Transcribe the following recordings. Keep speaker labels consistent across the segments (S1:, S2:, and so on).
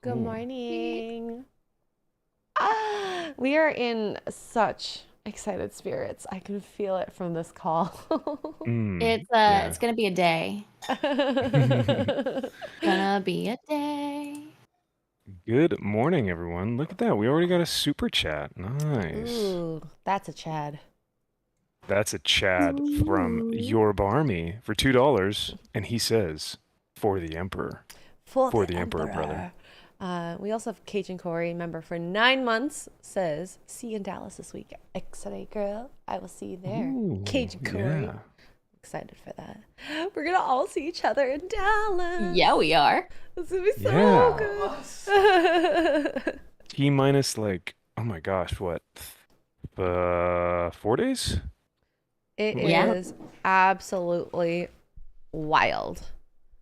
S1: Good morning. We are in such excited spirits. I can feel it from this call.
S2: It's gonna be a day. Gonna be a day.
S3: Good morning, everyone. Look at that. We already got a super chat. Nice.
S1: Ooh, that's a Chad.
S3: That's a Chad from Your Barmy for $2. And he says, for the Emperor.
S1: For
S3: the Emperor, brother.
S1: We also have Cajun Corey, member for 9 months, says, see you in Dallas this week. Xray Girl, I will see you there.
S3: Ooh,
S1: Cajun Corey.
S3: yeah.
S1: Excited for that. We're going to all see each other in Dallas.
S2: Yeah, we are.
S1: This is going to be so good.
S3: T minus like, oh my gosh, what? 4 days?
S1: It is absolutely wild.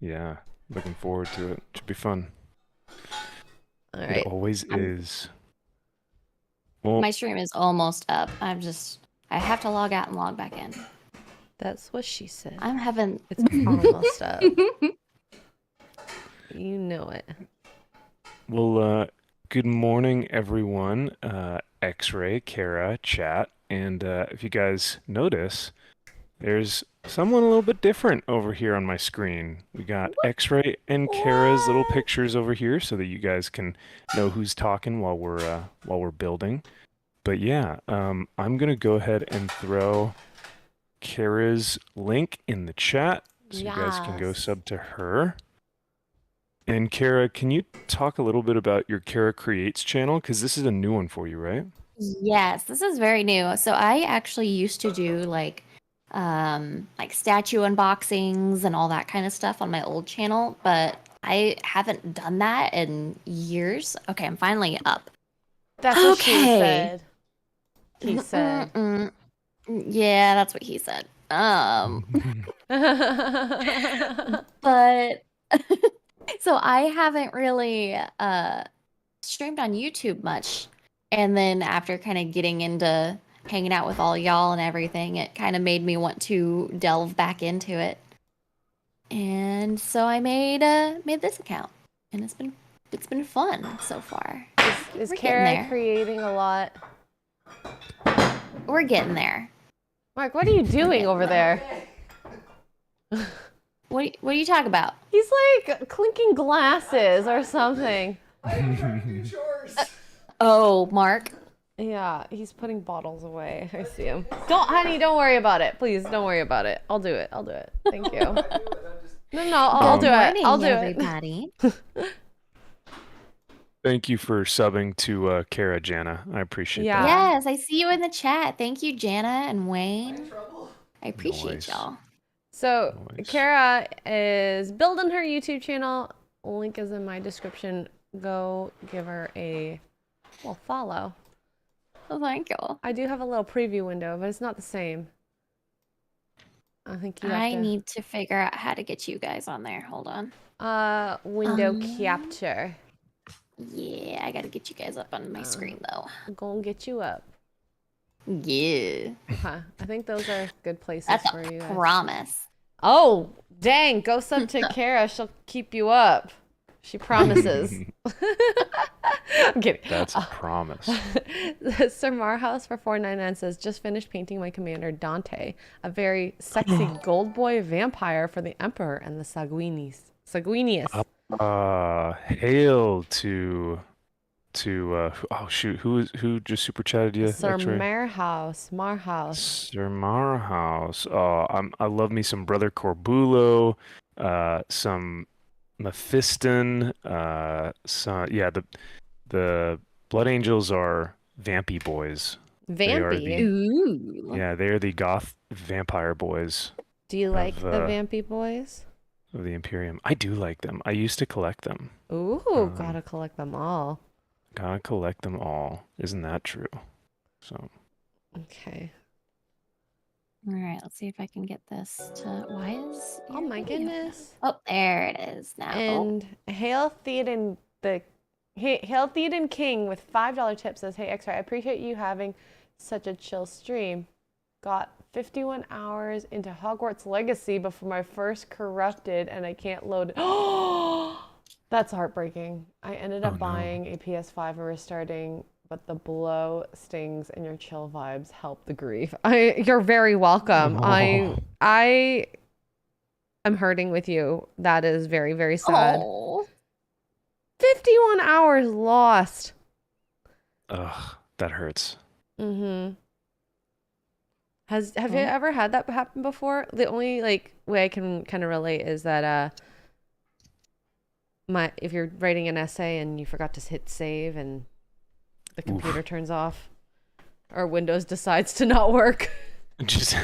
S3: Yeah, looking forward to it. Should be fun.
S1: All right.
S3: It always is.
S2: Well, my stream is almost up. I have to log out and log back in.
S1: That's what she said.
S2: I'm having...
S1: It's almost up. You know it.
S3: Well, good morning, everyone. Xray, Kara, chat. And if you guys notice, there's someone a little bit different over here on my screen. We got Xray and Kara's little pictures over here so that you guys can know who's talking while we're building. But yeah, I'm gonna go ahead and throw Kara's link in the chat so you guys can go sub to her. And Kara, can you talk a little bit about your Kara Creates channel? Because this is a new one for you, right?
S2: Yes, this is very new. So I actually used to do like statue unboxings and all that kind of stuff on my old channel, but I haven't done that in years. Okay, I'm finally up.
S1: That's what she said. He said.
S2: Yeah, that's what he said. But so I haven't really streamed on YouTube much And then after kind of getting into hanging out with all y'all and everything, it kind of made me want to delve back into it. And so I made this account, and it's been fun so far.
S1: Is
S2: We're getting
S1: Kara
S2: there.
S1: creating a lot?
S2: We're getting there.
S1: Mark, what are you doing over there?
S2: What are you talking about?
S1: He's like clinking glasses or something.
S2: Oh, Mark.
S1: Yeah, he's putting bottles away. I see him. Honey, don't worry about it. Please, don't worry about it. I'll do it. Thank you. No, I'll do it. I'll do
S2: everybody.
S1: it.
S3: Thank you for subbing to Kara, Jana. I appreciate
S1: Yeah.
S3: that.
S2: Yes, I see you in the chat. Thank you, Jana and Wayne. I appreciate
S3: Nice.
S2: y'all.
S1: So,
S3: Nice.
S1: Kara is building her YouTube channel. Link is in my description. Go give her a follow.
S2: Oh, thank you.
S1: I do have a little preview window, but it's not the same. I think you have
S2: I
S1: to...
S2: need to figure out how to get you guys on there. Hold on.
S1: Window capture.
S2: Yeah, I gotta get you guys up on my screen though.
S1: Go and get you up.
S2: Yeah.
S1: Huh. I think those are good places
S2: That's
S1: for
S2: a
S1: you guys.
S2: promise.
S1: Oh, dang. Go sub to Kara. She'll keep you up. She promises. I'm kidding.
S3: That's a promise.
S1: Sir Marhouse for $4.99 says, just finished painting my commander Dante, a very sexy gold boy vampire for the Emperor and the Sanguinius.
S3: Hail to oh shoot, who just super chatted you?
S1: Sir
S3: X-Ray?
S1: Marhouse.
S3: Sir Marhouse. Oh, I love me some Brother Corbulo, some Mephiston, the Blood Angels are vampy boys.
S1: Vampy?
S2: Ooh.
S3: Yeah, they are the goth vampire boys
S1: Do you like the
S3: uh,
S1: Vampy boys?
S3: of the Imperium. I do like them. I used to collect them.
S1: Ooh, gotta collect them all.
S3: Gotta collect them all. Isn't that true? So
S1: Okay.
S2: All right, let's see if I can get this to. Why is?
S1: Oh
S2: your
S1: my
S2: video-
S1: goodness.
S2: Oh, there it is now.
S1: And Hail Theoden King with $5 tip says, hey Xray, I appreciate you having such a chill stream. Got 51 hours into Hogwarts Legacy before my first corrupted and I can't load. That's heartbreaking. I ended up buying a PS5 and restarting, but the blow stings and your chill vibes help the grief. You're very welcome.
S3: Oh.
S1: I am hurting with you. That is very, very sad.
S2: Oh.
S1: 51 hours lost.
S3: Ugh, that hurts.
S1: Mm-hmm. Have you ever had that happen before? The only way I can kind of relate is that if you're writing an essay and you forgot to hit save and the computer turns off or Windows decides to not work.
S3: Just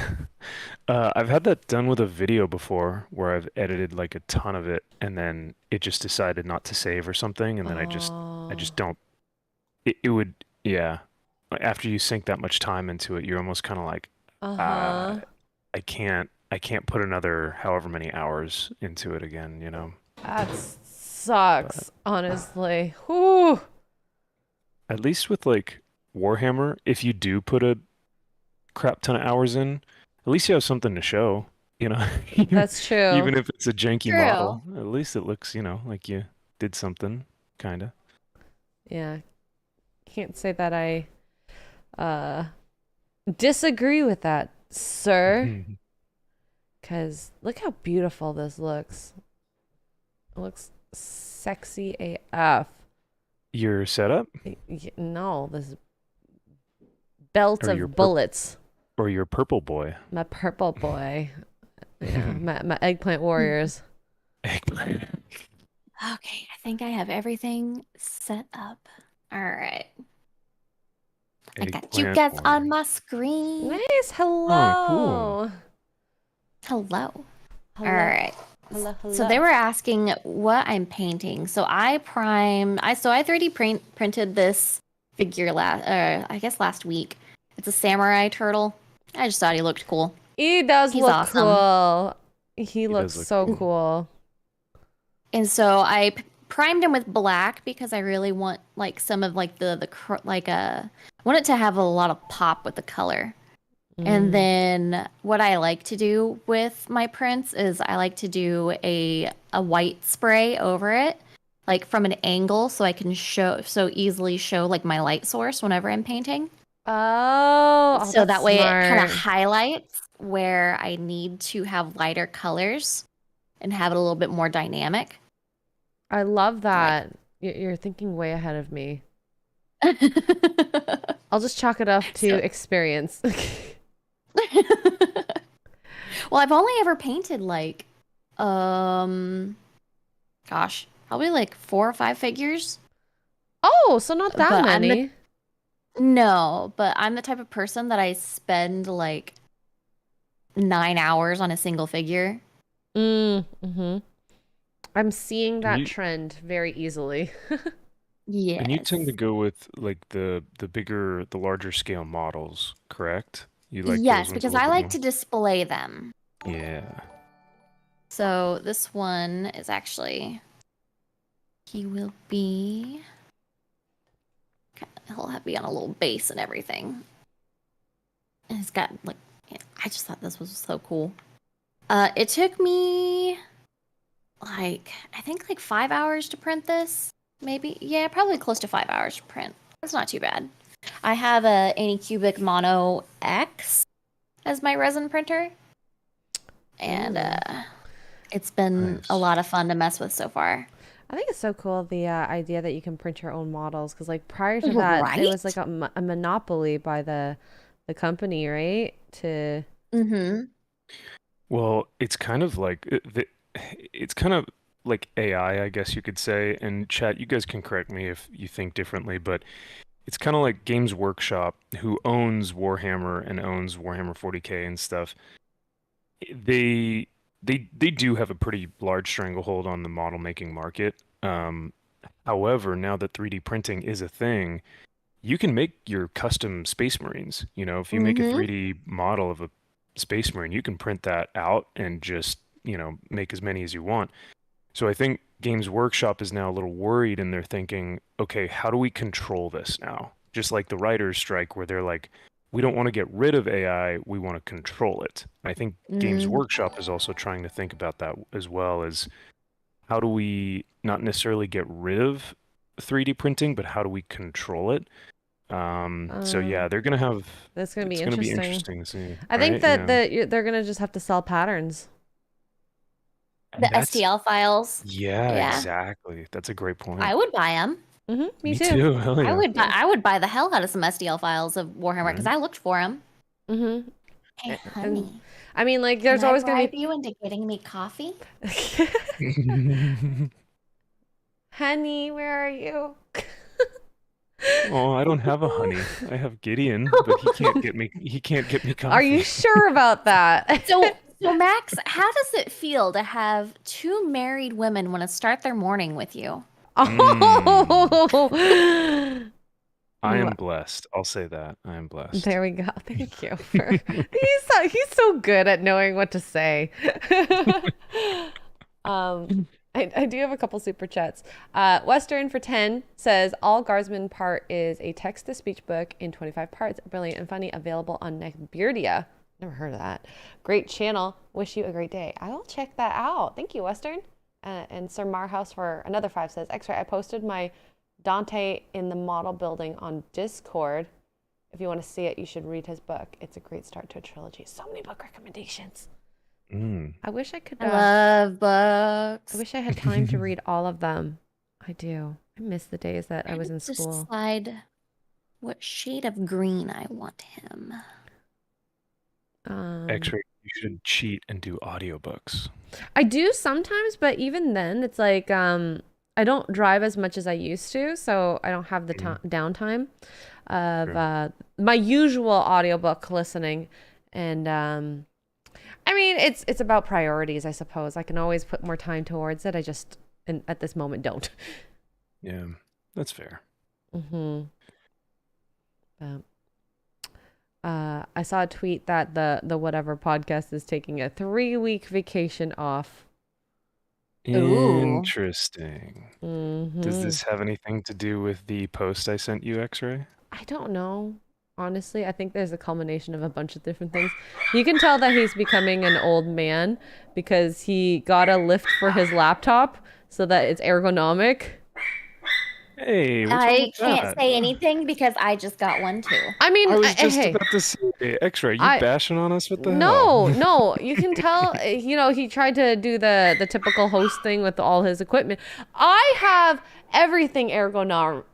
S3: I've had that done with a video before where I've edited like a ton of it and then it just decided not to save or something and then I just don't it would after you sink that much time into it you're almost kind of like I can't put another however many hours into it again, you know.
S1: That sucks, honestly. Whew.
S3: At least with like Warhammer, if you do put a crap ton of hours in, at least you have something to show, you know.
S1: That's true.
S3: Even if it's a janky
S2: True.
S3: model, at least it looks, you know, like you did something, kind of.
S1: Yeah. Can't say that I disagrry with that, sir. Because look how beautiful this looks. It looks sexy AF.
S3: Your setup?
S1: No, this belt
S3: Or your
S1: of bullets.
S3: Or your purple boy?
S1: My purple boy. Yeah, my eggplant warriors.
S3: Eggplant.
S2: Okay, I think I have everything set up. All right. I got you
S3: Eggplant
S2: guys
S3: warrior.
S2: on my screen.
S1: Nice. Hello.
S3: Oh,
S2: Hello.
S1: Hello.
S2: All right.
S1: Hello.
S2: So they were asking what I'm painting. So I 3D printed this figure last week. It's a samurai turtle. I just thought he looked cool.
S1: He does
S2: He's
S1: look
S2: awesome.
S1: cool. He
S3: does
S1: looks
S3: look
S1: so
S3: cool.
S1: cool.
S2: And so I primed them with black because I really want like some of like I want it to have a lot of pop with the color. And then what I like to do with my prints is I like to do a white spray over it, like from an angle, so I can easily show like my light source whenever I'm painting.
S1: Oh,
S2: So
S1: that's
S2: that way it kind of
S1: smart.
S2: highlights where I need to have lighter colors and have it a little bit more dynamic.
S1: I love that. You're thinking way ahead of me. I'll just chalk it up to experience.
S2: Well, I've only ever painted like, gosh, probably like 4 or 5 figures.
S1: Oh, so not that
S2: But
S1: many.
S2: No, but I'm the type of person that I spend like 9 hours on a single figure.
S1: Mm-hmm. I'm seeing that
S3: you
S1: trend very easily.
S3: and you tend to
S2: Yes.
S3: go with like the larger scale models, correct? You like those
S2: Yes,
S3: ones a
S2: because
S3: little
S2: I
S3: bit
S2: like
S3: more.
S2: to display them.
S3: Yeah.
S2: So this one is actually, he will be, he'll be on a little base and everything. And he's got like, I just thought this was so cool. It took me like, I think like 5 hours to print this. Maybe, yeah, probably close to 5 hours to print. That's not too bad. I have a Anycubic Mono X as my resin printer. And it's been a
S3: Nice.
S2: lot of fun to mess with so far.
S1: I think it's so cool, the idea that you can print your own models, because like prior to that, it was like
S2: Right?
S1: a monopoly by the company, right?
S2: Mm-hmm.
S3: Well, it's kind of like it's kind of like AI, I guess you could say. And chat, you guys can correct me if you think differently, but it's kind of like Games Workshop, who owns Warhammer and owns Warhammer 40K and stuff. They they do have a pretty large stranglehold on the model making market. However, now that 3D printing is a thing, you can make your custom Space Marines. You know, if you make a
S2: Mm-hmm.
S3: 3D model of a Space Marine, you can print that out and just, make as many as you want. So I think Games Workshop is now a little worried and they're thinking, okay, how do we control this now? Just like the writers' strike, where they're like, we don't want to get rid of AI, we want to control it. And I think Games
S2: Mm-hmm.
S3: Workshop is also trying to think about that as well, as how do we not necessarily get rid of 3D printing, but how do we control it? So
S1: Uh,
S3: yeah, they're gonna have,
S1: that's gonna be
S3: it's gonna be
S1: interesting.
S3: interesting to see,
S1: I think
S3: right?
S1: that
S3: Yeah.
S1: they're gonna just have to sell patterns.
S3: And
S2: The
S3: that's,
S2: STL files.
S3: yeah,
S2: Yeah,
S3: exactly. That's a great
S2: I
S3: point.
S2: would buy them.
S1: Me
S3: Me
S1: too.
S3: too. Hell
S2: I
S3: yeah.
S2: would buy.
S1: Yeah.
S2: I would buy the hell out of some STL files of Warhammer because
S3: Right.
S2: I looked for them.
S1: Mm-hmm.
S2: Hey,
S1: And
S2: honey,
S1: I mean, like,
S2: can
S1: there's
S2: I
S1: always
S2: bribe
S1: gonna
S2: you into getting me coffee?
S1: be. Honey, where are you?
S3: Oh, I don't have a honey. I have Gideon, but he can't get me
S1: Are you
S3: coffee.
S1: sure about that?
S2: So Max, how does it feel to have 2 married women want to start their morning with you?
S3: Mm.
S1: Oh,
S3: I am blessed. I'll say that. I am blessed.
S1: there we go. Thank you for he's so good at knowing what to say. Um, I do have a couple super chats. Western for 10 says all Guardsman part is a text to speech book in 25 parts. Brilliant and funny. Available on Neckbeardia. Never heard of that. Great channel. Wish you a great day. I will check that out. Thank you, Western. And Sir Marhouse for another 5 says, Xray, I posted my Dante in the model building on Discord. If you want to see it, you should read his book. It's a great start to a trilogy. So many book recommendations.
S3: Mm.
S1: I wish I could.
S2: I love
S1: I
S2: books.
S1: wish I had time to read all of them. I do. I miss the days that I was in
S2: Just
S1: school.
S2: decide what shade of green I want him.
S3: X-ray, you should cheat and do audiobooks.
S1: I do sometimes, but even then, it's like I don't drive as much as I used to, so I don't have the downtime of
S3: True.
S1: my usual audiobook listening. And I mean, it's about priorities, I suppose. I can always put more time towards it. I just at this moment don't.
S3: Yeah, that's fair.
S1: Mm-hmm. I saw a tweet that the whatever podcast is taking a 3-week vacation off.
S2: Ooh.
S3: Interesting. Does
S1: Mm-hmm.
S3: this have anything to do with the post I sent you, X-Ray?
S1: I don't know. Honestly, I think there's a culmination of a bunch of different things. You can tell that he's becoming an old man because he got a lift for his laptop so that it's ergonomic.
S3: Hey, what's wrong
S2: I
S3: with
S2: can't
S3: that?
S2: say anything because I just got one too.
S1: I mean,
S3: I was just
S1: hey,
S3: about to say, X-Ray, you
S1: I
S3: bashing on us? What the
S1: no,
S3: hell?
S1: no, you can tell, he tried to do the typical host thing with all his equipment. I have everything ergonomic,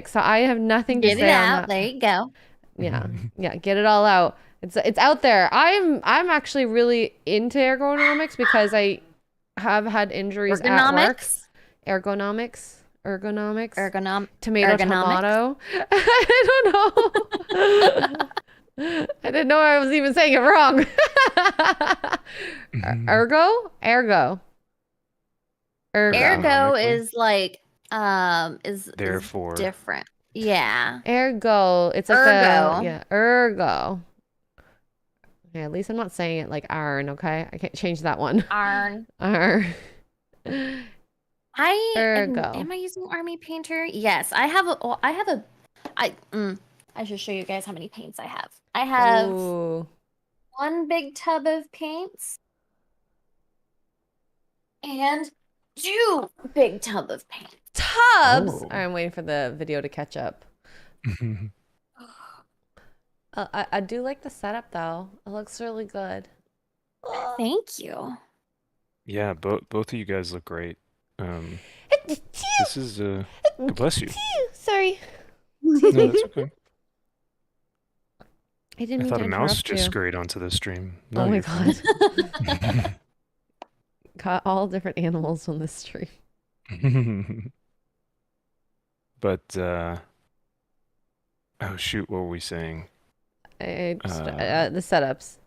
S1: so I have nothing to
S2: Get it
S1: say on
S2: out.
S1: that.
S2: There you go.
S1: Yeah, yeah, get it all out. It's out there. I'm actually really into ergonomics because I have had injuries at work.
S2: Ergonomics.
S1: Ergonomics. Tomato,
S2: Ergonomics.
S1: tomato. I don't know. I didn't know I was even saying it wrong. Ergo? Ergo. Ergo.
S2: Ergo
S3: Ergonomically?
S2: is like is
S3: Therefore.
S2: different. Yeah.
S1: Ergo. It's like
S2: Ergo.
S1: yeah, ergo. Yeah, at least I'm not saying it like arn, okay? I can't change that one.
S2: Arn.
S1: Arn.
S2: Am
S1: Ergo.
S2: I using Army Painter? Yes, I have a. Well, I have a. I should show you guys how many paints I have. I have
S1: Ooh.
S2: one big tub of paints and two big tub of paint.
S1: Tubs.
S3: Oh.
S1: I'm waiting for the video to catch up. I do like the setup though. It looks really good.
S2: Thank you.
S3: Yeah, both of you guys look great. This is God bless you.
S1: Sorry.
S3: No, that's okay.
S1: I didn't
S3: I
S1: mean
S3: thought
S1: to
S3: a mouse
S1: interrupt
S3: just
S1: you.
S3: scurried onto the stream. No,
S1: Oh my
S3: you're fine.
S1: god. Got all different animals on this stream.
S3: But oh shoot, what were we saying?
S1: The setups.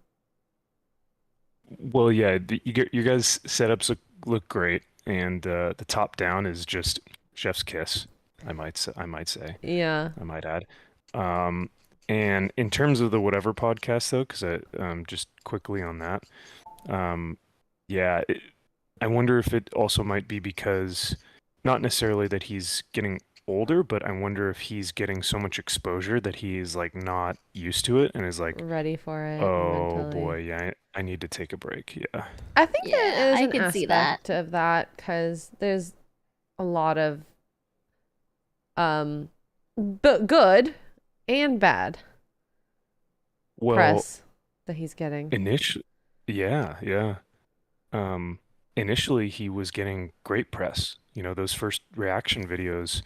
S3: Well, yeah, your guys' setups look great, and the top down is just chef's kiss. I might say,
S1: Yeah.
S3: I might add. And in terms of the whatever podcast though, because just quickly on that, yeah, I wonder if it also might be because not necessarily that he's getting older, but I wonder if he's getting so much exposure that he is like not used to it and is like,
S1: Ready for it
S3: oh
S1: mentally.
S3: boy, yeah, I need to take a break. Yeah.
S1: I think there
S2: Yeah,
S1: is
S2: I
S1: an
S2: can see that.
S1: aspect of that because there's a lot of but good and bad
S3: Well,
S1: press that he's getting.
S3: initially, yeah. Initially he was getting great press. You know, those first reaction videos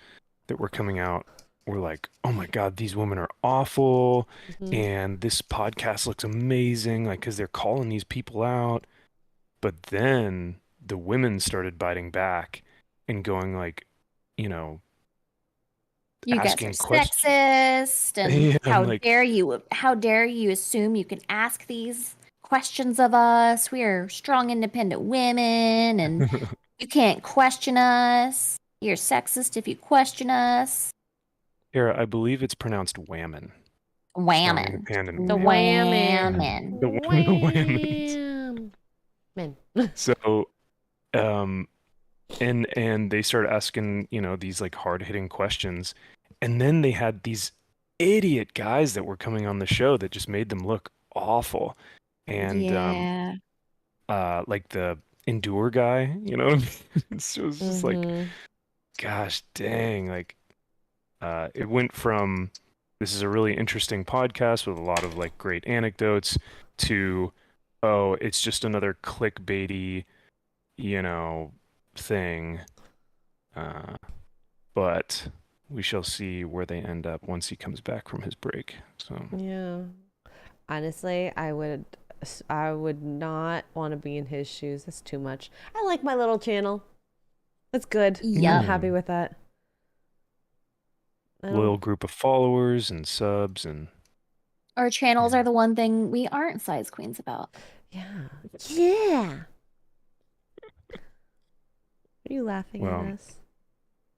S3: that were coming out were like, oh my God, these women are awful.
S1: Mhm.
S3: And this podcast looks amazing, like, because they're calling these people out. But then the women started biting back and going like, you know,
S2: You guys are
S3: asking questions.
S2: sexist, and
S3: Yeah,
S2: how
S3: like,
S2: dare you? How dare you assume you can ask these questions of us? We are strong, independent women, and you can't question us. You're sexist if you question us.
S3: Kara, I believe it's pronounced whammon. Strong,
S2: Whammon.
S3: independent
S1: The
S3: women.
S1: whammon.
S3: The whammons.
S1: Men.
S3: So, and they started asking, you know, these like hard-hitting questions, and then they had these idiot guys that were coming on the show that just made them look awful. And
S2: Yeah.
S3: like the endure guy, you know, it was just like,
S1: Mhm.
S3: gosh dang, like it went from this is a really interesting podcast with a lot of like great anecdotes to, oh, it's just another clickbaity, you know, thing. But we shall see where they end up once he comes back from his break. So
S1: Yeah. Honestly, I would not want to be in his shoes. That's too much. I like my little channel. That's good.
S2: Yup.
S1: I'm happy with that. I don't-
S3: loyal group of followers and subs and
S2: Our channels are the one thing we aren't size queens about.
S1: Yeah. Yeah. Are you laughing
S3: Well,
S1: at us?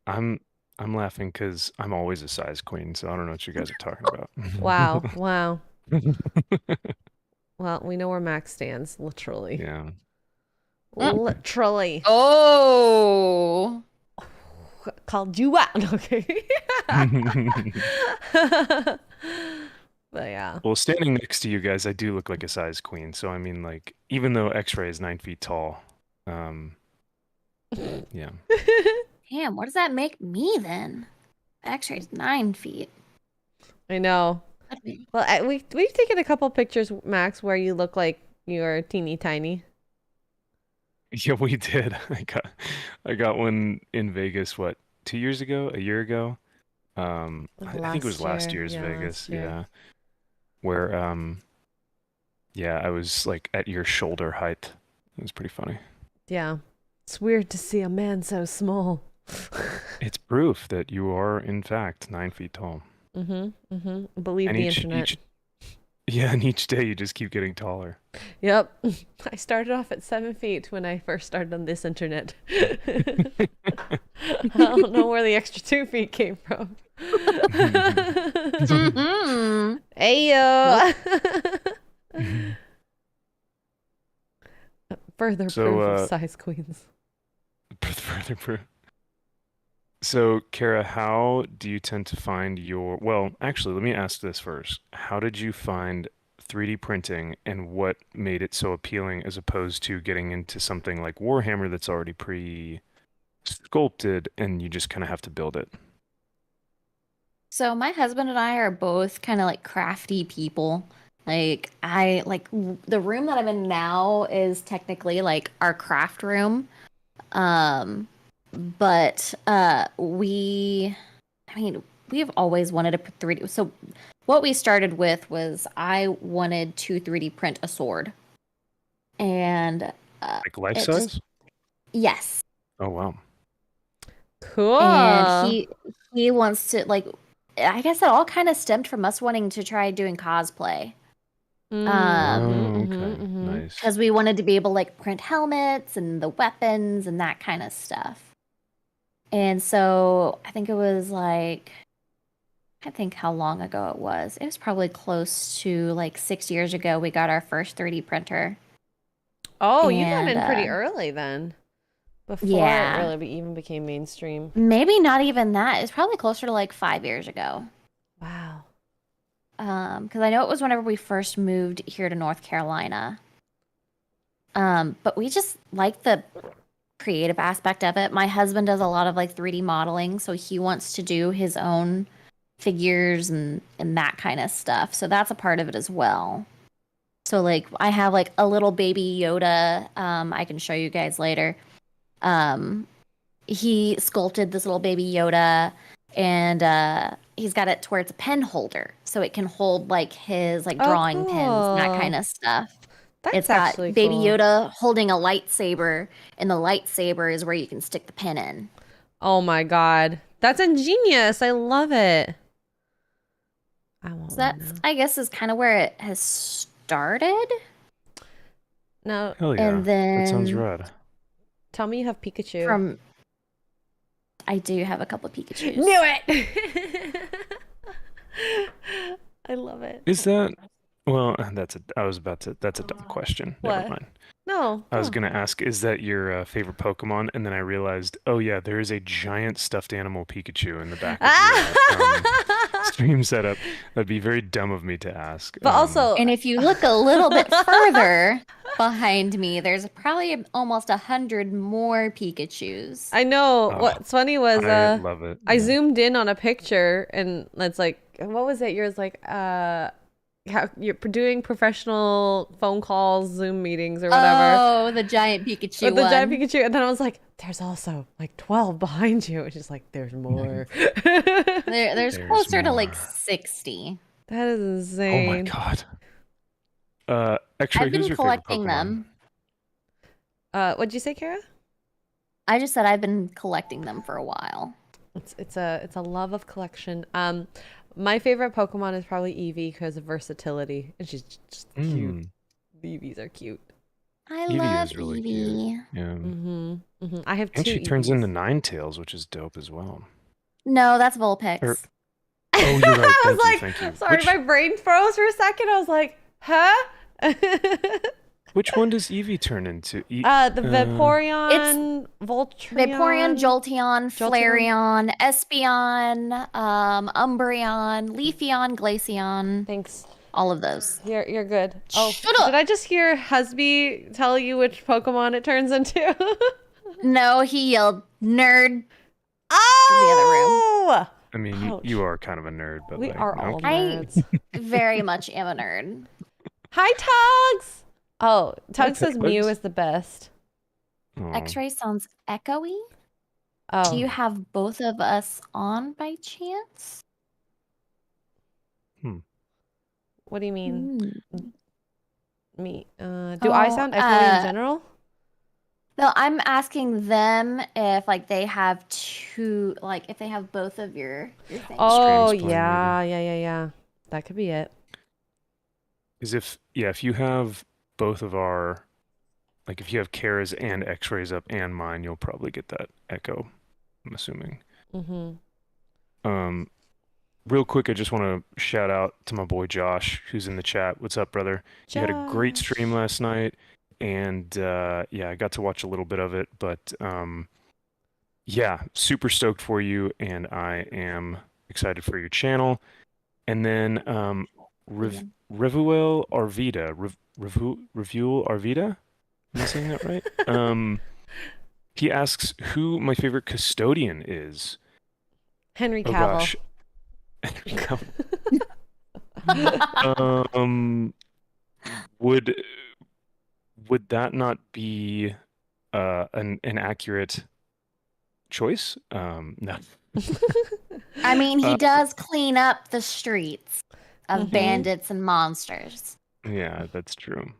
S3: I'm laughing because I'm always a size queen, so I don't know what you guys are talking about.
S1: Wow. Wow. Well, we know where Max stands, literally.
S3: Yeah.
S1: Literally.
S2: Oh.
S1: Called you out. Okay. But yeah.
S3: Well, standing next to you guys, I do look like a size queen. So I mean, like, even though Xray is 9 feet tall, yeah.
S2: Damn, what does that make me then? X-ray's 9 feet.
S1: I know. Well, we've taken a couple pictures, Max, where you look like you're teeny tiny.
S3: Yeah, we did. I got one in Vegas, what, 2 years ago? A year ago? I think it was last year's Vegas, yeah. Where yeah, I was like at your shoulder height. It was pretty funny.
S1: Yeah. It's weird to see a man so small.
S3: It's proof that you are in fact 9 feet tall.
S1: Believe
S3: And
S1: the internet.
S3: Yeah, and each day you just keep getting taller.
S1: Yep. I started off at 7 feet when I first started on this internet. I don't know where the extra 2 feet came from. Ayo. Further proof of size queens.
S3: Further proof. So, Kara, how do you tend to find your... Well, actually, let me ask this first. How did you find 3D printing and what made it so appealing as opposed to getting into something like Warhammer that's already pre-sculpted and you just kind of have to build it?
S2: So my husband and I are both kind of like crafty people. Like the room that I'm in now is technically like our craft room. But we have always wanted to put 3D. So what we started with was I wanted to 3D print a sword. And
S3: Like life size?
S2: Yes.
S3: Oh, wow.
S1: Cool.
S2: And he wants to, like, I guess it all kind of stemmed from us wanting to try doing cosplay.
S3: Nice.
S2: Because we wanted to be able to like print helmets and the weapons and that kind of stuff. And so I think it was like, I think how long ago it was. It was probably close to like 6 years ago we got our first 3D printer.
S1: Oh, you got in pretty early then. Before it really even became mainstream.
S2: Maybe not even that. It's probably closer to like 5 years ago.
S1: Wow.
S2: Because I know it was whenever we first moved here to North Carolina. But we just like the creative aspect of it. My husband does a lot of like 3D modeling, so he wants to do his own figures and that kind of stuff. So that's a part of it as well. So like I have like a little baby Yoda. I can show you guys later. He sculpted this little baby Yoda, and he's got it to where it's a pen holder, so it can hold like his like drawing pens and that kind of stuff. It's got baby Yoda holding a lightsaber, and the lightsaber is where you can stick the pen in.
S1: Oh my god, that's ingenious! I love it.
S2: So that's, I guess, is kind of where it has started.
S1: No,
S3: hell yeah,
S2: and then
S3: that sounds rad.
S1: Tell me you have Pikachu.
S2: I do have a couple of Pikachus.
S1: Knew it! I love it.
S3: Is that... Well, that's a dumb question.
S1: What?
S3: Never mind.
S1: No.
S3: I was going to ask, is that your favorite Pokemon? And then I realized, oh yeah, there is a giant stuffed animal Pikachu in the back of your stream setup. That'd be very dumb of me to ask.
S1: But also...
S2: And if you look a little bit further behind me, there's probably almost 100 more Pikachus.
S1: I know. What's funny was...
S3: I love it.
S1: I zoomed in on a picture, and it's like... What was it? Yours like... How you're doing professional phone calls, Zoom meetings, or whatever.
S2: Oh, the giant Pikachu.
S1: The giant Pikachu, and then I was like, "There's also like 12 behind you." It's just like, "There's more."
S2: there's closer to like 60.
S1: That is insane.
S3: Oh my god. Actually,
S2: I've been collecting them.
S1: What'd you say, Kara?
S2: I just said I've been collecting them for a while.
S1: It's a love of collection. My favorite Pokemon is probably Eevee because of versatility, and she's just cute. The Eevees are cute.
S3: Eevee
S2: love
S3: is really
S2: Eevee.
S3: Cute. Yeah.
S1: I have two.
S3: And she turns
S1: Eevees.
S3: into Ninetales, which is dope as well.
S2: No, that's Vulpix.
S3: Oh, you're right.
S1: I was
S3: Thank you.
S1: Sorry, my brain froze for a second. I was like, huh?
S3: Which one does Eevee turn into?
S1: The Vaporeon, Voltreon,
S2: Vaporeon, Jolteon, Flareon, Espeon, Umbreon, Leafeon, Glaceon.
S1: Thanks.
S2: All of those.
S1: You're good. Oh,
S2: Shut up!
S1: did I just hear Husby tell you which Pokemon it turns into?
S2: No, he yelled, "Nerd!"
S1: Oh!
S3: I mean, you are kind of a nerd, but
S1: We
S3: like,
S1: are all
S3: okay.
S1: nerds.
S2: I very much am a nerd.
S1: Hi, Tugs! Oh, Tug
S3: Hi,
S1: says
S3: Tugs.
S1: Mew is the best.
S3: Aw.
S2: Xray sounds echoey.
S1: Oh.
S2: Do you have both of us on by chance?
S1: What do you mean? Me? Do
S2: Oh,
S1: I sound echoey in general?
S2: No, I'm asking them if like they have two, like if they have both of your things.
S1: Oh,
S3: Streams playing,
S1: yeah. That could be it.
S3: Because if you have both of our, like if you have Kara's and X-rays up and mine, you'll probably get that echo, I'm assuming. Real quick, I just want to shout out to my boy Josh, who's in the chat. What's up, brother? You had a great stream last night, and yeah, I got to watch a little bit of it, but yeah, super stoked for you, and I am excited for your channel. And then Revuel Arvida, Revuel Arvida? Am I saying that right? He asks who my favorite custodian is.
S1: Henry
S3: Oh
S1: Cavill.
S3: gosh. Would that not be an accurate choice? No.
S2: I mean, he does clean up the streets of bandits and monsters.
S3: Yeah, that's true.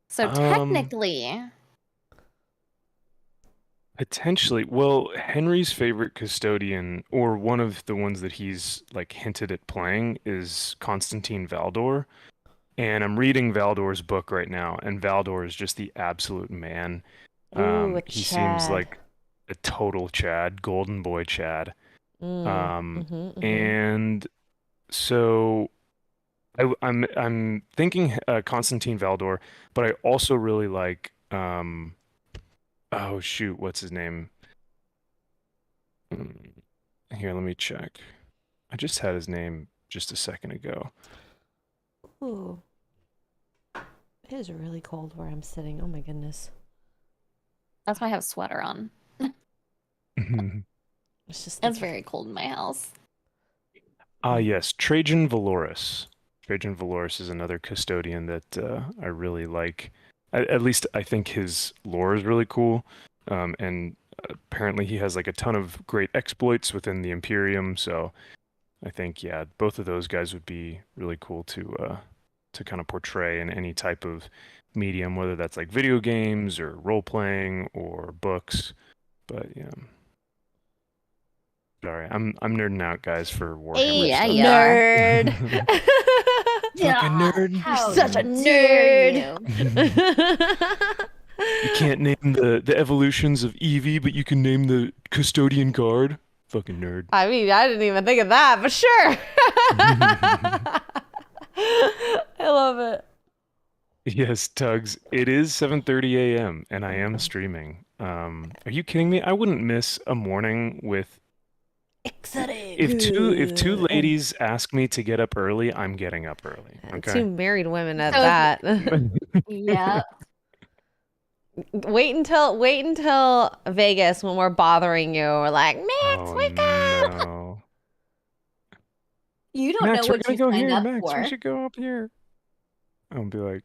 S2: So technically,
S3: potentially. Well, Henry's favorite custodian, or one of the ones that he's like hinted at playing, is Constantine Valdor. And I'm reading Valdor's book right now, and Valdor is just the absolute man. He seems like a total Chad, golden boy Chad. And so I'm thinking Constantine Valdor, but I also really like oh shoot, what's his name? Here, let me check. I just had his name just a second ago.
S1: Ooh. It is really cold where I'm sitting. Oh my goodness.
S2: that's why I have a sweater on. It's very cold in my house.
S3: Yes, Trajan Valoris. Trajan Valoris is another custodian that I really like. At least I think his lore is really cool. And apparently he has like a ton of great exploits within the Imperium. So I think, yeah, both of those guys would be really cool to kind of portray in any type of medium, whether that's like video games or role playing or books. But yeah. Sorry, I'm nerding out, guys, for Warhammer
S2: Yeah,
S3: stuff.
S1: Nerd.
S3: Fucking nerd.
S2: How
S1: You're such a
S2: dare
S1: nerd.
S3: You can't name the evolutions of Eevee, but you can name the custodian guard. Fucking nerd.
S1: I mean, I didn't even think of that, but sure. I love it.
S3: Yes, Tugs. It is 7:30 a.m. and I am streaming. Are you kidding me? I wouldn't miss a morning with. If two ladies ask me to get up early, I'm getting up early. Okay.
S1: Two married women at that.
S2: Yeah.
S1: Wait until Vegas when we're bothering you. We're like, Max, wake up!
S3: No.
S2: You don't
S3: Max,
S2: know
S3: we're
S2: what
S3: gonna
S2: you
S3: go
S2: signed
S3: here.
S2: up
S3: Max,
S2: for.
S3: we should go up here. I'll be like,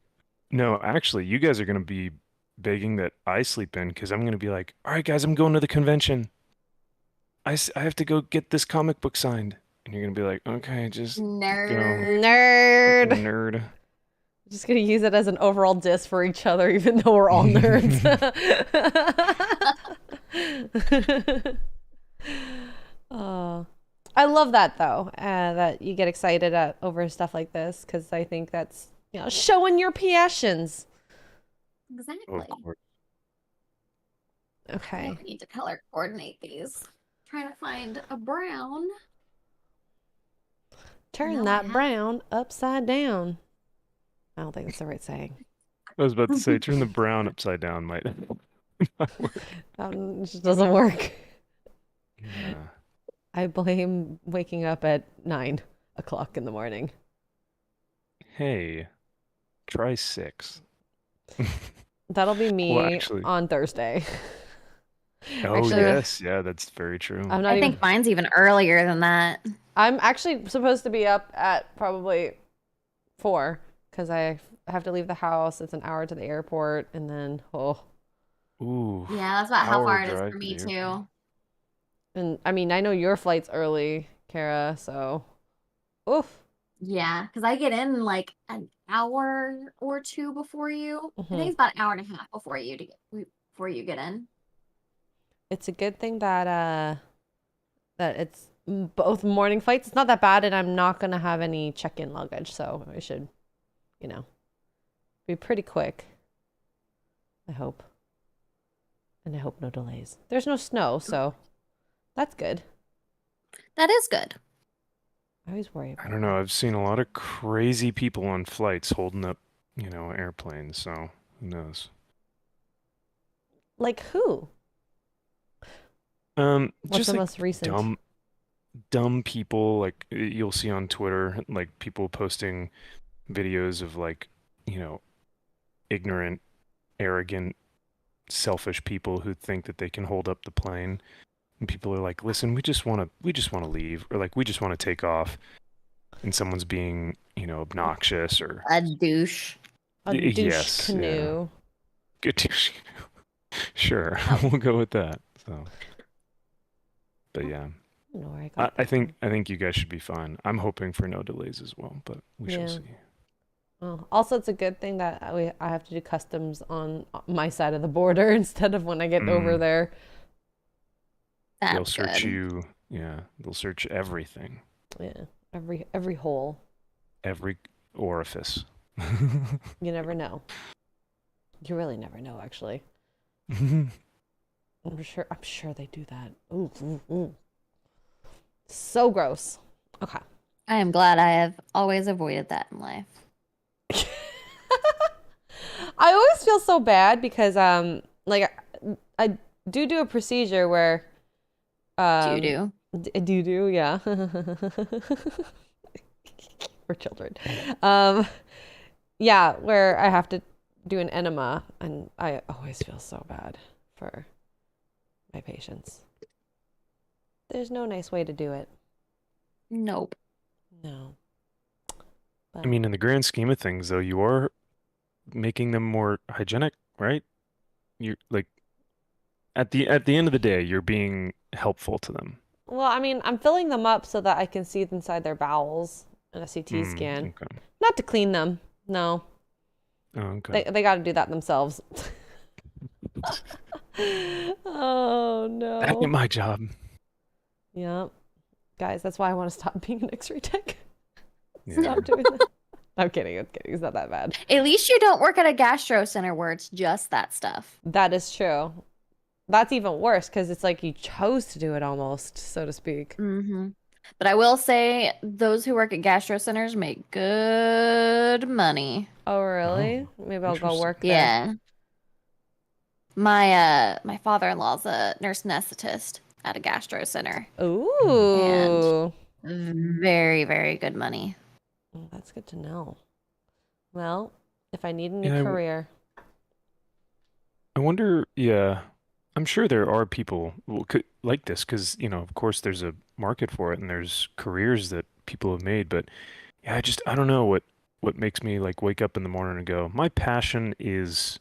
S3: no, actually, you guys are gonna be begging that I sleep in because I'm gonna be like, all right, guys, I'm going to the convention. I have to go get this comic book signed, and you're gonna be like, okay, just
S2: Nerd.
S3: nerd.
S1: Just gonna use it as an overall diss for each other, even though we're all nerds. Oh, I love that though. That you get excited over stuff like this because I think that's showing your passions.
S2: Exactly.
S3: Of course.
S1: Okay.
S2: I need to color coordinate these. Trying to find a brown.
S1: Turn that brown upside down. I don't think that's the right saying.
S3: I was about to say, turn the brown upside down might not work.
S1: It just doesn't work.
S3: Yeah.
S1: I blame waking up at 9 o'clock in the morning.
S3: Hey, try 6.
S1: That'll be
S3: Well,
S1: me
S3: actually,
S1: on Thursday.
S3: oh
S1: Actually,
S3: yes, yeah, that's very true.
S1: I'm not
S2: I
S1: even.
S2: think mine's even earlier than that.
S1: I'm actually supposed to be up at probably 4 because I have to leave the house. It's an hour to the airport, and then
S3: Ooh,
S2: Yeah, that's about how
S3: hour
S2: far it is
S3: drive
S2: for
S3: to
S2: me
S3: the airport.
S2: too.
S1: and I mean I know your flight's early, Kara. So, oof.
S2: Yeah, because I get in like an hour or two before you. I
S1: Hmm.
S2: think it's about an hour and a half before you get in.
S1: It's a good thing that it's both morning flights. It's not that bad, and I'm not gonna have any check-in luggage, so it should, you know, be pretty quick. I hope. And I hope no delays. There's no snow, so that's good.
S2: That is good.
S1: I always worry about
S3: I don't know. I've seen a lot of crazy people on flights holding up, airplanes. So who knows?
S1: Like who? What's
S3: Just
S1: the
S3: like
S1: most recent?
S3: dumb people. Like you'll see on Twitter, like people posting videos of like, you know, ignorant, arrogant, selfish people who think that they can hold up the plane. And people are like, "Listen, we just want to leave, or like we just want to take off." And someone's being, obnoxious or
S2: A douche.
S1: A douche
S3: yes, yeah.
S1: canoe.
S3: Good. Sure, we'll go with that. So, but yeah,
S1: I don't know where I got
S3: I
S1: that
S3: think
S1: from.
S3: I think you guys should be fine. I'm hoping for no delays as well, but we shall
S1: Yeah.
S3: see.
S1: Oh, also, it's a good thing that I have to do customs on my side of the border instead of when I get over
S3: Mm,
S1: there.
S3: they'll
S2: That's
S3: search
S2: good.
S3: you. Yeah, they'll search everything,
S1: Yeah, every hole.
S3: every orifice.
S1: You never know. You really never know, actually. I'm sure they do that. Ooh, ooh, ooh. So gross. Okay.
S2: I am glad I have always avoided that in life.
S1: I always feel so bad because like I do a procedure where
S2: Doo-doo.
S1: do yeah. For children. Um yeah, where I have to do an enema, and I always feel so bad for my patients. There's no nice way to do it.
S2: Nope.
S1: No.
S3: I
S1: But
S3: mean, in the grand scheme of things, though, you are making them more hygienic, right? You like at the end of the day, you're being helpful to them.
S1: well, I mean, I'm filling them up so that I can see inside their bowels in a CT scan.
S3: Okay.
S1: Not to clean them. No.
S3: Oh, okay.
S1: They got to do that themselves. Oh
S3: That ain't
S1: no.
S3: my job.
S1: Yeah. Guys, that's why I want to stop being an X-ray tech.
S3: Yeah.
S1: Stop doing that. I'm kidding. I'm kidding. It's not that bad.
S2: At least you don't work at a gastro center where it's just that stuff.
S1: That is true. That's even worse because it's like you chose to do it almost, so to speak.
S2: Mm-hmm. But I will say those who work at gastro centers make good money.
S1: Oh, really?
S3: Oh,
S1: Maybe I'll go
S3: interesting.
S1: work there.
S2: Yeah. My father-in-law's a nurse anesthetist at a gastro center.
S1: Ooh.
S2: Very, very good money.
S1: Well, that's good to know. Well, if I need a new
S3: Yeah,
S1: career.
S3: I wonder, yeah, I'm sure there are people like this because, of course there's a market for it and there's careers that people have made, but yeah, I don't know what makes me like wake up in the morning and go, my passion is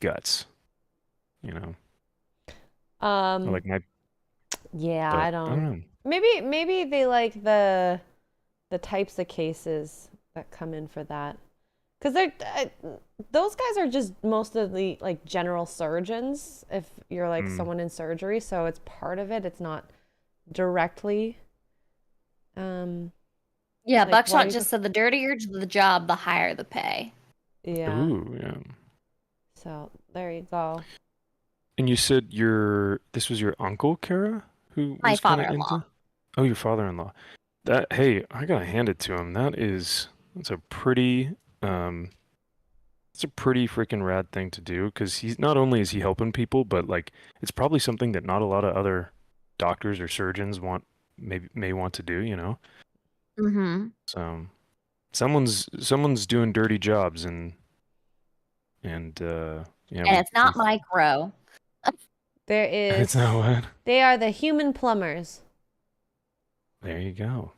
S3: guts, you know, or like
S1: Yeah,
S3: but
S1: I
S3: I don't
S1: don't.
S3: know.
S1: Maybe they like the types of cases that come in for that. Because those guys are just mostly like general surgeons if you're like
S3: Mm,
S1: someone in surgery, so it's part of it. It's not directly
S2: Yeah,
S1: like why
S2: Buckshot
S1: you
S2: just said the dirtier the job, the higher the pay.
S1: yeah.
S3: ooh, yeah.
S1: So there you go.
S3: And you said this was your uncle, Kara, who
S2: My
S3: was kind of
S2: father-in-law.
S3: into, oh, your father-in-law. Hey, I gotta hand it to him. That's a pretty, um, It's a pretty freaking rad thing to do because he's not only is he helping people, but like it's probably something that not a lot of other doctors or surgeons may want to do, you know?
S2: Mm-hmm.
S3: So someone's doing dirty jobs and yeah,
S2: And it's not Mike Rowe.
S1: There
S3: it's
S1: is.
S3: not what?
S1: They are the human plumbers.
S3: There you go.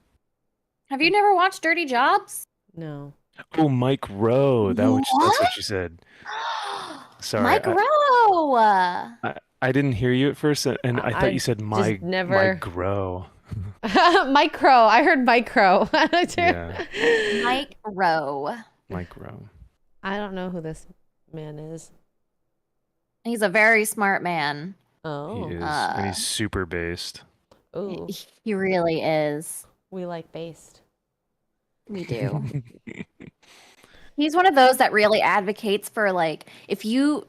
S2: Have you never watched Dirty Jobs?
S1: No.
S3: Oh, Mike Rowe. That's what you said. Sorry.
S2: Mike Rowe.
S3: I didn't hear you at first, and I thought you said
S1: just never.
S3: Mike Rowe.
S1: Micro. I heard micro.
S3: Yeah.
S2: Mike Rowe.
S3: Mike Rowe.
S1: I don't know who this man is.
S2: He's a very smart man.
S1: Oh.
S3: He is, and he's super based.
S1: Ooh.
S2: He really is.
S1: We like based.
S2: We do. He's one of those that really advocates for like if you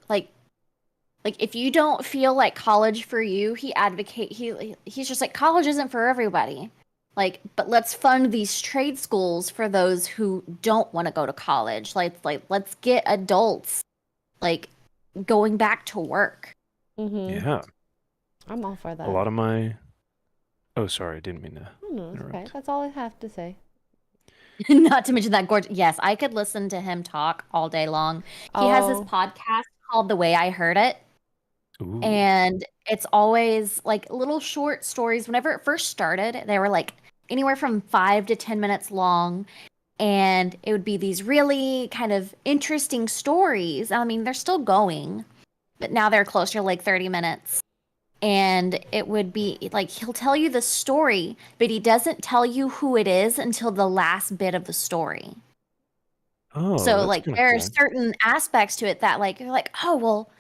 S2: if you don't feel like college for you, he's just like college isn't for everybody. Like, but let's fund these trade schools for those who don't want to go to college. Like let's get adults like going back to work.
S1: Mm-hmm.
S3: Yeah.
S1: I'm all for that.
S3: A lot of my. Oh, sorry, I didn't mean to.
S1: Oh, no, it's okay.
S3: interrupt.
S1: That's all I have to say.
S2: Not to mention that gorgeous. Yes, I could listen to him talk all day long. He has this podcast called The Way I Heard It.
S3: Ooh.
S2: And it's always like little short stories. Whenever it first started, they were like anywhere from 5 to 10 minutes long. And it would be these really kind of interesting stories. I mean, they're still going, but now they're closer to like 30 minutes. And it would be like he'll tell you the story, but he doesn't tell you who it is until the last bit of the story.
S3: Oh,
S2: So
S3: that's
S2: like
S3: kinda
S2: there are
S3: cool.
S2: certain aspects to it that like you're like, oh well,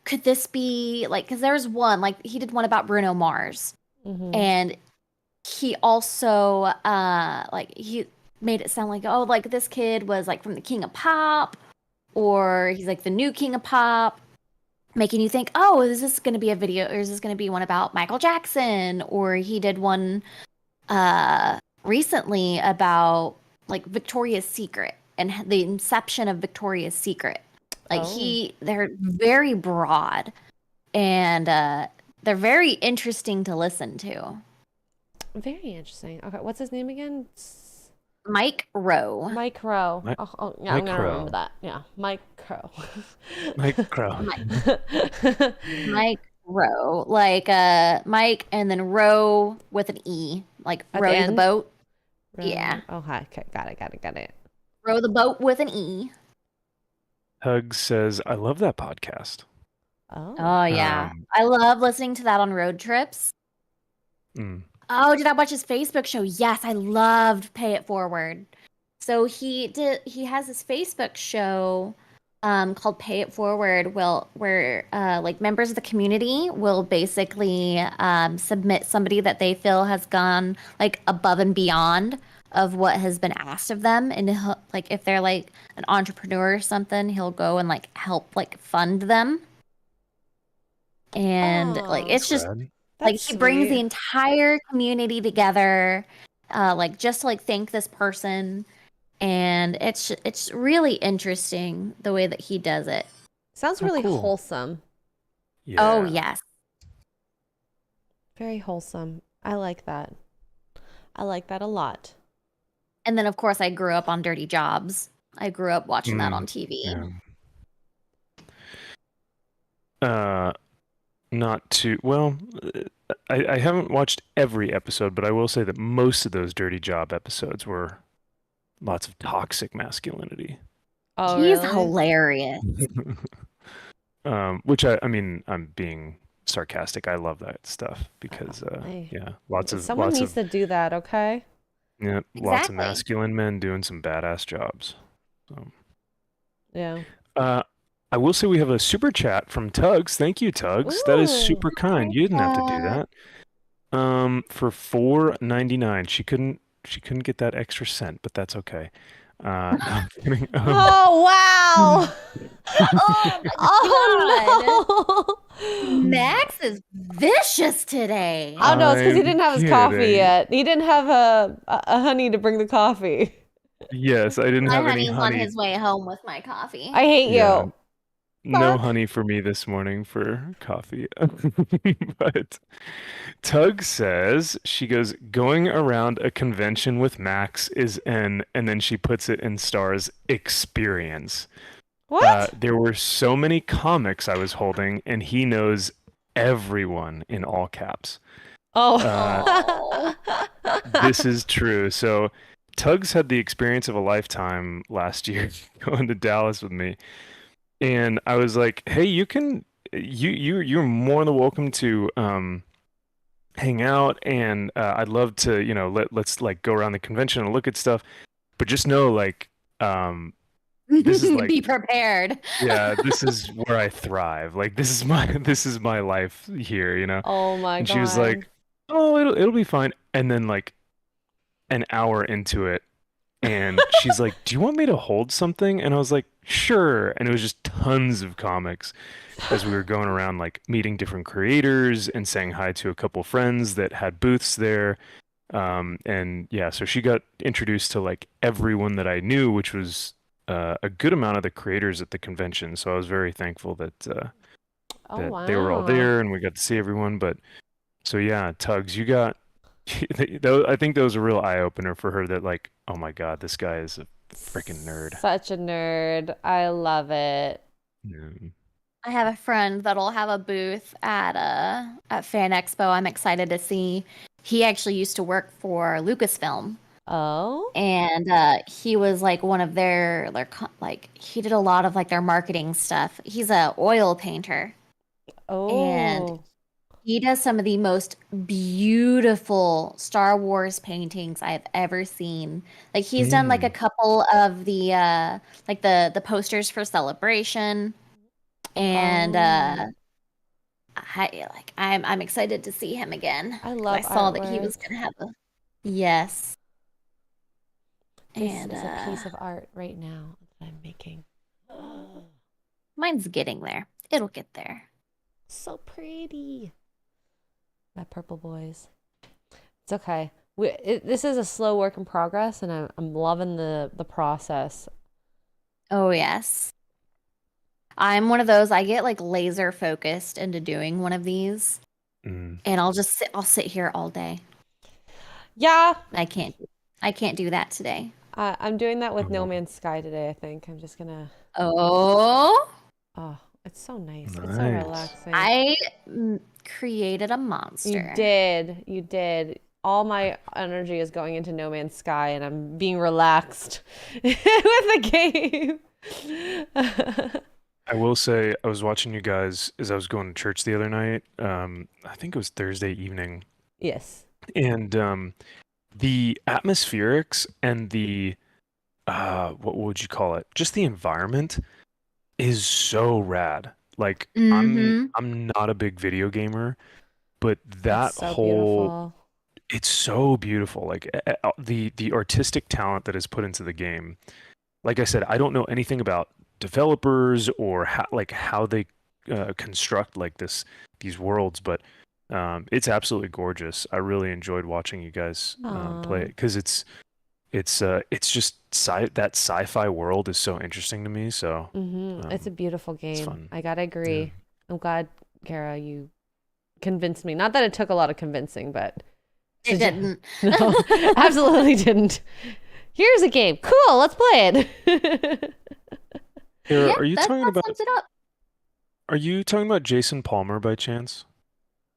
S2: could this be like, because there's one like he did one about Bruno Mars,
S1: Mm-hmm.
S2: and he also like he made it sound like, oh, like this kid was like from the King of Pop, or he's like the new King of Pop, making you think, oh, is this going to be a video, or is this going to be one about Michael Jackson? Or he did one recently about like Victoria's Secret and the inception of Victoria's Secret. Like they're very broad, and they're very interesting to listen to.
S1: Very interesting. Okay, what's his name again?
S2: Mike Rowe.
S1: Mike Rowe.
S3: Mike-
S1: Yeah, I'm
S3: Mike
S1: gonna
S3: Rowe.
S1: remember that. Yeah, Mike Rowe.
S3: Mike Crow.
S2: Mike Rowe. Like Mike and then Rowe with an E. Like
S1: At
S2: row
S1: the
S2: the
S1: end?
S2: boat.
S1: Rowe.
S2: Yeah.
S1: Oh, hi. Okay, got it.
S2: Row the boat with an E.
S3: Hug says, I love that podcast.
S1: Oh.
S2: Oh yeah. I love listening to that on road trips.
S3: Mm.
S2: Oh, did I watch his Facebook show? Yes, I loved Pay It Forward. So he has this Facebook show called Pay It Forward, where like members of the community will basically submit somebody that they feel has gone like above and beyond of what has been asked of them, and like if they're like an entrepreneur or something, he'll go and like help like fund them. And like it's just
S3: Rad.
S2: like
S1: That's
S2: he brings the
S1: sweet.
S2: entire community together, like just to like thank this person, and it's really interesting the way that he does it.
S1: Sounds
S3: Oh,
S1: really
S3: cool.
S1: wholesome.
S2: Oh
S3: Yeah.
S2: yes,
S1: Very wholesome. I like that. I like that a lot.
S2: and then of course I grew up on Dirty Jobs. I grew up watching that
S3: Mm,
S2: on TV.
S3: Yeah. Not too well. I haven't watched every episode, but I will say that most of those Dirty Job episodes were lots of toxic masculinity.
S1: Oh,
S2: He's
S1: really?
S2: hilarious.
S3: Which I mean, I'm being sarcastic. I love that stuff because
S1: Hey.
S3: yeah, lots of
S1: Someone needs to do that, okay?
S3: yeah, lots of
S2: Exactly.
S3: masculine men doing some badass jobs. So,
S1: Yeah.
S3: I will say we have a super chat from Tugs. Thank you, Tugs. That is
S1: Ooh.
S3: super kind. You didn't have to do that. For $4.99. She couldn't get that extra cent, but that's okay. No, I'm kidding.
S1: Oh, wow.
S2: Oh
S1: Oh, no.
S2: Max is vicious today.
S1: Oh, no, it's because he
S3: I'm
S1: didn't have his coffee
S3: kidding.
S1: yet. He didn't have a honey to bring the coffee.
S3: Yes, I didn't
S2: My
S3: have any
S2: honey's on
S3: honey.
S2: his way home with my coffee.
S1: I hate
S3: Yeah,
S1: you.
S3: no
S1: Fuck.
S3: honey for me this morning for coffee. But Tug says she goes going around a convention with Max is an, and then she puts it in stars, experience.
S1: What?
S3: There were so many comics I was holding, and he knows everyone in all caps.
S1: Oh.
S2: Oh.
S3: This is true. So Tugs had the experience of a lifetime last year going to Dallas with me. And I was like, "Hey, you're more than welcome to hang out, and I'd love to, let's like go around the convention and look at stuff, but just know like this is like
S2: Be prepared.
S3: yeah, this is where I thrive. Like this is my life here, you know."
S1: Oh my
S3: And she was
S1: God.
S3: like, "Oh, it'll be fine." And then like an hour into it, and she's like, "Do you want me to hold something?" And I was like, "Sure." And it was just tons of comics as we were going around, like meeting different creators and saying hi to a couple friends that had booths there. And yeah, so she got introduced to like everyone that I knew, which was a good amount of the creators at the convention. So I was very thankful that
S1: Oh
S3: that they were all
S1: wow.
S3: there and we got to see everyone. But so yeah, Tugs, you got. I think that was a real eye opener for her. That like, oh my God, this guy is a freaking nerd.
S1: Such a nerd. I love it.
S3: Yeah.
S2: I have a friend that'll have a booth at Fan Expo. I'm excited to see. He actually used to work for Lucasfilm,
S1: Oh?
S2: and he was like one of like he did a lot of like their marketing stuff. He's a oil painter, and
S1: Oh.
S2: he does some of the most beautiful Star Wars paintings I've ever seen. Like he's done like a
S3: Mm.
S2: couple of the like the posters for Celebration, and
S1: Oh.
S2: I'm excited to see him again
S1: I
S2: because I
S1: love
S2: saw that he
S1: artwork.
S2: was gonna have a yes,
S1: This
S2: and
S1: is a piece of art right now that I'm making.
S2: mine's getting there. It'll get there.
S1: So pretty. My purple boys. It's okay. This is a slow work in progress, and I'm loving the process.
S2: Oh yes. I'm one of those, I get like laser focused into doing one of these,
S3: Mm.
S2: and I'll sit here all day.
S1: Yeah,
S2: I can't I can't do that today.
S1: I'm doing that with No
S3: Oh,
S1: Man's Sky today, I think. I'm just gonna.
S2: Oh,
S1: Oh, it's so nice. It's so
S3: nice.
S1: relaxing.
S2: I created a
S1: You
S2: monster.
S1: did. You did. All my energy is going into No Man's Sky, and I'm being relaxed with the game.
S3: I will say I was watching you guys as I was going to church the other night. I think it was Thursday evening,
S1: Yes.
S3: and the atmospherics and the what would you call it? Just the environment is so rad. Like
S2: Mm-hmm.
S3: I'm not a big video gamer, but
S1: It's
S3: that
S1: so
S3: whole
S1: beautiful.
S3: it's so beautiful. Like the artistic talent that is put into the game. Like I said, I don't know anything about developers or how they construct like these worlds, but it's absolutely gorgeous. I really enjoyed watching you guys play it
S1: Aw.
S3: because it's just that sci-fi world is so interesting to me. So
S1: It's a beautiful
S3: it's
S1: game.
S3: fun.
S1: I gotta
S3: Yeah.
S1: agree. I'm glad, Kara, you convinced me. Not that it took a lot of convincing, but
S2: It didn't.
S1: no, absolutely didn't. Here's a game. Cool, let's play it.
S3: Kara,
S2: Yep, that sums it up.
S3: are you talking about Jason Palmer by chance?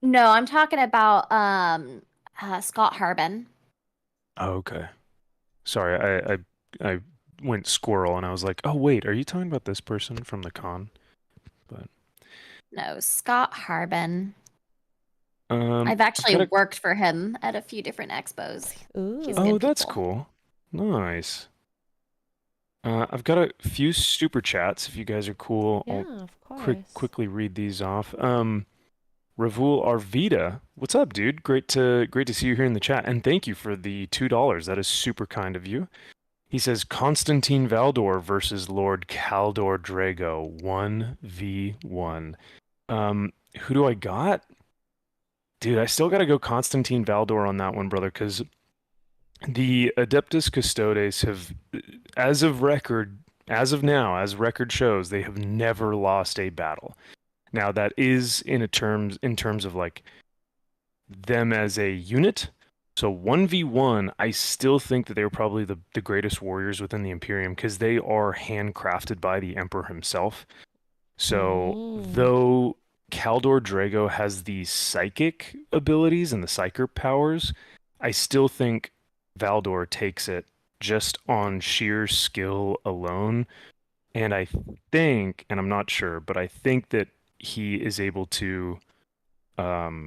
S2: No, I'm talking about Scott Harbin.
S3: Oh, okay. Sorry, I went squirrel and I was like, oh wait, are you talking about this person from the con? But
S2: No, Scott Harbin. I've
S3: I've got
S2: actually
S3: a
S2: worked for him at a few different expos. He's
S1: Ooh.
S3: oh
S2: good
S3: that's
S2: people.
S3: cool. Nice. I've got a few super chats if you guys are cool. I'll
S1: Yeah, of course.
S3: quickly read these off. Ravul Arvita, what's up, dude? Great to see you here in the chat, and thank you for the $2. That is super kind of you. He says Constantine Valdor versus Lord Caldor Drago, 1v1. Who do I got? Dude, I still gotta go Constantine Valdor on that one, brother, because The Adeptus Custodes have, as of record, as of now, as record shows, they have never lost a battle. Now that is in terms of like them as a unit. So 1v1, I still think that they were probably the greatest warriors within the Imperium because they are handcrafted by the Emperor himself. So though Kaldor Drago has the psychic abilities and the psyker powers, I still think Valdor takes it just on sheer skill alone. And I think, and I'm not sure, but I think that he is able to I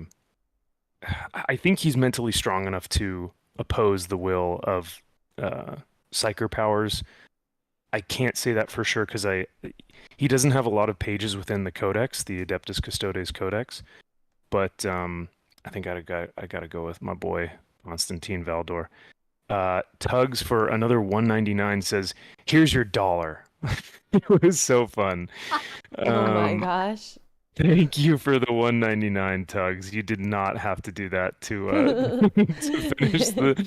S3: think he's mentally strong enough to oppose the will of psyker powers. I can't say that for sure because he doesn't have a lot of pages within the Codex, the Adeptus Custodes Codex. But I think I gotta go with my boy Constantine Valdor. Tugs for another 199 says, "Here's your dollar." It was so fun.
S1: Oh my gosh.
S3: Thank you for the 199 Tugs. You did not have to do that to to finish the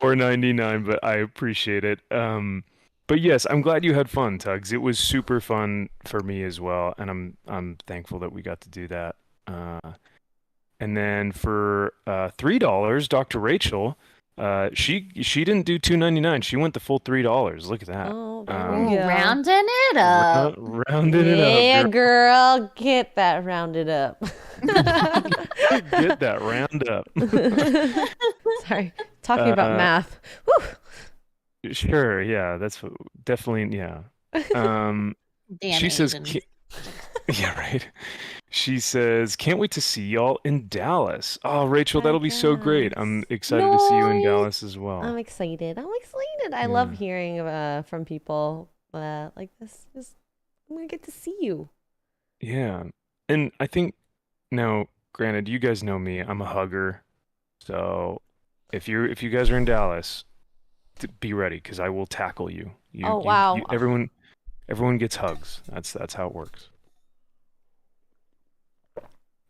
S3: 499, but I appreciate it. But yes, I'm glad you had fun, Tugs. It was super fun for me as well, and I'm thankful that we got to do that. And then for $3, Dr. Rachel, she didn't do 299. She went the full $3. Look at that.
S1: Oh, there we go.
S2: Rounding it up.
S3: Rounding it up.
S1: Yeah, girl, get that rounded up.
S3: Get that round up.
S1: Sorry, talking about math. Whew.
S3: Sure, yeah, that's definitely, yeah. She says, yeah, right. She says, can't wait to see y'all in Dallas. Oh, Rachel, that'll be so great. I'm excited to see you in Dallas as well.
S1: I'm excited. I love hearing from people like this. I'm gonna get to see you.
S3: Yeah, and I think now, granted, you guys know me. I'm a hugger, so if you guys are in Dallas, be ready because I will tackle you.
S1: Wow!
S3: Everyone gets hugs. That's how it works.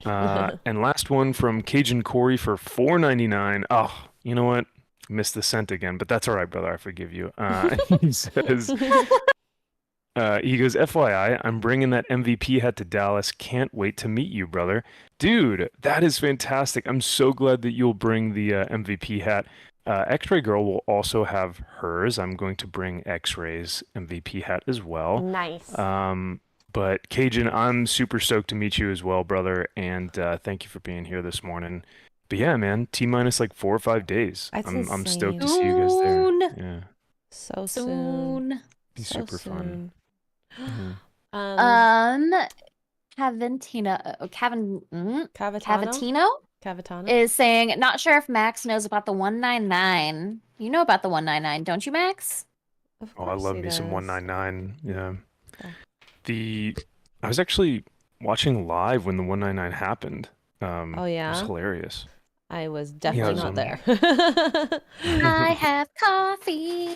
S3: And last one from Cajun Corey for $4.99. Oh, you know what? Missed the cent again, but that's all right, brother. I forgive you. He says, he goes, FYI, I'm bringing that MVP hat to Dallas. Can't wait to meet you, brother. Dude, that is fantastic. I'm so glad that you'll bring the MVP hat. Xray Girl will also have hers. I'm going to bring Xray's MVP hat as well.
S1: Nice.
S3: But Cajun, I'm super stoked to meet you as well, brother, and thank you for being here this morning. But yeah, man, T-minus like 4 or 5 days. I'm stoked to see you guys there. Yeah.
S1: So soon.
S3: Be super fun.
S2: Cavatino is saying, not sure if Max knows about the 199. You know about the 199, don't you, Max?
S3: Oh, I love me some 199. Yeah. I was actually watching live when the 199 happened.
S1: Oh yeah,
S3: it was hilarious.
S1: I was definitely not there.
S2: I have coffee.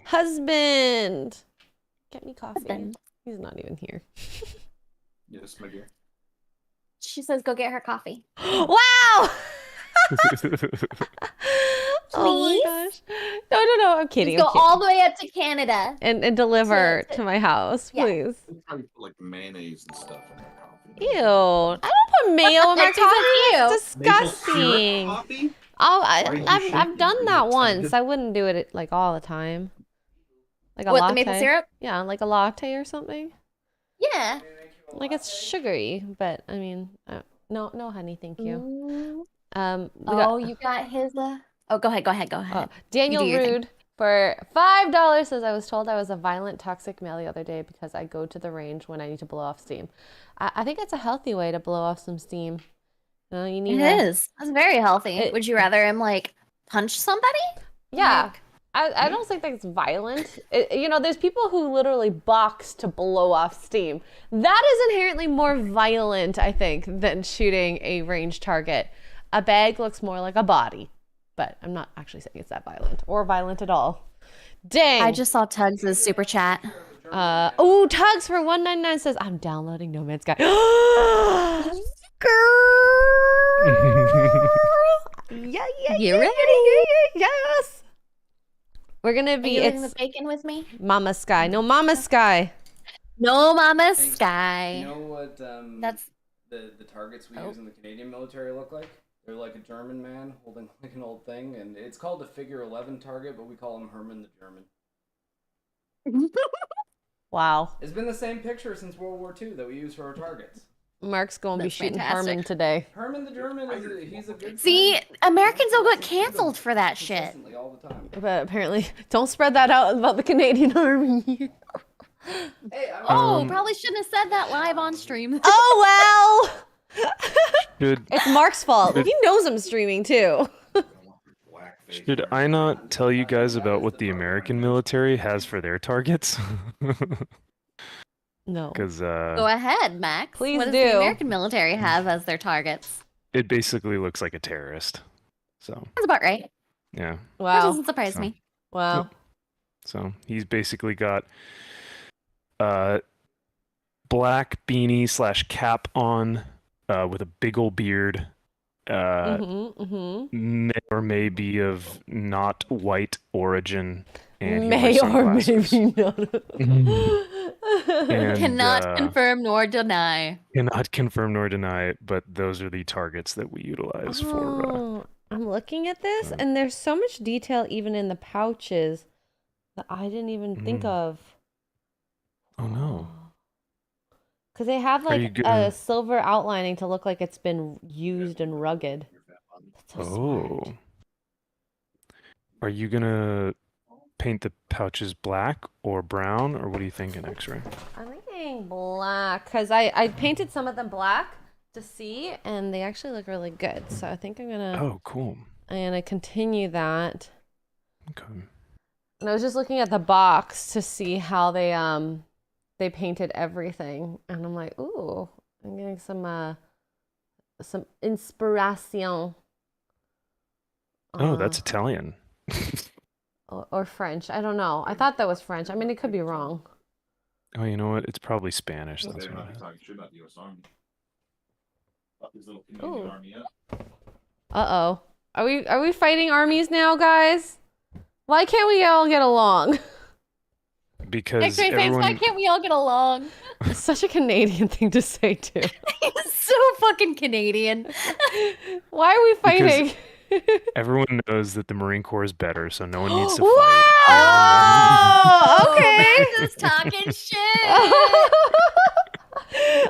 S1: Husband, get me coffee.
S2: Husband.
S1: He's not even here.
S4: Yes, my dear.
S2: She says, go get her coffee.
S1: Wow. Oh my
S2: Please?
S1: gosh. No, I'm kidding.
S2: Go all the way up to Canada.
S1: And deliver to my house,
S2: Yeah.
S1: please.
S4: You probably put like mayonnaise and stuff in that coffee.
S1: Ew. I don't put mayo in my
S2: That
S1: coffee.
S2: tastes
S1: It's disgusting.
S4: Coffee?
S1: I've done that once. I wouldn't do it like all the time. Like a
S2: What,
S1: latte.
S2: the maple syrup?
S1: Yeah, like a latte or something.
S2: Yeah.
S1: Like it's sugary, but I mean, no honey, thank you.
S2: You got his. Oh, go ahead.
S1: Daniel
S2: You do your
S1: Rude for $5 says, I was told I was a violent, toxic male the other day because I go to the range when I need to blow off steam. I think it's a healthy way to blow off some steam. You need
S2: It is. That's very healthy. Would you rather him like punch somebody?
S1: Yeah. I don't think that's violent. There's people who literally box to blow off steam. That is inherently more violent, I think, than shooting a ranged target. A bag looks more like a body, but I'm not actually saying it's that violent or violent at all. Dang.
S2: I just saw Tugs' super chat.
S1: Tugs for $1.99 says, I'm downloading No Man's Sky. Girl!
S2: You ready?
S1: Yes. We're gonna
S2: Are
S1: be.
S2: you eating
S1: It's
S2: the bacon with me?
S1: Mama Sky. No, Mama Sky.
S2: No, Mama
S5: Thanks.
S2: Sky.
S5: You know what
S2: That's
S5: the targets we
S2: Oh.
S5: use in the Canadian military look like? They're like a German man holding like an old thing, and it's called a figure 11 target, but we call him Herman the German.
S1: Wow.
S5: It's been the same picture since World War II that we use for our targets.
S1: Mark's gonna be
S2: That's
S1: shooting
S2: fantastic.
S1: Harmon today.
S5: Herman the German he's a good
S2: See,
S5: friend.
S2: Americans will get
S5: Shoot him
S2: canceled for that shit.
S5: consistently all the time.
S1: But apparently, don't spread that out about the Canadian Army.
S5: Hey, I'm
S2: Oh, probably shouldn't have said that live on stream.
S1: Oh well.
S3: Should
S1: It's Mark's fault. He knows I'm streaming too.
S3: should I not tell you guys about what the American military has for their targets?
S1: No.
S3: Because
S2: Go ahead, Max.
S1: Please
S2: what does
S1: do.
S2: the American military have as their targets?
S3: it basically looks like a terrorist. So
S2: That's about right.
S3: yeah.
S2: That
S1: Wow.
S2: doesn't surprise
S3: So-
S2: me.
S1: Wow.
S3: So he's basically got black beanie / cap on with a big old beard. May or may be of not white origin. And he
S1: May
S3: wears
S1: or
S3: sunglasses.
S1: maybe not.
S3: And,
S2: Cannot confirm nor deny.
S3: Cannot confirm nor deny, but those are the targets that we utilize for.
S1: Oh, I'm looking at this, and there's so much detail even in the pouches that I didn't even think of.
S3: Oh no!
S1: Because they have
S3: Are you
S1: like
S3: gonna-
S1: a silver outlining to look like it's been used and rugged. That's so smart.
S3: Oh, are you gonna paint the pouches black or brown, or what are you thinking, Xray?
S1: I'm thinking black because I painted some of them black to see, and they actually look really good. So I think I'm
S3: Oh, cool.
S1: gonna continue that.
S3: Okay.
S1: And I was just looking at the box to see how they painted everything, and I'm like, ooh, I'm getting some inspiration.
S3: Oh, that's Italian.
S1: or French. I don't know. I thought that was French. I mean, it could be wrong.
S3: Oh, you know what? It's probably Spanish. That's
S4: They're
S3: what.
S4: not talking shit about the U.S. Army. Fuck this little
S1: Ooh.
S4: Canadian army up.
S1: Uh-oh. Are we fighting armies now, guys? Why can't we all get along?
S3: Because
S2: X-ray fans, why
S3: everyone,
S2: can't we all get along?
S1: It's such a Canadian thing to say too.
S2: It's so fucking Canadian.
S1: Why are we fighting?
S3: everyone knows that the Marine Corps is better, so no one needs to
S1: Wow!
S3: fight.
S1: Oh, okay.
S2: Max is talking shit.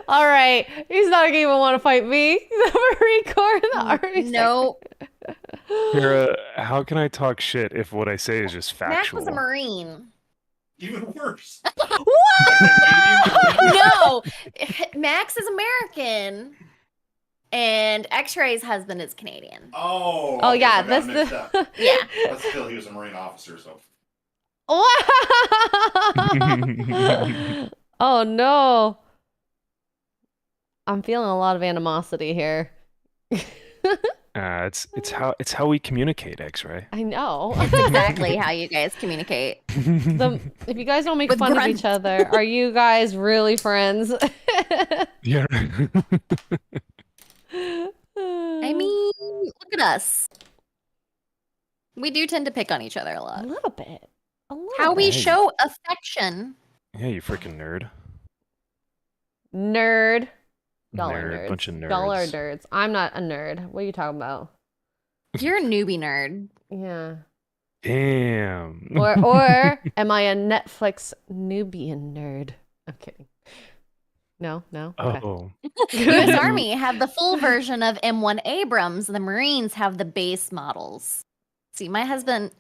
S1: All right. He's not gonna even want to fight me. The Marine Corps, the Army.
S2: No,
S3: Kara, how can I talk shit if what I say is just
S2: Max
S3: factual?
S2: was a Marine.
S4: Even worse.
S2: No, Max is American, and X-Ray's husband is Canadian.
S4: Oh.
S1: Oh
S4: okay,
S1: yeah,
S4: so I got
S1: that's
S4: mixed
S1: the.
S4: up.
S2: Yeah.
S4: But still, he was a Marine officer, so.
S1: Wow! Oh no. I'm feeling a lot of animosity here.
S3: It's how we communicate, Xray.
S1: I know.
S2: That's exactly how you guys communicate.
S1: If you guys don't make
S2: With
S1: fun of
S2: grunts.
S1: each other, are you guys really friends?
S3: Yeah.
S2: I mean, look at us. We do tend to pick on each other a
S1: a
S2: lot.
S1: little bit. A little
S2: How we
S1: bit.
S3: Hey.
S2: show affection.
S3: Yeah, you freaking nerd.
S1: Nerd. Y'all are
S3: Nerd,
S1: nerds.
S3: bunch of
S1: Y'all are
S3: nerds.
S1: nerds. I'm not a nerd. What are you talking about?
S2: You're a newbie nerd.
S1: Yeah.
S3: Damn.
S1: Or am I a Netflix Nubian nerd? I'm kidding. No. Okay.
S3: Oh.
S2: U.S. Army have the full version of M1 Abrams. The Marines have the base models. See, my husband.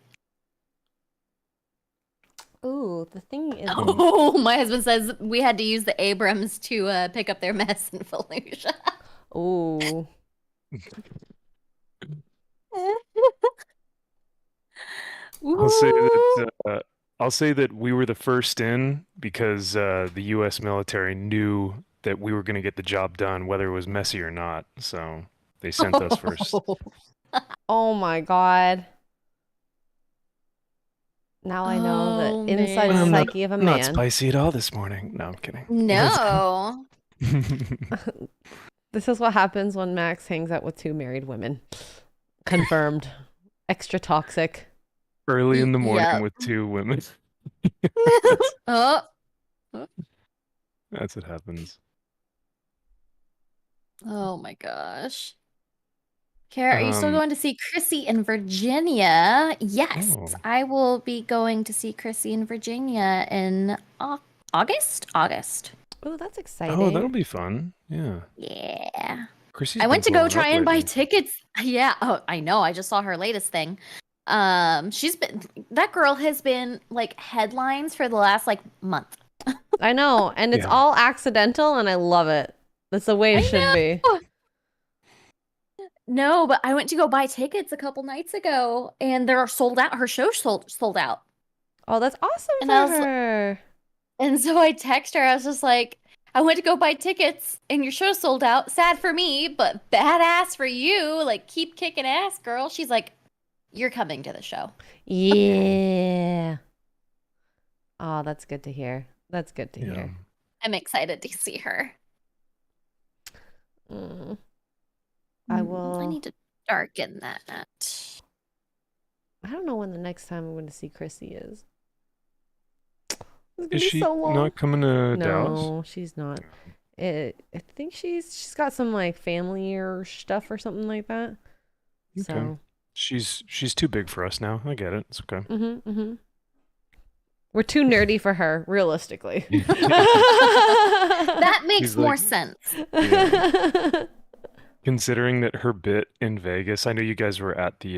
S1: Ooh, the thing is.
S2: Oh, my husband says we had to use the Abrams to pick up their mess in Fallujah.
S1: Ooh.
S3: I'll say that we were the first in because the U.S. military knew that we were going to get the job done, whether it was messy or not. So they sent us first.
S1: Oh my god. Now I know
S2: Oh,
S1: the inside
S2: man.
S3: I'm not-
S1: psyche of a
S3: I'm not
S1: man.
S3: spicy at all this morning. No, I'm kidding.
S2: No.
S1: This is what happens when Max hangs out with two married women. Confirmed. Extra toxic.
S3: Early in the morning
S2: Yep.
S3: with two women.
S2: Oh,
S3: That's what happens.
S2: oh my gosh. Kara, are you still
S3: Um,
S2: going to see Chrissy in Virginia? Yes,
S3: Oh.
S2: I will be going to see Chrissy in Virginia in August. August.
S1: Oh, that's exciting.
S3: Oh, that'll be fun. Yeah.
S2: Yeah.
S3: Chrissy's
S2: I went to
S3: been
S2: go
S3: blowing
S2: try
S3: up
S2: and buy
S3: lately.
S2: tickets. Yeah. Oh, I know. I just saw her latest thing. That girl has been like headlines for the last like month.
S1: I know, and it's
S3: Yeah.
S1: all accidental, and I love it. That's the way it should be.
S2: No, but I went to go buy tickets a couple nights ago, and they're sold out. Her show sold out.
S1: Oh, that's awesome
S2: And
S1: for
S2: I was-
S1: her.
S2: And so I text her. I was just like, I went to go buy tickets, and your show sold out. Sad for me, but badass for you. Like, keep kicking ass, girl. She's like, you're coming to the show.
S1: Yeah. Oh, that's good to hear. That's good to
S3: Yeah.
S1: hear.
S2: I'm excited to see her.
S1: I will.
S2: I need to darken that.
S1: I don't know when the next time I'm going to see Chrissy is. It's gonna
S3: Is
S1: be
S3: she
S1: so long.
S3: not coming to Dallas?
S1: No, she's not. I think she's got some like family or stuff or something like that.
S3: Okay.
S1: So.
S3: She's too big for us now. I get it. It's okay.
S1: We're too nerdy for her, realistically.
S2: That makes
S3: She's
S2: more
S3: like-
S2: sense.
S3: Yeah. Considering that her bit in Vegas, I know you guys were at the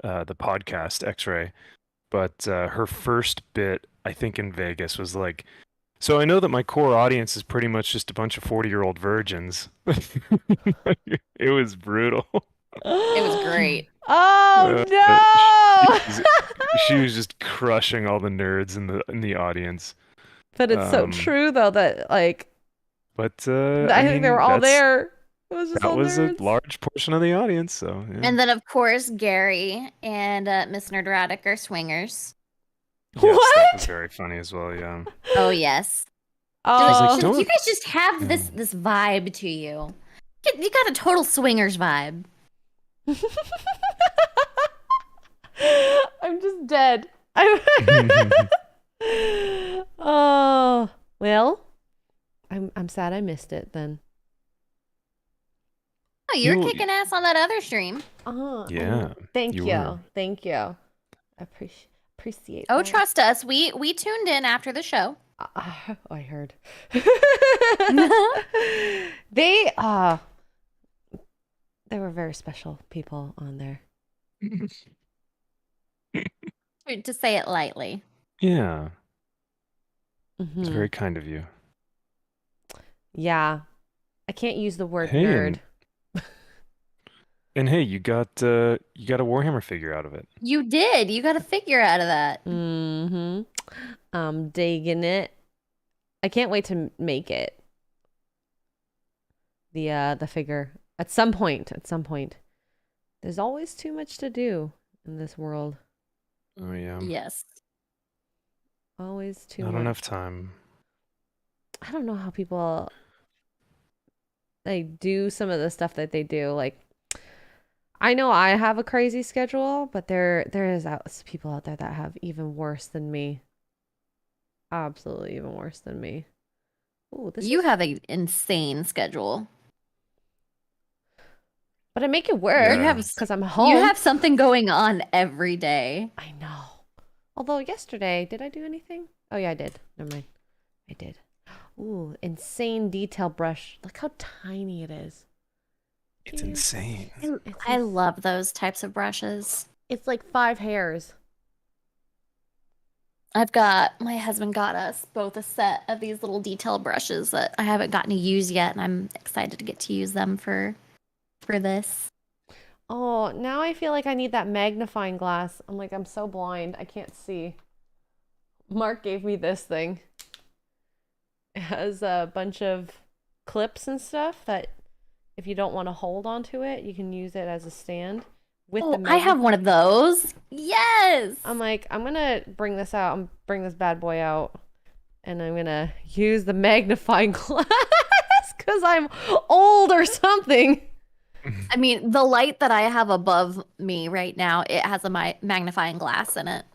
S3: podcast Xray, but her first bit, I think in Vegas was like, so I know that my core audience is pretty much just a bunch of 40-year-old virgins. It was brutal.
S2: It was great.
S1: Oh no!
S3: She was just crushing all the nerds in the audience.
S1: But it's so true though that like
S3: But
S1: I think they were all there. It was just
S3: That
S1: all
S3: was
S1: nerds.
S3: a large portion of the audience, so yeah.
S2: And then, of course, Gary and Miss Nerdratic are swingers.
S3: Yes, that
S1: What?
S3: was very funny as well, yeah.
S2: Oh, yes.
S1: Oh,
S3: don't-
S2: You guys just have this vibe to you. You got a total swingers vibe.
S1: I'm just dead. Oh well, I'm sad I missed it then.
S2: Oh, you're
S3: You-
S2: kicking ass on that other stream.
S3: Yeah,
S1: Thank
S3: you
S1: you.
S3: were.
S1: Thank you. Appreciate.
S2: Oh,
S1: that.
S2: trust us. We tuned in after the show.
S1: I heard. They were very special people on there.
S2: To say it lightly.
S3: Yeah,
S1: Mhm.
S3: it's very kind of you.
S1: Yeah, I can't use the word
S3: Hey,
S1: nerd.
S3: And hey, you got a Warhammer figure out of it.
S2: You did. You got a figure out of that.
S1: I'm digging it. I can't wait to make it. The figure at some point. There's always too much to do in this world.
S3: Oh yeah.
S2: Yes.
S1: Always too
S3: Not
S1: much.
S3: enough time.
S1: I don't know how people like do some of the stuff that they do. Like, I know I have a crazy schedule, but there is people out there that have even worse than me. Absolutely even worse than me. Ooh,
S2: You have an insane schedule.
S1: but I make it work.
S3: You have-
S1: because I'm home.
S2: You have something going on every day.
S1: I know. Although yesterday, did I do anything? Oh yeah, I did. Never mind. I did. Ooh, insane detail brush. Look how tiny it is.
S3: It's insane.
S2: I love those types of brushes.
S1: It's like 5 hairs.
S2: My husband got us both a set of these little detail brushes that I haven't gotten to use yet, and I'm excited to get to use them for this.
S1: Oh, now I feel like I need that magnifying glass. I'm so blind. I can't see. Mark gave me this thing. It has a bunch of clips and stuff that if you don't want to hold onto it, you can use it as a stand. With the
S2: I have one of those. Yes.
S1: I'm gonna bring this out. I'm bring this bad boy out, and I'm gonna use the magnifying glass because I'm old or something.
S2: I mean, the light that I have above me right now, it has a magnifying glass in it.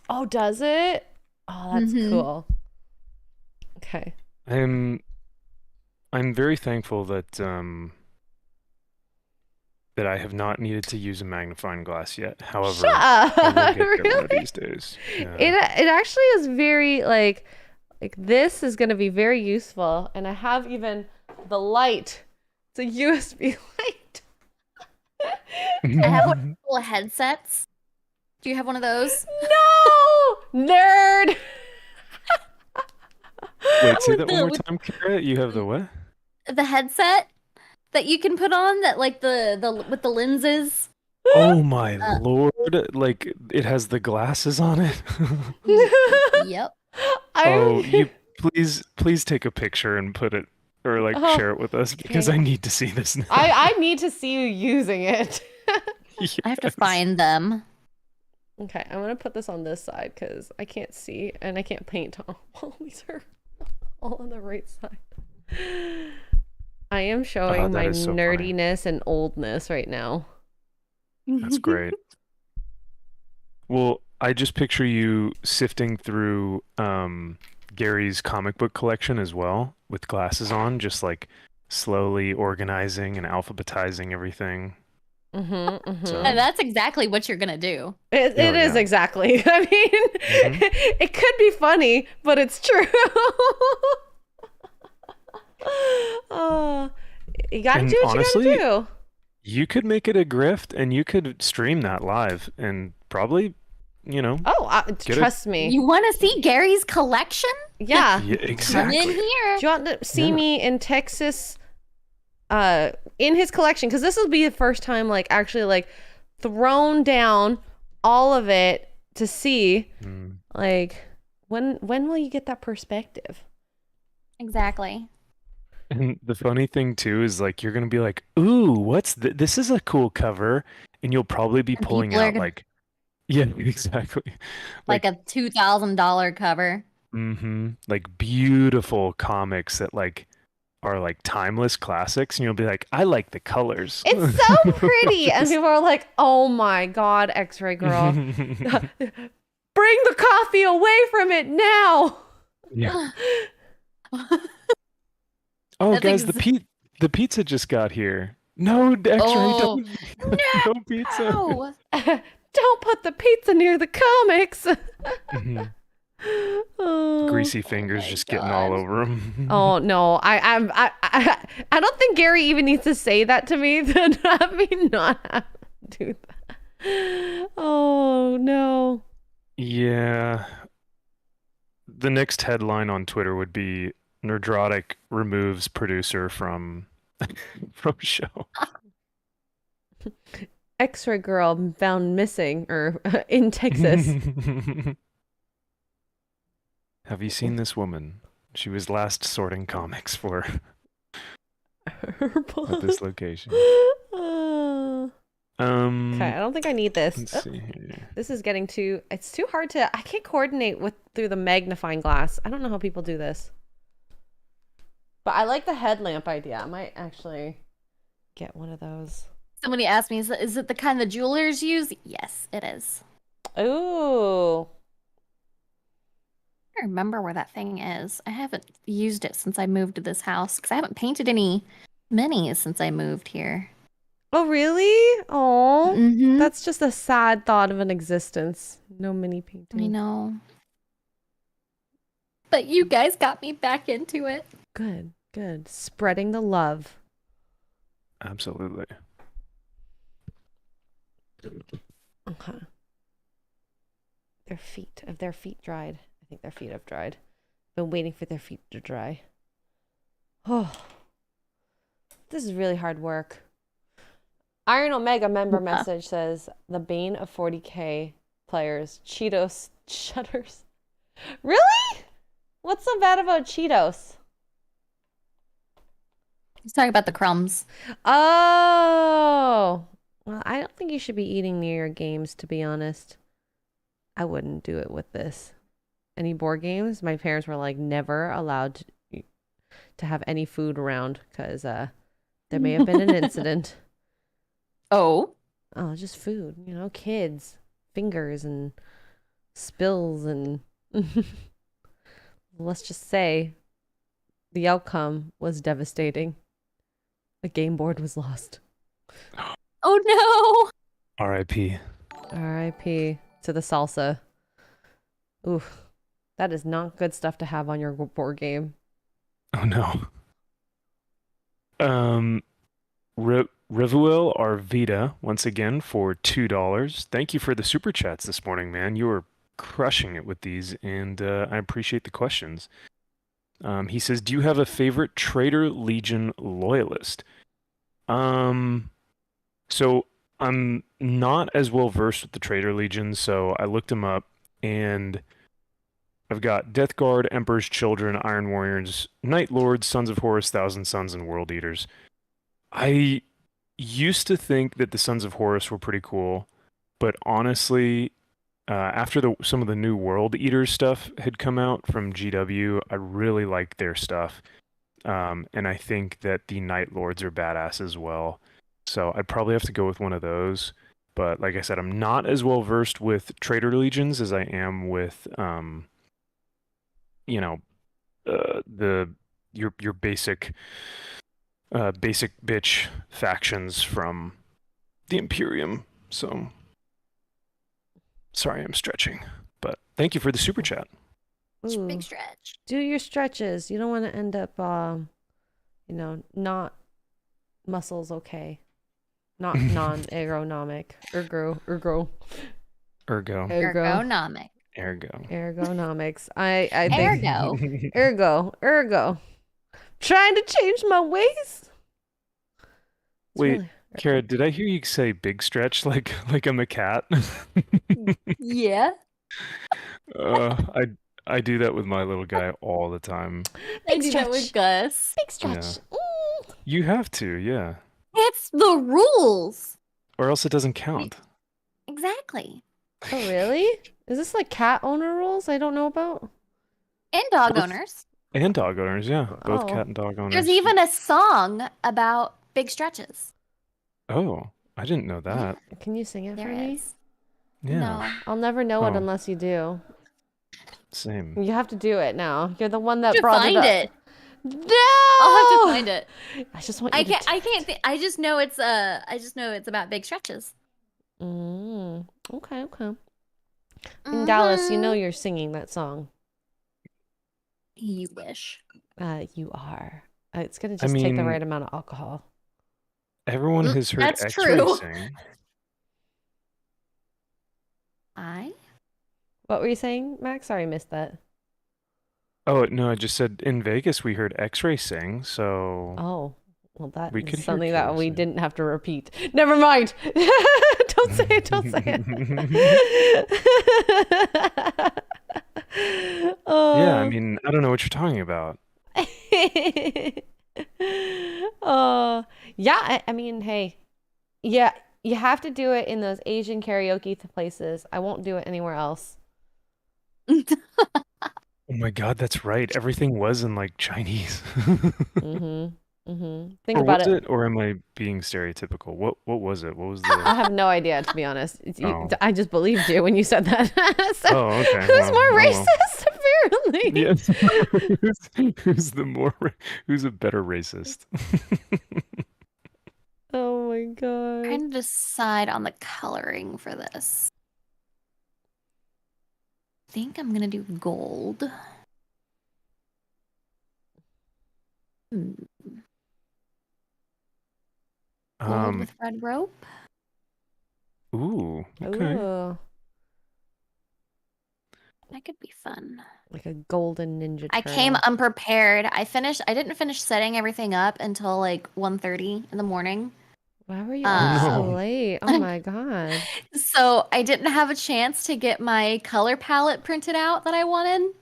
S1: Oh, does it? Oh, that's cool. Okay.
S3: I'm very thankful that that I have not needed to use a magnifying glass yet. However,
S1: Shut up.
S3: I will get there one of
S1: Really?
S3: these days. Yeah.
S1: It actually is very like this is going to be very useful, and I have even the light. It's a USB light.
S2: I have one of those little headsets. Do you have one of those?
S1: No, nerd.
S3: Wait, say that
S2: With
S3: one more
S2: the-
S3: time, Kara. You have the what?
S2: The headset that you can put on that like the with the lenses.
S3: Oh my lord! Like it has the glasses on it.
S2: Yep.
S3: Oh, you please take a picture and put it or like share it with us because I need to see this now.
S1: I need to see you using it.
S2: I have to
S3: Yes.
S2: find them.
S1: Okay, I'm gonna put this on this side because I can't see and I can't paint. Oh, these are all on the right side. I am showing
S3: that
S1: my
S3: is so funny.
S1: nerdiness and oldness right now.
S3: That's great. Well, I just picture you sifting through Gary's comic book collection as well with glasses on, just like slowly organizing and alphabetizing everything. So-
S2: And that's exactly what you're gonna do.
S1: It
S3: Oh,
S1: is
S3: yeah.
S1: exactly. I mean, it could be funny, but it's true. Oh, you gotta
S3: And
S1: do what
S3: honestly,
S1: you gotta do.
S3: You could make it a grift and you could stream that live and probably,
S1: Oh,
S3: Get it.
S1: trust me.
S2: You want to see Gary's collection?
S1: Yeah.
S3: yeah,
S2: Come in
S3: exactly.
S2: here.
S1: Do you want to see
S3: Yeah.
S1: me in Texas in his collection? Because this will be the first time like actually like thrown down all of it to see
S3: Mm.
S1: like when will you get that perspective?
S2: Exactly.
S3: And the funny thing too is like you're gonna be like, "Ooh, what's this? Is a cool cover," and you'll probably be
S2: And
S3: pulling
S2: people are
S3: out
S2: gonna-
S3: like, yeah, exactly,
S2: Like a $2,000 cover.
S3: like beautiful comics that like are like timeless classics, and you'll be like, "I like the colors."
S1: It's so pretty, and people are like, "Oh my God, Xray Girl, bring the coffee away from it now."
S3: Yeah. Oh,
S2: That's
S3: guys, the pizza just got here. No, X-ray,
S2: Oh,
S3: don't. No pizza.
S2: Ow.
S1: Don't put the pizza near the comics.
S3: Mhm.
S1: Oh.
S3: Greasy fingers
S2: my
S3: just getting all
S2: God.
S3: over them.
S1: Oh no, I don't think Gary even needs to say that to me to have me not have to do that. Oh no.
S3: Yeah. The next headline on Twitter would be Nerdrotic removes producer from show.
S1: Xray Girl found missing or in Texas.
S3: Have you seen this woman? She was last sorting comics for at this location.
S1: Okay, I don't think I need this.
S3: Let's see here.
S1: This is getting too. It's too hard to. I can't coordinate with through the magnifying glass. I don't know how people do this. But I like the headlamp idea. I might actually get one of those.
S2: Somebody asked me, is it the kind the jewelers use? Yes, it is.
S1: Ooh.
S2: I don't remember where that thing is. I haven't used it since I moved to this house because I haven't painted any minis since I moved here.
S1: Oh really? Oh,
S2: Mm-hmm.
S1: that's just a sad thought of an existence. No mini painting.
S2: I know. But you guys got me back into it.
S1: Good, good. Spreading the love.
S3: Absolutely.
S1: Okay. Their feet dried. I think their feet have dried. Been waiting for their feet to dry. Oh, this is really hard work. Iron Omega member message says the bane of 40K players, Cheetos shutters. Really? What's so bad about Cheetos?
S2: He's talking about the crumbs.
S1: Oh, well, I don't think you should be eating near your games, to be honest. I wouldn't do it with this. Any board games? My parents were like never allowed to have any food around because there may have been an incident.
S2: Oh.
S1: Oh, just food. Kids, fingers and spills and let's just say the outcome was devastating. A game board was lost.
S2: Oh no.
S3: R.I.P.
S1: R.I.P. to the salsa. Oof. That is not good stuff to have on your board game.
S3: Oh no. Rivuel Arvita once again for $2. Thank you for the super chats this morning, man. You were crushing it with these, and I appreciate the questions. He says, "Do you have a favorite Traitor Legion loyalist?" So I'm not as well versed with the Traitor Legion, so I looked him up, and I've got Death Guard, Emperor's Children, Iron Warriors, Night Lords, Sons of Horus, Thousand Sons, and World Eaters. I used to think that the Sons of Horus were pretty cool, but honestly, after some of the new World Eaters stuff had come out from GW, I really liked their stuff. And I think that the Night Lords are badass as well. So I'd probably have to go with one of those. But like I said, I'm not as well versed with Traitor Legions as I am with your basic bitch factions from the Imperium. So sorry I'm stretching, but thank you for the super chat.
S1: Ooh.
S2: Big stretch.
S1: Do your stretches. You don't want to end up not muscles okay. Not non-ergonomic. Ergonomic. Ergonomics. I think ergo. Trying to change my ways. It's
S3: Wait,
S1: really-
S3: Kara, did I hear you say big stretch like I'm a cat?
S2: Yeah.
S3: I do that with my little guy all the time.
S2: Big stretch with Gus.
S1: Big stretch.
S3: Yeah. You have to, yeah.
S2: It's the rules.
S3: Or else it doesn't count.
S2: Exactly.
S1: Oh, really? Is this like cat owner rules I don't know about?
S2: And dog
S3: Both-
S2: owners.
S3: And dog owners, yeah. Both
S1: Oh.
S3: cat and dog owners.
S2: There's even a song about big stretches.
S3: Oh, I didn't know that.
S1: Can you sing it
S2: There
S1: for me?
S2: is.
S3: Yeah.
S2: No.
S1: I'll never know it
S3: Oh.
S1: unless you do.
S3: Same.
S1: You have to do it now. You're the one that
S2: To
S1: brought
S2: find
S1: it up.
S2: it.
S1: No!
S2: I'll have to find it.
S1: I just want you to
S2: I can't I just know it's about big stretches.
S1: Okay. In Dallas, you know
S2: Mhm.
S1: you're singing that song.
S2: You wish.
S1: You are. It's gonna just take the
S3: mean-
S1: right amount of alcohol.
S3: Everyone has heard
S2: That's
S3: X-Ray
S2: true.
S3: sing.
S1: What were you saying, Max? Sorry, I missed that.
S3: Oh, no, I just said in Vegas we heard X-Ray sing, so
S1: Oh, well, that
S3: We
S1: is
S3: could hear
S1: something that we
S3: Kara sing.
S1: didn't have to repeat. Never mind. Don't say it. Don't say it.
S3: Yeah, I mean, I don't know what you're talking about.
S1: Yeah, I mean, hey, yeah, you have to do it in those Asian karaoke places. I won't do it anywhere else.
S3: Oh my God, that's right. Everything was in like Chinese.
S1: Think
S3: Or
S1: about
S3: was
S1: it.
S3: it? Or am I being stereotypical? What was it? What was
S1: I
S3: the?
S1: have no idea, to be honest.
S3: Oh.
S1: I just believed you when you said that. So,
S3: Oh, okay.
S1: who's
S3: Well,
S1: more
S3: oh well.
S1: racist, apparently?
S3: Yes. Who's a better racist?
S1: Oh my god.
S2: Trying to decide on the coloring for this. I think I'm gonna do gold. Gold with red rope.
S3: Ooh, okay.
S1: Ooh,
S2: That could be fun.
S1: like a golden ninja
S2: I
S1: turtle.
S2: came unprepared. I didn't finish setting everything up until like 1:30 in the morning.
S1: Why were you up so
S3: no.
S1: late? Oh my god.
S2: So I didn't have a chance to get my color palette printed out that I wanted.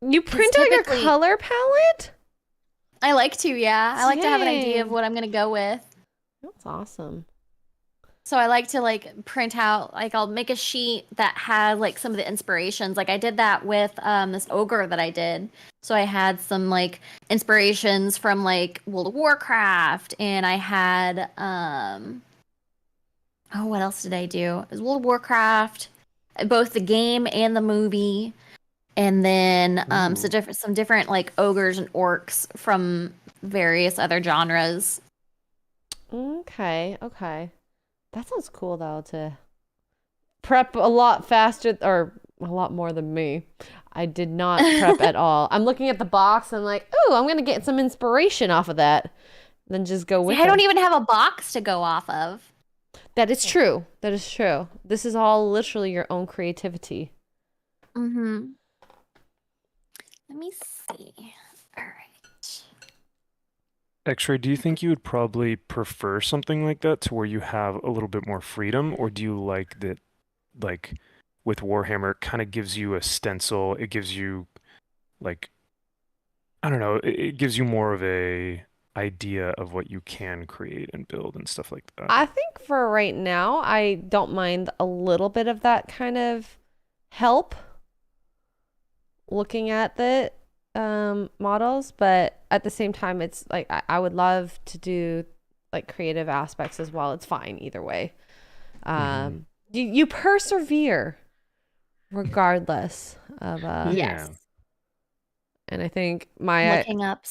S1: You print out your
S2: typically-
S1: color palette?
S2: I like to, yeah. I like to have an idea of
S1: Dang.
S2: what I'm gonna go with.
S1: That's awesome.
S2: So I like to like print out, like I'll make a sheet that has like some of the inspirations. Like I did that with this ogre that I did. So I had some like inspirations from like World of Warcraft, and I had Oh, what else did I do? It was World of Warcraft, both the game and the movie, and then some different like ogres and orcs from various other genres.
S1: Okay, okay. That sounds cool though to prep a lot faster or a lot more than me. I did not prep at all. I'm looking at the box and I'm like, ooh, I'm gonna get some inspiration off of that. Then just go with
S2: I don't
S1: it.
S2: even have a box to go off of.
S1: That is true. That is true. This is all literally your own creativity.
S2: Mm-hmm. Let me see. All right.
S3: Xray, do you think you would probably prefer something like that to where you have a little bit more freedom, or do you like that, like with Warhammer, it kind of gives you a stencil, it gives you like, I don't know, it gives you more of a idea of what you can create and build and stuff like that.
S1: I think for right now, I don't mind a little bit of that kind of help looking at the models, but at the same time, it's like I would love to do like creative aspects as well. It's fine either way. You persevere regardless of
S2: Yes.
S1: and I think
S2: I'm looking up.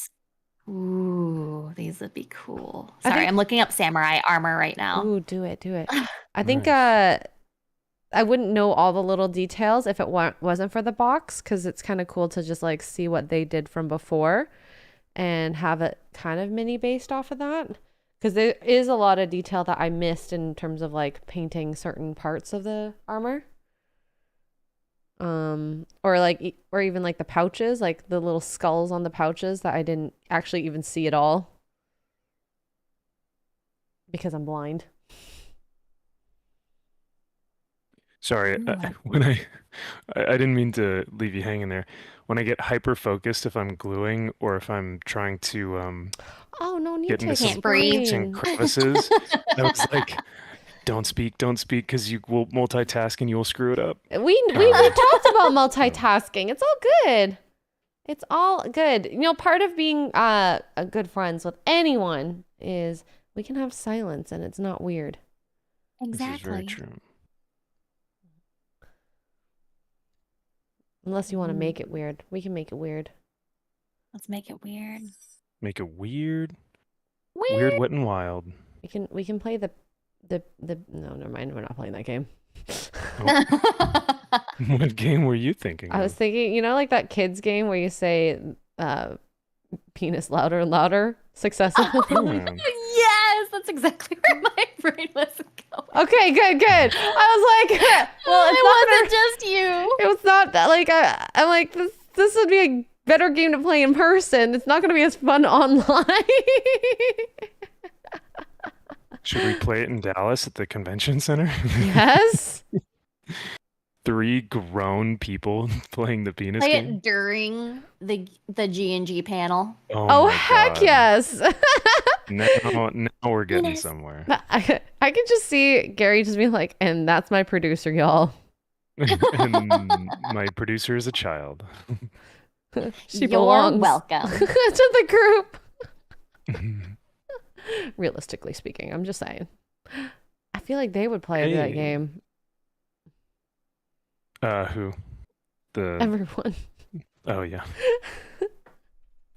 S2: Ooh, these would be cool.
S1: I
S2: Sorry,
S1: think-
S2: I'm looking up samurai armor right now.
S1: Ooh, do it. I think
S3: Nice.
S1: I wouldn't know all the little details if it wasn't for the box, because it's kind of cool to just like see what they did from before and have it kind of mini based off of that. Because there is a lot of detail that I missed in terms of like painting certain parts of the armor. Or even like the pouches, like the little skulls on the pouches that I didn't actually even see at all because I'm blind.
S3: Sorry, when I didn't mean to leave you hanging there. When I get hyper focused, if I'm gluing or if I'm trying to
S1: Oh, no need
S3: get
S1: to
S3: into some
S2: Can't breathe.
S3: cracks and crevices, I was like, don't speak, because you will multitask and you'll screw it up.
S1: We talked about multitasking. It's all good. It's all good. You know, part of being a good friends with anyone is we can have silence and it's not weird.
S3: This is very
S2: Exactly.
S3: true.
S1: Unless you want to make it weird. We can make it weird.
S2: Let's make it weird.
S3: Make it weird, wet and wild.
S1: We can play the no, never mind. We're not playing that game.
S3: What game were you thinking
S1: I was
S3: of?
S1: thinking, you know, like that kids game where you say penis louder and louder successively.
S3: Yeah.
S2: Yes, that's exactly where my brain was going.
S1: Okay, good. I was like, well,
S2: It wasn't just you.
S1: it was not that like I'm like this would be a better game to play in person. It's not going to be as fun online.
S3: Should we play it in Dallas at the convention center?
S1: Yes.
S3: 3 grown people playing the penis
S2: Play
S3: game.
S2: it during the G&G panel.
S1: Oh,
S3: my
S1: heck
S3: God.
S1: yes.
S3: Now we're getting
S2: Yes.
S3: somewhere.
S1: I could just see Gary just being like, and that's my producer, y'all.
S3: And my producer is a child.
S1: She
S2: You're
S1: belongs
S2: welcome.
S1: to the group. Realistically speaking, I'm just saying. I feel like they would play that
S3: Hey.
S1: game.
S3: Who? The
S1: Everyone.
S3: Oh yeah.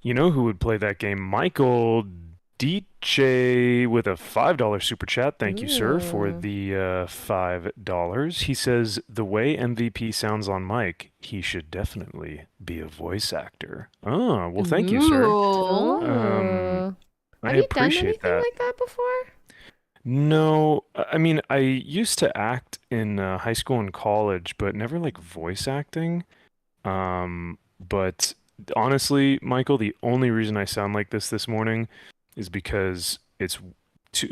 S3: You know who would play that game? Michael DJ with a $5 super chat. Thank you, sir, for
S1: Ooh.
S3: the $5. He says the way MVP sounds on mic, he should definitely be a voice actor. Oh, well, thank you, sir.
S2: Ooh.
S1: Ooh.
S3: I
S1: Have you done
S3: appreciate
S1: anything
S3: that.
S1: like that before?
S3: No, I mean, I used to act in high school and college, but never like voice acting. But honestly, Michael, the only reason I sound like this morning is because it's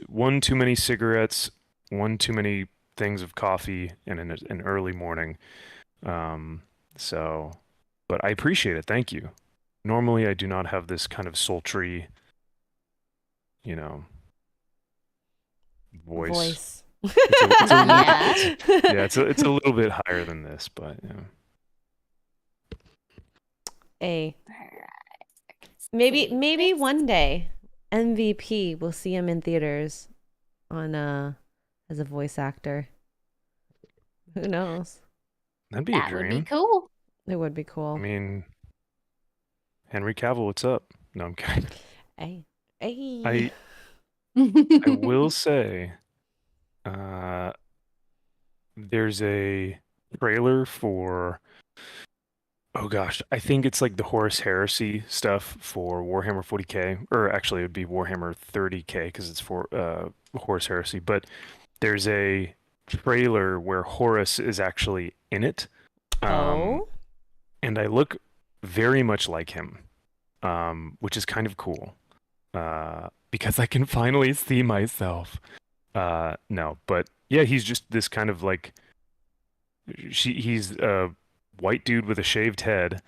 S3: one too many cigarettes, one too many things of coffee, and an early morning. So, but I appreciate it. Thank you. Normally, I do not have this kind of sultry, voice. It's a
S2: Yeah.
S3: yeah, it's a little bit higher than this, but yeah.
S1: Maybe one day MVP we'll see him in theaters on as a voice actor. Who knows?
S3: That'd be a
S2: That would be
S3: dream.
S2: cool.
S1: It would be cool.
S3: I mean, Henry Cavill, what's up? No, I'm kidding.
S1: Hey, hey.
S3: I will say, there's a trailer for, oh gosh, I think it's like the Horus Heresy stuff for Warhammer 40K, or actually it would be Warhammer 30K because it's for Horus Heresy. But there's a trailer where Horus is actually in it,
S1: Oh,
S3: and I look very much like him, which is kind of cool, because I can finally see myself. No, but yeah, he's just this kind of like he's a white dude with a shaved head,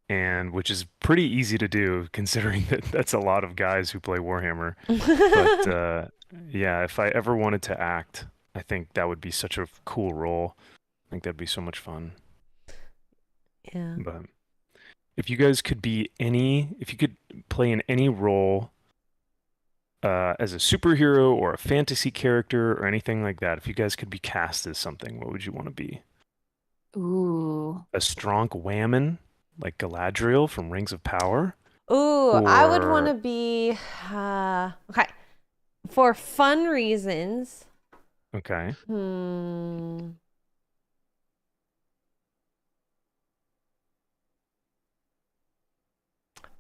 S3: and which is pretty easy to do considering that that's a lot of guys who play Warhammer. But yeah, if I ever wanted to act, I think that would be such a cool role. I think that'd be so much fun.
S1: yeah.
S3: But if you guys could if you could play in any role, as a superhero or a fantasy character or anything like that, if you guys could be cast as something, what would you want to be?
S2: Ooh.
S3: A strong whammon like Galadriel from Rings of Power?
S1: Ooh, I would want to
S3: Or-
S1: be okay. For fun reasons.
S3: Okay.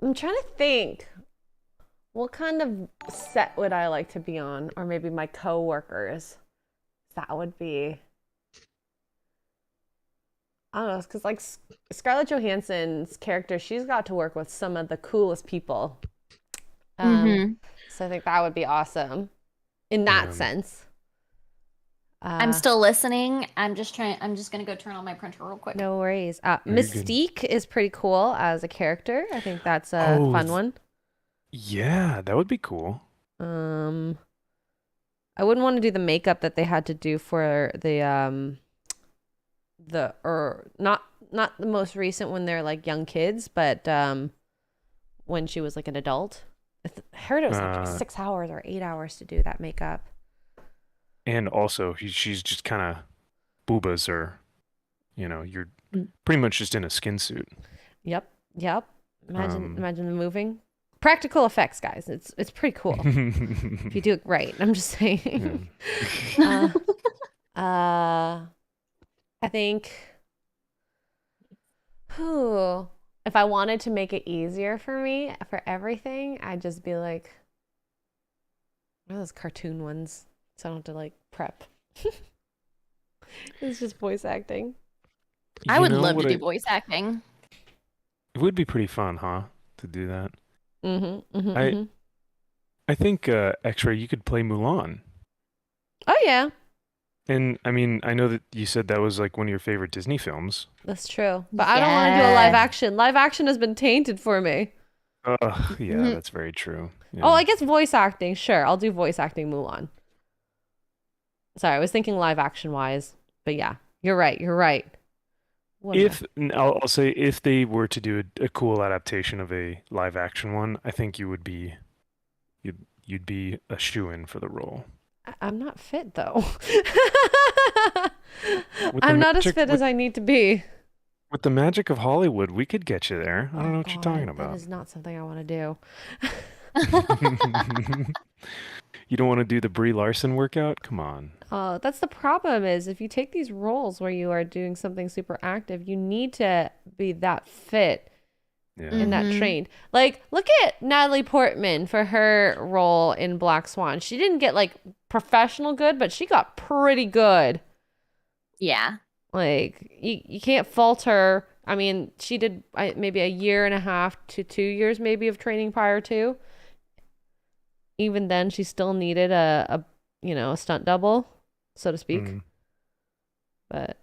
S1: I'm trying to think. What kind of set would I like to be on? Or maybe my coworkers. That would be. I don't know, because like Scarlett Johansson's character, she's got to work with some of the coolest people. So I think that would be awesome in that sense.
S2: I'm still listening. I'm just gonna go turn on my printer real quick.
S1: No worries.
S3: You're good.
S1: Mystique is pretty cool as a character. I think that's a fun one.
S3: Yeah, that would be cool.
S1: I wouldn't want to do the makeup that they had to do for the not the most recent when they're like young kids, but when she was like an adult. I heard it was like 6 hours or 8 hours to do that makeup.
S3: And also, she's just kind of boobas, or you're pretty much just in a skin suit.
S1: Yep. Imagine them moving. Practical effects, guys. It's pretty cool if you do it right. I'm just saying. I think. If I wanted to make it easier for me for everything, I'd just be like, what are those cartoon ones? So I don't have to like prep. It's just voice acting.
S2: I would love to do voice acting.
S3: It would be pretty fun, huh? To do that.
S1: Mm-hmm.
S3: I think Xray, you could play Mulan.
S1: Oh yeah,
S3: And I mean, I know that you said that was like one of your favorite Disney films.
S1: that's true. But I don't want to do a live
S2: Yeah.
S1: action. Live action has been tainted for me.
S3: Yeah, that's very true. Yeah.
S1: Oh, I guess voice acting. Sure, I'll do voice acting Mulan. Sorry, I was thinking live action wise. But yeah, you're right. What am
S3: I'll say if they were to do a cool adaptation of a live action one, I think you'd be a shoo-in for the role.
S1: I'm not fit though.
S3: With the
S1: I'm not as
S3: magic-
S1: fit as I need to be.
S3: With the magic of Hollywood, we could get you there. I don't know what you're talking
S1: That
S3: about.
S1: is not something I want to do.
S3: You don't want to do the Brie Larson workout? Come on.
S1: Oh, that's the problem is if you take these roles where you are doing something super active, you need to be that fit
S3: Yeah.
S1: and that trained. Like, look at Natalie Portman for her role in Black Swan. She didn't get like professional good, but she got pretty good.
S2: Yeah.
S1: Like, you can't fault her. I mean, she did maybe 1.5 to 2 years maybe of training prior to. Even then, she still needed a stunt double, so to speak. But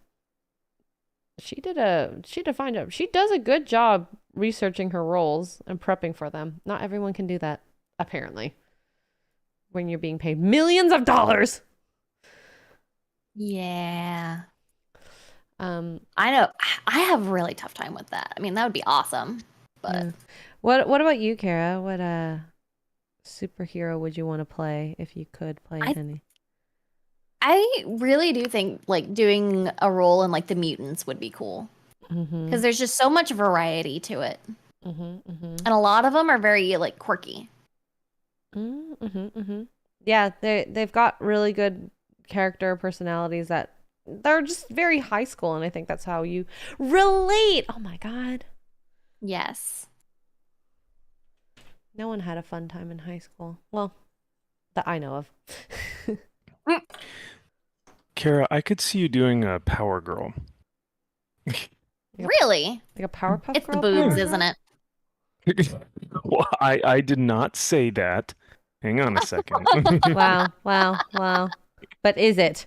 S1: she did a fine job. She does a good job researching her roles and prepping for them. Not everyone can do that, apparently. When you're being paid millions of dollars.
S2: Yeah.
S1: I
S2: I know. I have a really tough time with that. I mean, that would be awesome. But
S1: What about you, Kara? What superhero would you want to play if you could play any?
S2: I really do think like doing a role in like the mutants would be cool because there's just so much variety to it, and a lot of them are very like quirky.
S1: Yeah, they've got really good character personalities that they're just very high school, and I think that's how you relate. Oh my God.
S2: Yes.
S1: No one had a fun time in high school. Well, that I know of.
S3: Kara, I could see you doing a Power Girl.
S2: Really?
S1: Like a Powerpuff
S2: It's the
S1: Girl
S2: boobs,
S1: Power
S2: isn't
S1: Girl?
S2: it?
S3: Well, I did not say that. Hang on a second.
S1: Wow. But is it?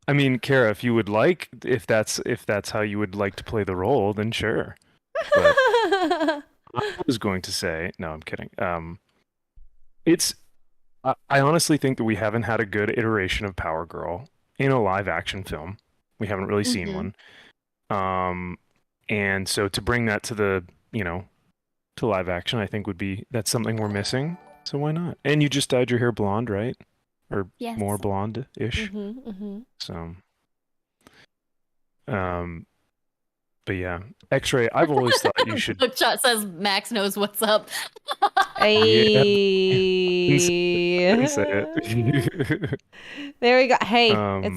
S3: I mean, Kara, if you would like, if that's how you would like to play the role, then sure. But I was going to say, no, I'm kidding. It's I honestly think that we haven't had a good iteration of Power Girl in a live action film. We haven't really seen one. And so to bring that to the, to live action, I think that's something we're missing. So why not? And you just dyed your hair blonde, right? Or
S2: Yes.
S3: more blonde-ish. So, but yeah, Xray, I've always thought you should.
S2: Bookshot says Max knows what's up.
S1: Hey.
S3: Say it.
S1: There we go. Hey,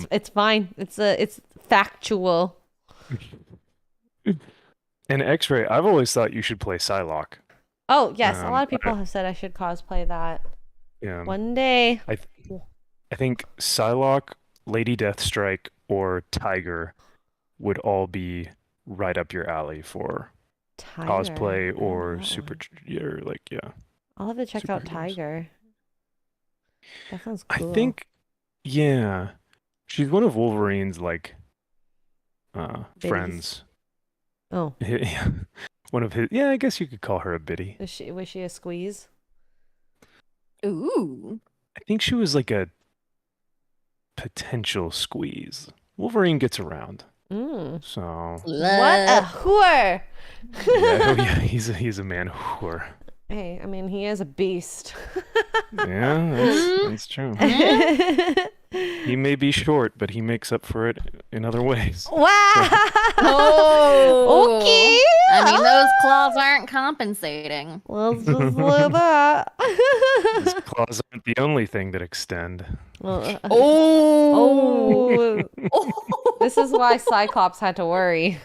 S1: it's fine. It's factual.
S3: And Xray, I've always thought you should play Psylocke.
S1: Oh yes, a lot of people have said I should cosplay that.
S3: Yeah.
S1: One day.
S3: I think Psylocke, Lady Deathstrike, or Tiger would all be right up your alley for cosplay or
S1: I'll have to check out
S3: superheroes.
S1: Tiger. That sounds cool.
S3: I think, yeah, she's one of Wolverine's friends.
S1: Oh.
S3: One of his. Yeah, I guess you could call her a biddy.
S1: Was she a squeeze?
S2: Ooh.
S3: I think she was like a potential squeeze. Wolverine gets around. So
S1: what a whore!
S3: yeah, he's a man whore.
S1: Hey, I mean he is a beast.
S3: Yeah, that's true. He may be short, but he makes up for it in other ways.
S1: Wow!
S2: Oh,
S1: okay.
S2: I mean, those claws aren't compensating.
S1: Let's just leave that.
S3: His claws aren't the only thing that extend.
S1: Oh. This is why Cyclops had to worry.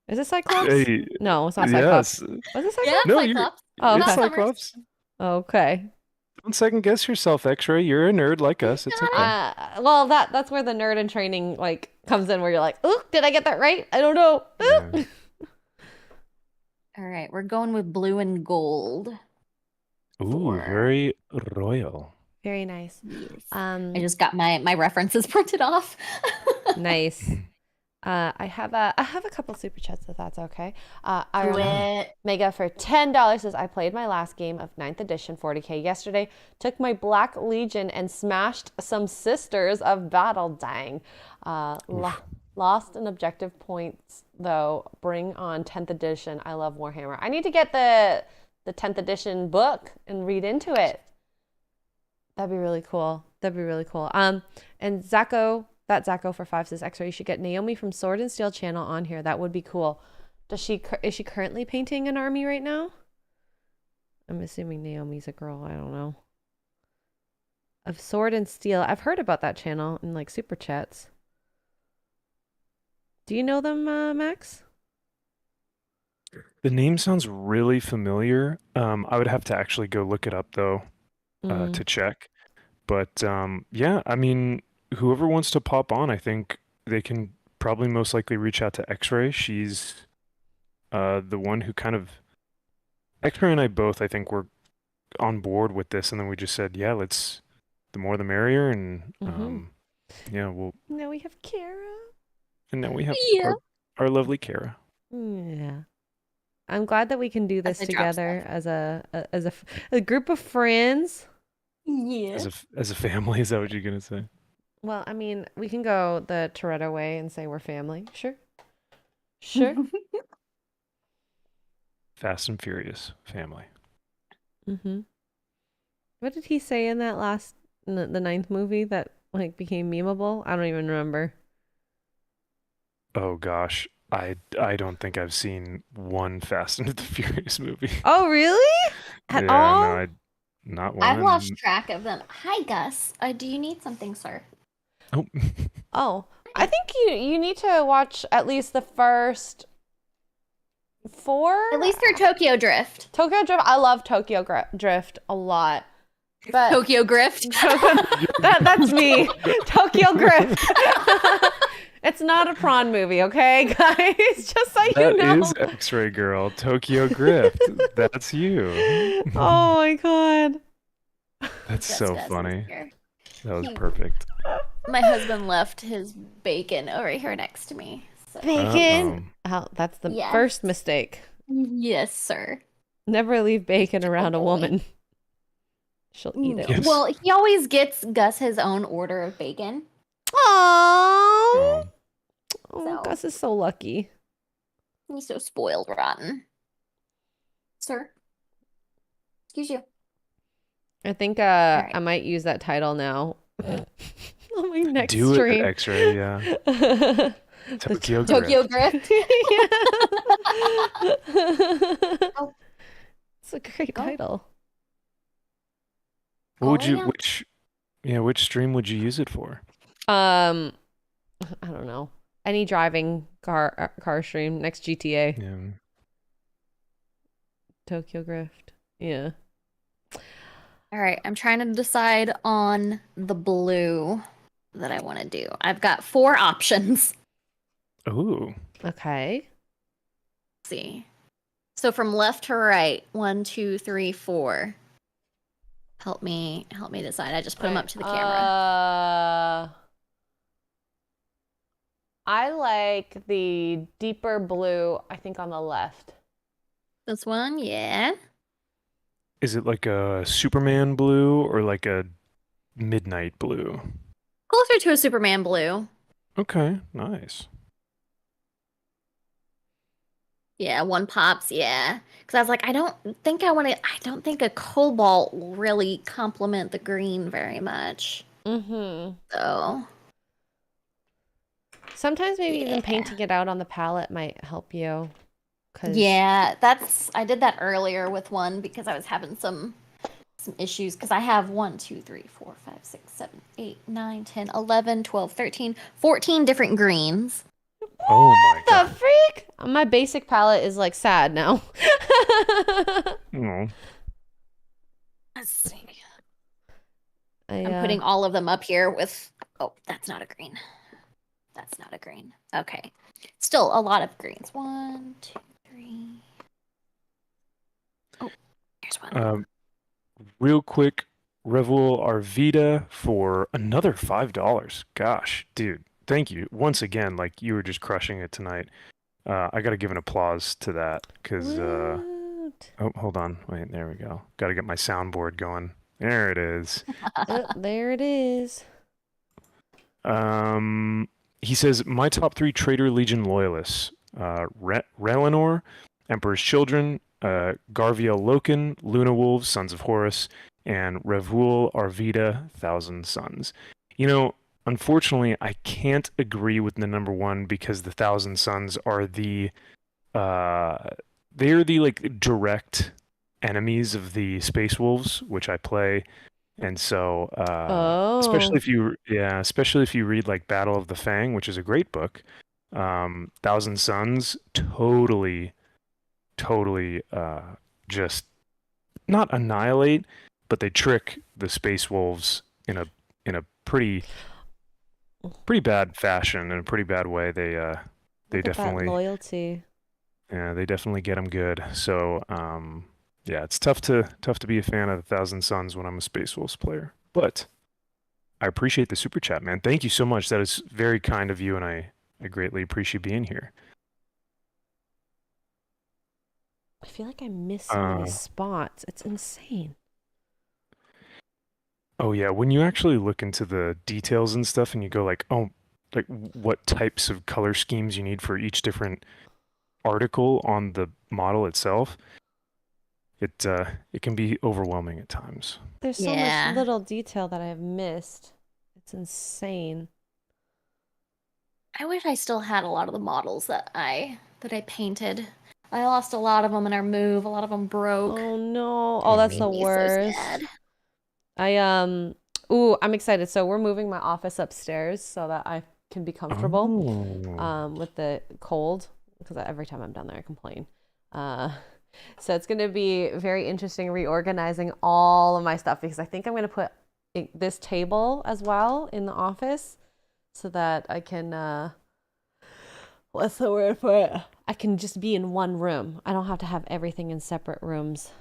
S1: Is it Cyclops?
S3: Hey,
S1: no, it's not Cyclops.
S3: yes.
S1: Was it Cyclops?
S2: Yeah,
S3: No,
S2: Cyclops.
S1: Oh,
S3: It's
S1: okay.
S3: Cyclops.
S1: Okay.
S3: Don't second guess yourself, Xray. You're a nerd like us. It's okay.
S1: Well, that's where the nerd in training comes in, where you're like, "Ooh, did I get that right? I don't know."
S3: Yeah.
S2: All right, we're going with blue and gold.
S3: Ooh, very royal.
S1: Very nice.
S2: Yes.
S1: I
S2: I just got my references printed off.
S1: nice. I have a couple super chats if that's okay.
S2: Quit.
S1: Mega for $10 says I played my last game of 9th edition 40K yesterday. Took my Black Legion and smashed some Sisters of Battle. Dang. Lost an objective points though. Bring on 10th edition. I love Warhammer. I need to get the 10th edition book and read into it. That'd be really cool. And Zacho for 5 says, Xray, you should get Naomi from Sword and Steel channel on here. That would be cool. Is she currently painting an army right now? I'm assuming Naomi's a girl. I don't know. Of Sword and Steel. I've heard about that channel in super chats. Do you know them, Max?
S3: The name sounds really familiar. I would have to actually go look it up though, to check. But yeah, I mean, whoever wants to pop on, I think they can probably most likely reach out to Xray. She's the one who kind of Xray and I both, I think, were on board with this, and then we just said, yeah, let's the more the merrier, and yeah, we'll.
S1: Now we have Kara.
S3: And now we have our lovely Kara.
S1: Yeah. I'm glad that we can do this
S2: As I drop
S1: together as a group of friends.
S2: Yeah.
S3: As a family, is that what you're gonna say?
S1: Well, I mean, we can go the Toretto way and say we're family. Sure.
S3: Fast and Furious family.
S1: What did he say in that last the ninth movie that like became memeable? I don't even remember.
S3: Oh gosh, I don't think I've seen one Fast and the Furious movie.
S1: Oh, really? At
S3: Yeah,
S1: all?
S3: no, not
S2: I've
S3: one.
S2: lost track of them. Hi, Gus. Do you need something, sir?
S3: Oh,
S1: Oh, I think you need to watch at least the first 4.
S2: At least through Tokyo Drift.
S1: Tokyo Drift. I love Tokyo Drift a lot. But
S2: Tokyo Grift.
S1: that's me. Tokyo Drift. It's not a prawn movie, okay, guys? Just so you
S3: that
S1: know.
S3: is Xray Girl, Tokyo Grift. That's you.
S1: Oh my god.
S3: That's
S2: Gus
S3: so
S2: Gus is
S3: funny.
S2: here.
S3: That was
S2: He-
S3: perfect.
S2: My husband left his bacon over here next to me. So.
S1: Bacon. Oh, that's the
S2: Yes.
S1: first mistake.
S2: Yes, sir.
S1: Never leave bacon around a
S2: boy.
S1: woman. She'll eat it.
S3: Yes.
S2: Well, he always gets Gus his own order of bacon.
S1: Aww.
S3: Oh,
S1: Oh,
S2: So-
S1: Gus is so lucky.
S2: He's so spoiled rotten. Sir? Excuse you.
S1: I think
S2: right.
S1: I might use that title now. On my next
S3: do
S1: stream.
S3: it, Xray. Yeah, Tokyo Grift.
S2: Tokyo Grift. Oh.
S1: It's a great
S2: Go.
S1: title.
S3: What would
S2: Oh,
S3: you?
S2: yeah.
S3: Which stream would you use it for?
S1: I don't know. Any driving car stream. Next GTA.
S3: Yeah.
S1: Tokyo Grift. Yeah.
S2: All right, I'm trying to decide on the blue that I want to do. I've got 4 options.
S3: Ooh.
S1: Okay.
S2: Let's see. So from left to right, 1, 2, 3, 4. Help me decide. I just put them up to the camera.
S1: I like the deeper blue, I think on the left.
S2: This one, yeah.
S3: Is it like a Superman blue or like a midnight blue?
S2: Closer to a Superman blue.
S3: Okay, nice.
S2: Yeah, 1 pops, yeah. Because I was like, I don't think a cobalt will really complement the green very much.
S1: Mm-hmm.
S2: So,
S1: Sometimes maybe even
S2: Yeah.
S1: painting it out on the palette might help you. 'Cause
S2: yeah, I did that earlier with one because I was having some issues because I have 1, 2, 3, 4, 5, 6, 7, 8, 9, 10, 11, 12, 13, 14 different greens.
S3: Oh my
S1: the
S3: god.
S1: freak? My basic palette is like sad now.
S3: Oh.
S2: Let's see.
S1: I'm
S2: I'm putting all of them up here with. Oh, that's not a green. That's not a green. Okay. Still a lot of greens. 1, 2, 3. Oh, here's one.
S3: Real quick, Revel Arvida for another $5. Gosh, dude, thank you once again. Like you were just crushing it tonight. I gotta give an applause to that because.
S1: Woot.
S3: Oh, hold on. Wait, there we go. Gotta get my soundboard going. There it is.
S1: There it is.
S3: He says, my top 3 Traitor Legion loyalists, Relinor, Emperor's Children, Garviel Loken, Luna Wolves, Sons of Horus, and Revul Arvida, Thousand Sons. You know, unfortunately, I can't agree with the number 1 because the Thousand Sons are they're the like direct enemies of the Space Wolves, which I play. And so, especially if you read like Battle of the Fang, which is a great book, Thousand Sons totally, just not annihilate, but they trick the Space Wolves in a pretty bad fashion, in a pretty bad way. They
S1: Look at that
S3: definitely
S1: loyalty.
S3: they definitely get them good. So yeah, it's tough to be a fan of the Thousand Sons when I'm a Space Wolves player. But I appreciate the super chat, man. Thank you so much. That is very kind of you, and I greatly appreciate being here.
S1: I feel like I missed so many spots. It's insane.
S3: Oh yeah, when you actually look into the details and stuff, and you go like, oh, like what types of color schemes you need for each different article on the model itself. it can be overwhelming at times.
S1: There's so much
S2: Yeah.
S1: little detail that I have missed. It's insane.
S2: I wish I still had a lot of the models that I painted. I lost a lot of them in our move. A lot of them broke.
S1: Oh no. Oh, that's the
S2: Made me so
S1: worst.
S2: sad.
S1: Ooh, I'm excited. So we're moving my office upstairs so that I can be comfortable with the cold, because every time I'm down there I complain. So it's going to be very interesting reorganizing all of my stuff, because I think I'm going to put this table as well in the office so that I can what's the word for it? I can just be in one room. I don't have to have everything in separate rooms.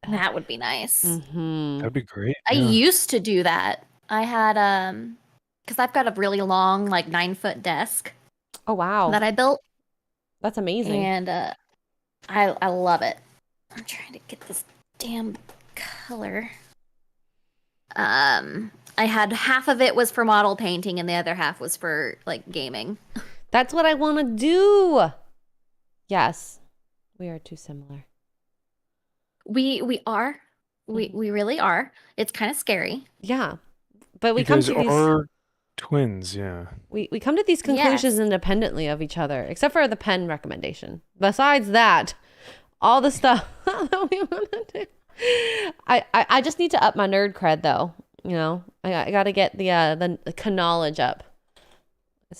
S2: That would be nice.
S1: Mm-hmm.
S3: That'd be great.
S2: I
S3: yeah.
S2: used to do that. I had because I've got a really long, like 9-foot desk
S1: Oh wow.
S2: that I built,
S1: That's amazing.
S2: and I love it. I'm trying to get this damn color. I had half of it was for model painting, and the other half was for like gaming.
S1: That's what I want to do. Yes. We are too similar.
S2: We are. We really are. It's kind of scary.
S1: Yeah. But we
S3: You
S1: come
S3: guys
S1: to these
S3: are twins, yeah.
S1: we come to these conclusions
S2: Yes.
S1: independently of each other, except for the pen recommendation. Besides that, all the stuff that we want to do. I just need to up my nerd cred though. You know, I got to get the knowledge up.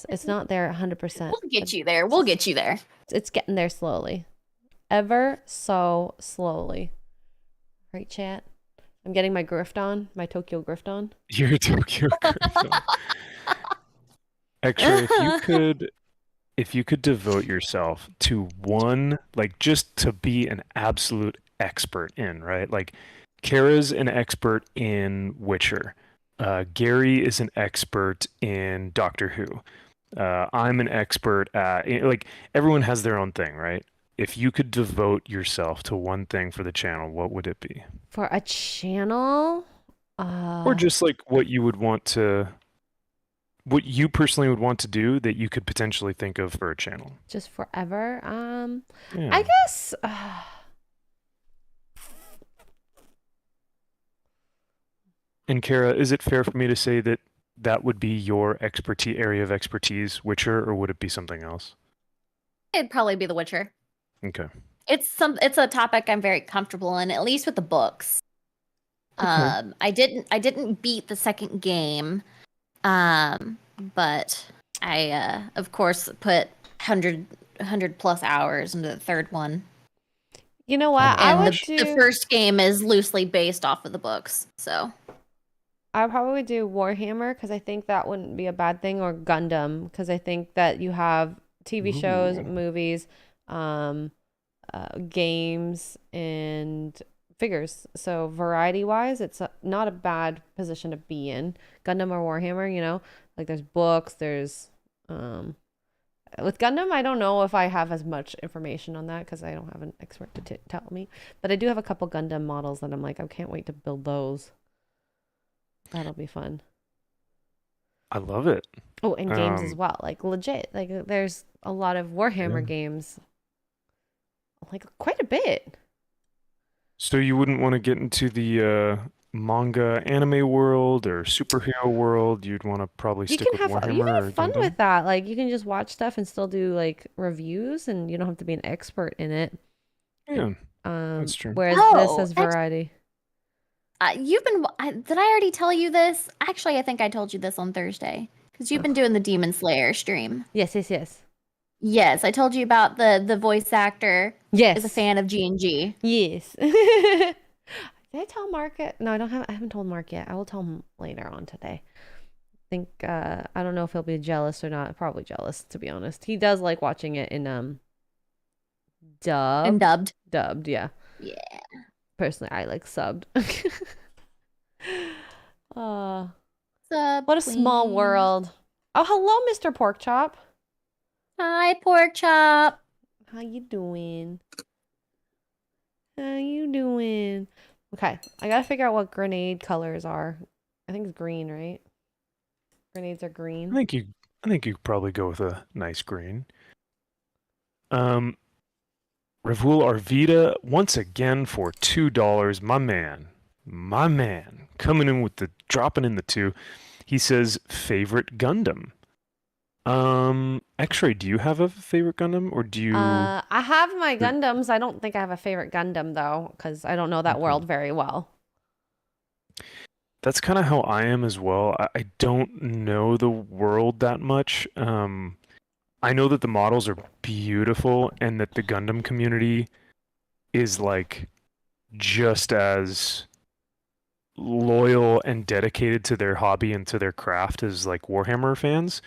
S1: It's not there 100%.
S2: We'll get you there. We'll get you there.
S1: It's getting there slowly. Ever so slowly. Right, chat? I'm getting my grift on, my Tokyo grift on.
S3: You're Tokyo Ghoul. Actually, if you could devote yourself to one, like just to be an absolute expert in, right? Like Kara's an expert in Witcher. Gary is an expert in Doctor Who. I'm an expert at, like, everyone has their own thing, right? If you could devote yourself to one thing for the channel, what would it be?
S1: For a channel?
S3: Or just like what you would want to, what you personally would want to do that you could potentially think of for a channel.
S1: Just forever?
S3: Yeah.
S1: I guess
S3: And Kara, is it fair for me to say that that would be your expertise area of expertise, Witcher, or would it be something else?
S2: It'd probably be The Witcher.
S3: Okay.
S2: It's a topic I'm very comfortable in, at least with the books.
S3: Okay.
S2: I didn't beat the second game, but I of course put 100 plus hours into the third one.
S1: you know what?
S3: And
S1: I would
S2: The first game is loosely based off of the books, so
S1: I probably do Warhammer, because I think that wouldn't be a bad thing, or Gundam, because I think that you have TV shows,
S3: Ooh.
S1: movies, games, and figures. So variety wise, it's not a bad position to be in. Gundam or Warhammer, you know, like there's books, there's with Gundam, I don't know if I have as much information on that because I don't have an expert to tell me, but I do have a couple Gundam models that I'm like, I can't wait to build those. That'll be fun.
S3: I love it.
S1: Oh, and games as well. Like legit. Like there's a lot of Warhammer
S3: Yeah.
S1: games. Like quite a bit.
S3: So you wouldn't want to get into the manga anime world or superhero world. You'd want to probably
S1: You
S3: stick
S1: can
S3: with
S1: have
S3: Warhammer or
S1: fun
S3: Gundam?
S1: with that. Like you can just watch stuff and still do like reviews, and you don't have to be an expert in it.
S3: Yeah, that's true.
S1: Whereas
S2: Oh,
S1: this has
S2: that's-
S1: variety.
S2: did I already tell you this? Actually, I think I told you this on Thursday because you've been doing the Demon Slayer stream.
S1: Yes.
S2: Yes, I told you about the voice actor
S1: Yes.
S2: is a fan of G&G.
S1: Yes. Did I tell Mark it? No, I haven't told Mark yet. I will tell him later on today. I think I don't know if he'll be jealous or not. Probably jealous, to be honest. He does like watching it in dubbed.
S2: And dubbed.
S1: Dubbed, yeah.
S2: Yeah.
S1: Personally, I like subbed.
S2: Sub
S1: What a small
S2: queen.
S1: world. Oh, hello, Mr. Porkchop.
S2: Hi, pork chop.
S1: How you doing? How you doing? Okay, I gotta figure out what grenade colors are. I think it's green, right? Grenades are green.
S3: I think you could probably go with a nice green. Revul Arvita once again for $2. My man, coming in with the dropping in the two. He says favorite Gundam. Xray, do you have a favorite Gundam, or do you?
S1: I have my Gundams. I don't think I have a favorite Gundam though, because I don't know that world very well.
S3: That's kind of how I am as well. I don't know the world that much. I know that the models are beautiful and that the Gundam community is like just as loyal and dedicated to their hobby and to their craft as like Warhammer fans.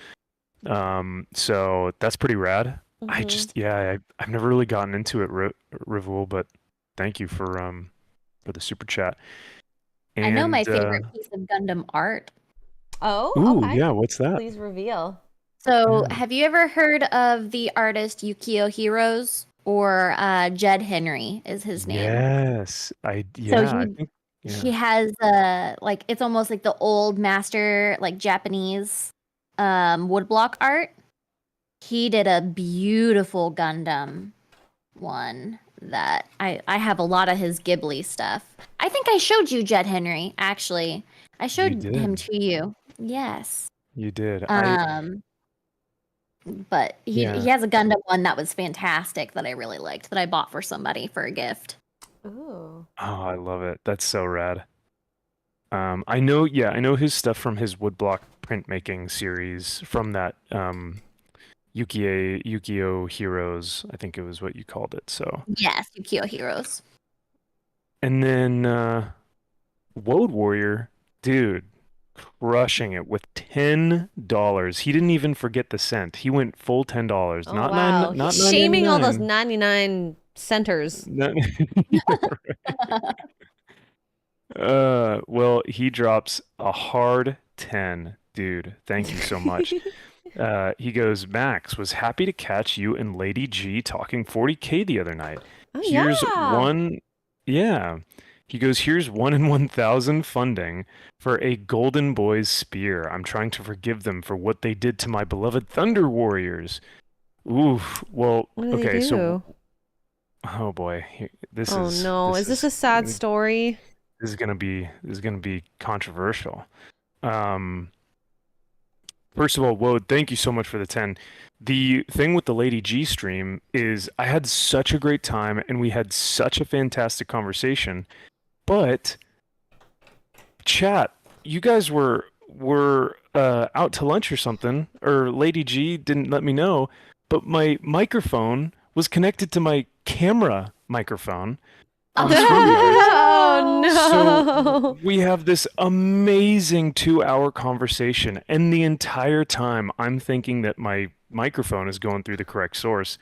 S3: So that's pretty rad. I just I've never really gotten into it, Rivul, but thank you for the super chat. And,
S2: I know my favorite piece of Gundam art.
S1: Oh,
S3: ooh,
S1: okay.
S3: yeah, what's that?
S1: Please reveal.
S2: So, have you ever heard of the artist Yukio Heroes, or Jed Henry is his name?
S3: Yes, I think
S2: he has like it's almost like the old master like Japanese woodblock art. He did a beautiful Gundam one that I have a lot of his Ghibli stuff. I think I showed you Jed Henry, actually. I showed him to you. Yes.
S3: You did.
S2: But he has a Gundam one that was fantastic that I really liked, that I bought for somebody for a gift.
S1: Ooh.
S3: Oh, I love it. That's so rad. I know his stuff from his woodblock printmaking series from that Yukio Heroes, I think it was what you called it. So
S2: yes, Yukio Heroes.
S3: And then Woad Warrior, dude, crushing it with $10. He didn't even forget the cent. He went full $10.
S1: Oh,
S3: not
S1: wow.
S3: not
S1: He's shaming all those
S3: 99.
S1: 99 centers.
S3: Well, he drops a hard 10, dude. Thank you so much. He goes, Max, was happy to catch you and Lady G talking 40K the other night.
S1: Oh,
S3: Here's
S1: yeah.
S3: one. Yeah. He goes, here's 1 in 1,000 funding for a Golden Boys spear. I'm trying to forgive them for what they did to my beloved Thunder Warriors. Oof. Well,
S1: What did
S3: okay,
S1: they do?
S3: so oh boy, this
S1: Oh
S3: is
S1: no, is this a sad story?
S3: This is gonna be controversial. First of all, Woad, thank you so much for the 10. The thing with the Lady G stream is I had such a great time and we had such a fantastic conversation. But chat, you guys were out to lunch or something, or Lady G didn't let me know, but my microphone was connected to my camera microphone on StreamYard.
S1: Oh no.
S3: So we have this amazing 2-hour conversation, and the entire time I'm thinking that my microphone is going through the correct source,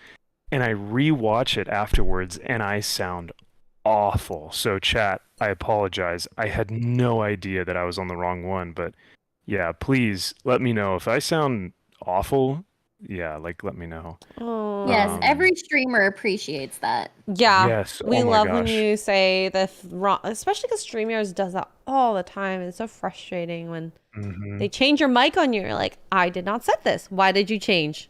S3: and I rewatch it afterwards and I sound awful. So chat, I apologize. I had no idea that I was on the wrong one, but yeah, please let me know if I sound awful. Yeah, like let me know.
S1: Oh.
S2: Yes, every streamer appreciates that.
S1: Yeah.
S3: Yes.
S1: We
S3: Oh my
S1: love when
S3: gosh.
S1: you say the wrong, especially because StreamYards does that all the time. It's so frustrating when they change your mic on you. You're like, I did not set this. Why did you change?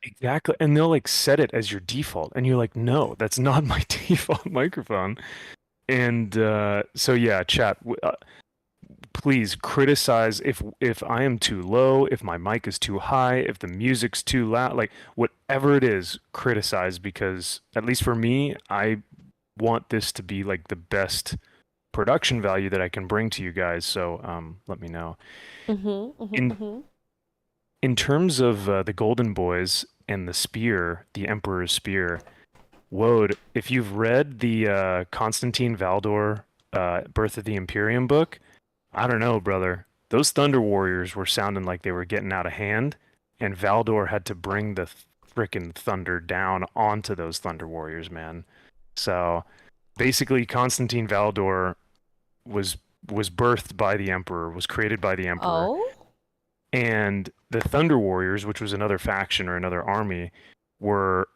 S3: Exactly. And they'll like set it as your default. And you're like, no, that's not my default microphone. And so yeah, chat, please criticize if I am too low, if my mic is too high, if the music's too loud, like whatever it is, criticize, because at least for me, I want this to be like the best production value that I can bring to you guys. So let me know. In terms of the Golden Boys and the spear, the Emperor's spear, Woad, if you've read the Constantine Valdor Birth of the Imperium book, I don't know, brother. Those Thunder Warriors were sounding like they were getting out of hand, and Valdor had to bring the frickin' thunder down onto those Thunder Warriors, man. So basically, Constantine Valdor was birthed by the Emperor, was created by the Emperor.
S1: Oh?
S3: And the Thunder Warriors, which was another faction or another army, were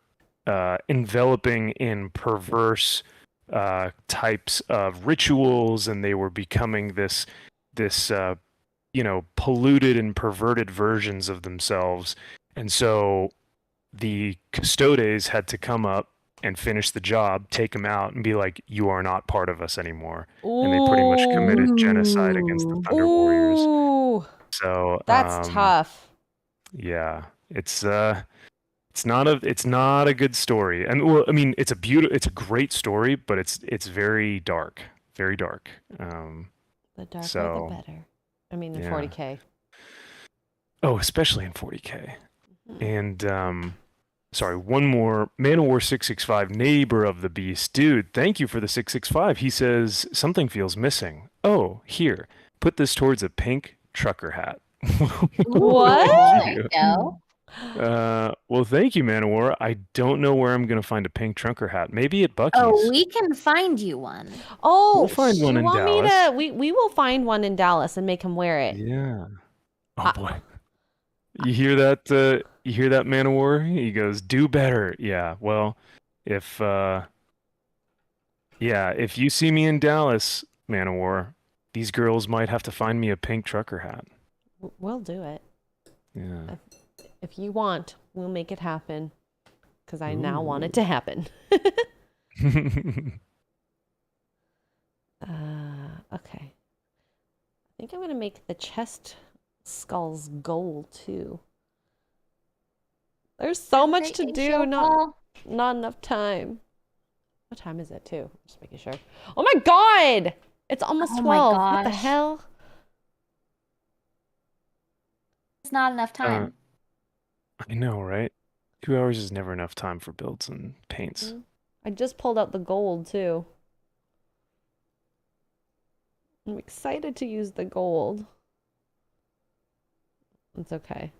S3: enveloping in perverse types of rituals, and they were becoming this polluted and perverted versions of themselves. And so the Custodes had to come up and finish the job, take them out, and be like, "You are not part of us anymore." And they pretty much committed genocide against the Thunder Warriors.
S1: Ooh,
S3: So
S1: that's tough.
S3: yeah, it's not a good story. And well, I mean, it's a great story, but it's very dark, very dark.
S1: The darker
S3: so
S1: the better. I mean, in
S3: yeah.
S1: 40K.
S3: Oh, especially in 40K.
S1: Mhm.
S3: And sorry, one more. Man of War 665, neighbor of the beast. Dude, thank you for the 665. He says something feels missing. Oh, here. Put this towards a pink trucker hat.
S1: What?
S2: There you go.
S3: Well, thank you, Man of War. I don't know where I'm gonna find a pink trucker hat. Maybe at Bucky's.
S2: Oh, we can find you one.
S1: Oh,
S3: We'll find one
S1: you
S3: in
S1: want me
S3: Dallas.
S1: to? We will find one in Dallas and make him wear it.
S3: Yeah. Oh boy. You hear that? You hear that, Man of War? He goes, "Do better." Yeah. Well, if if you see me in Dallas, Man of War, these girls might have to find me a pink trucker hat.
S1: We'll do it.
S3: Yeah.
S1: If you want, we'll make it happen. Because I now want it to happen. Okay. I think I'm going to make the chest skulls gold too. There's so much to do, not enough time. What time is it too? Just making sure. Oh my god! It's almost 12. What the
S2: gosh.
S1: hell?
S2: It's not enough time.
S3: I know, right? 2 hours is never enough time for builds and paints.
S1: I just pulled out the gold too. I'm excited to use the gold. It's okay.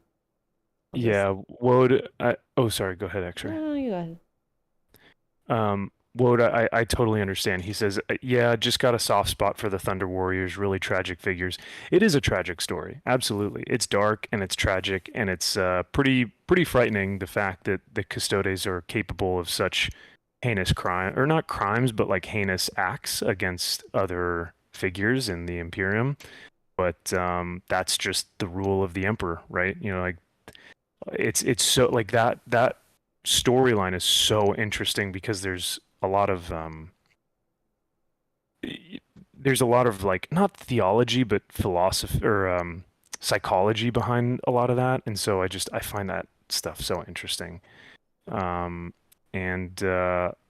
S3: Yeah, Woad. Oh, sorry. Go ahead, Xray.
S1: No, you go ahead.
S3: Woad, I totally understand. He says, yeah, just got a soft spot for the Thunder Warriors, really tragic figures. It is a tragic story. Absolutely. It's dark and it's tragic and it's pretty frightening, the fact that the Custodes are capable of such heinous crime, or not crimes, but like heinous acts against other figures in the Imperium. But that's just the rule of the Emperor, right? You know, like it's so like that storyline is so interesting because there's a lot of like, not theology but philosophy or psychology behind a lot of that, and so I find that stuff so interesting. And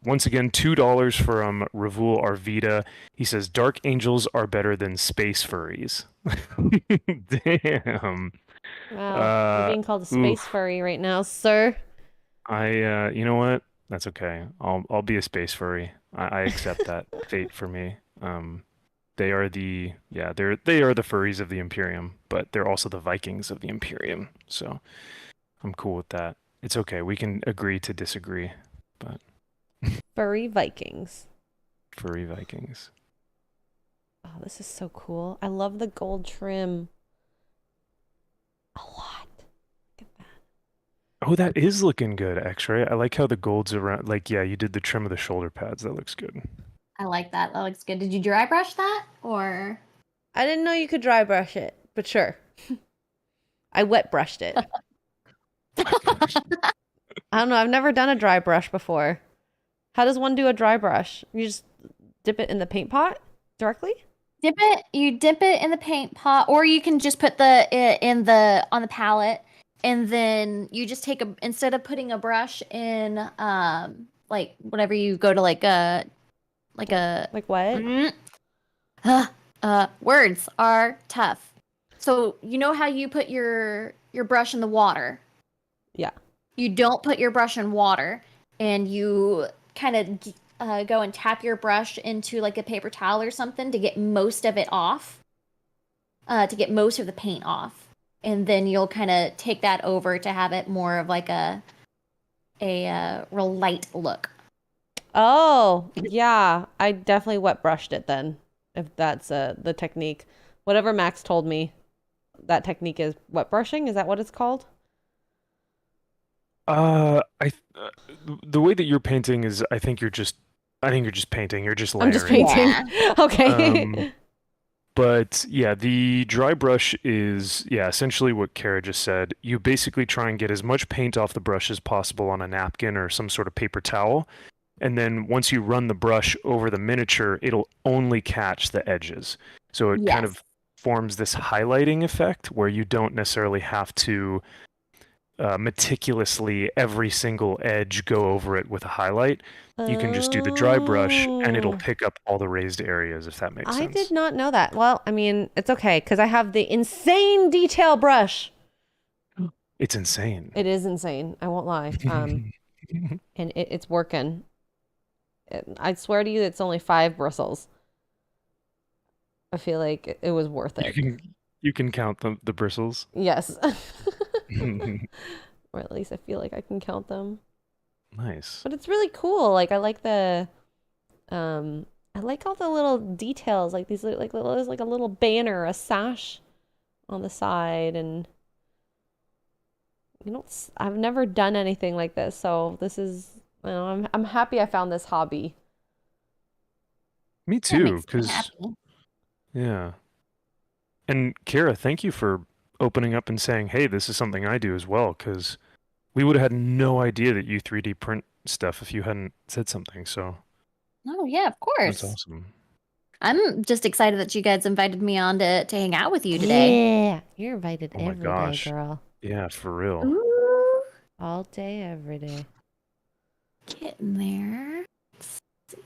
S3: once again, $2 from Ravul Arvita. He says dark angels are better than space furries. Damn.
S1: Wow, you're being called a space furry right now, sir.
S3: You know what? That's okay. I'll be a space furry. I accept that fate for me. They are the furries of the Imperium, but they're also the Vikings of the Imperium. So I'm cool with that. It's okay. We can agree to disagree, but
S1: Furry Vikings.
S3: Furry Vikings.
S1: Oh, this is so cool. I love the gold trim. A lot. Look at that.
S3: Oh, that is looking good, Xray. I like how the gold's around. Like, yeah, you did the trim of the shoulder pads. That looks good.
S2: I like that. That looks good. Did you dry brush that or?
S1: I didn't know you could dry brush it, but sure. I wet brushed it. I don't know. I've never done a dry brush before. How does one do a dry brush? You just dip it in the paint pot directly?
S2: You dip it in the paint pot, or you can just put on the palette, and then you just instead of putting a brush in like whenever you go to like
S1: what?
S2: Words are tough. So you know how you put your brush in the water?
S1: Yeah.
S2: You don't put your brush in water, and you kind of go and tap your brush into like a paper towel or something to get most of it off, to get most of the paint off, and then you'll kind of take that over to have it more of like a real light look.
S1: Oh, yeah. I definitely wet brushed it then, if that's the technique. Whatever Max told me, that technique is wet brushing. Is that what it's called?
S3: The way that you're painting is, I think you're just painting. You're just layering.
S1: I'm just painting.
S2: Yeah.
S1: Okay.
S3: But yeah, the dry brush is, essentially what Kara just said. You basically try and get as much paint off the brush as possible on a napkin or some sort of paper towel, And then once you run the brush over the miniature, it'll only catch the edges. So it kind
S2: Yes.
S3: of forms this highlighting effect where you don't necessarily have to meticulously every single edge go over it with a highlight. You can just do the dry brush and it'll
S1: Oh.
S3: pick up all the raised areas, if that makes
S1: I
S3: sense.
S1: did not know that. Well, I mean, it's okay because I have the insane detail brush.
S3: It's insane.
S1: It is insane. I won't lie. And it's working. I swear to you, it's only 5 bristles. I feel like it was worth it.
S3: You can count the bristles.
S1: Yes. Or at least I feel like I can count them.
S3: Nice.
S1: But it's really cool. Like I like the I like all the little details, like these like there's like a little banner, a sash on the side, and I've never done anything like this, so this is, you know, I'm happy I found this hobby.
S3: Me
S2: That
S3: too,
S2: makes me
S3: because
S2: happy.
S3: yeah. And Kara, thank you for opening up and saying, "Hey, this is something I do as well," because we would have had no idea that you 3D print stuff if you hadn't said something. So
S2: Oh yeah, of
S3: that's
S2: course.
S3: awesome.
S2: I'm just excited that you guys invited me on to hang out with you today.
S1: Yeah, you're invited
S3: Oh my
S1: every day,
S3: gosh.
S1: girl.
S3: Yeah, for real.
S2: Ooh,
S1: All day, every day.
S2: getting there. Let's see.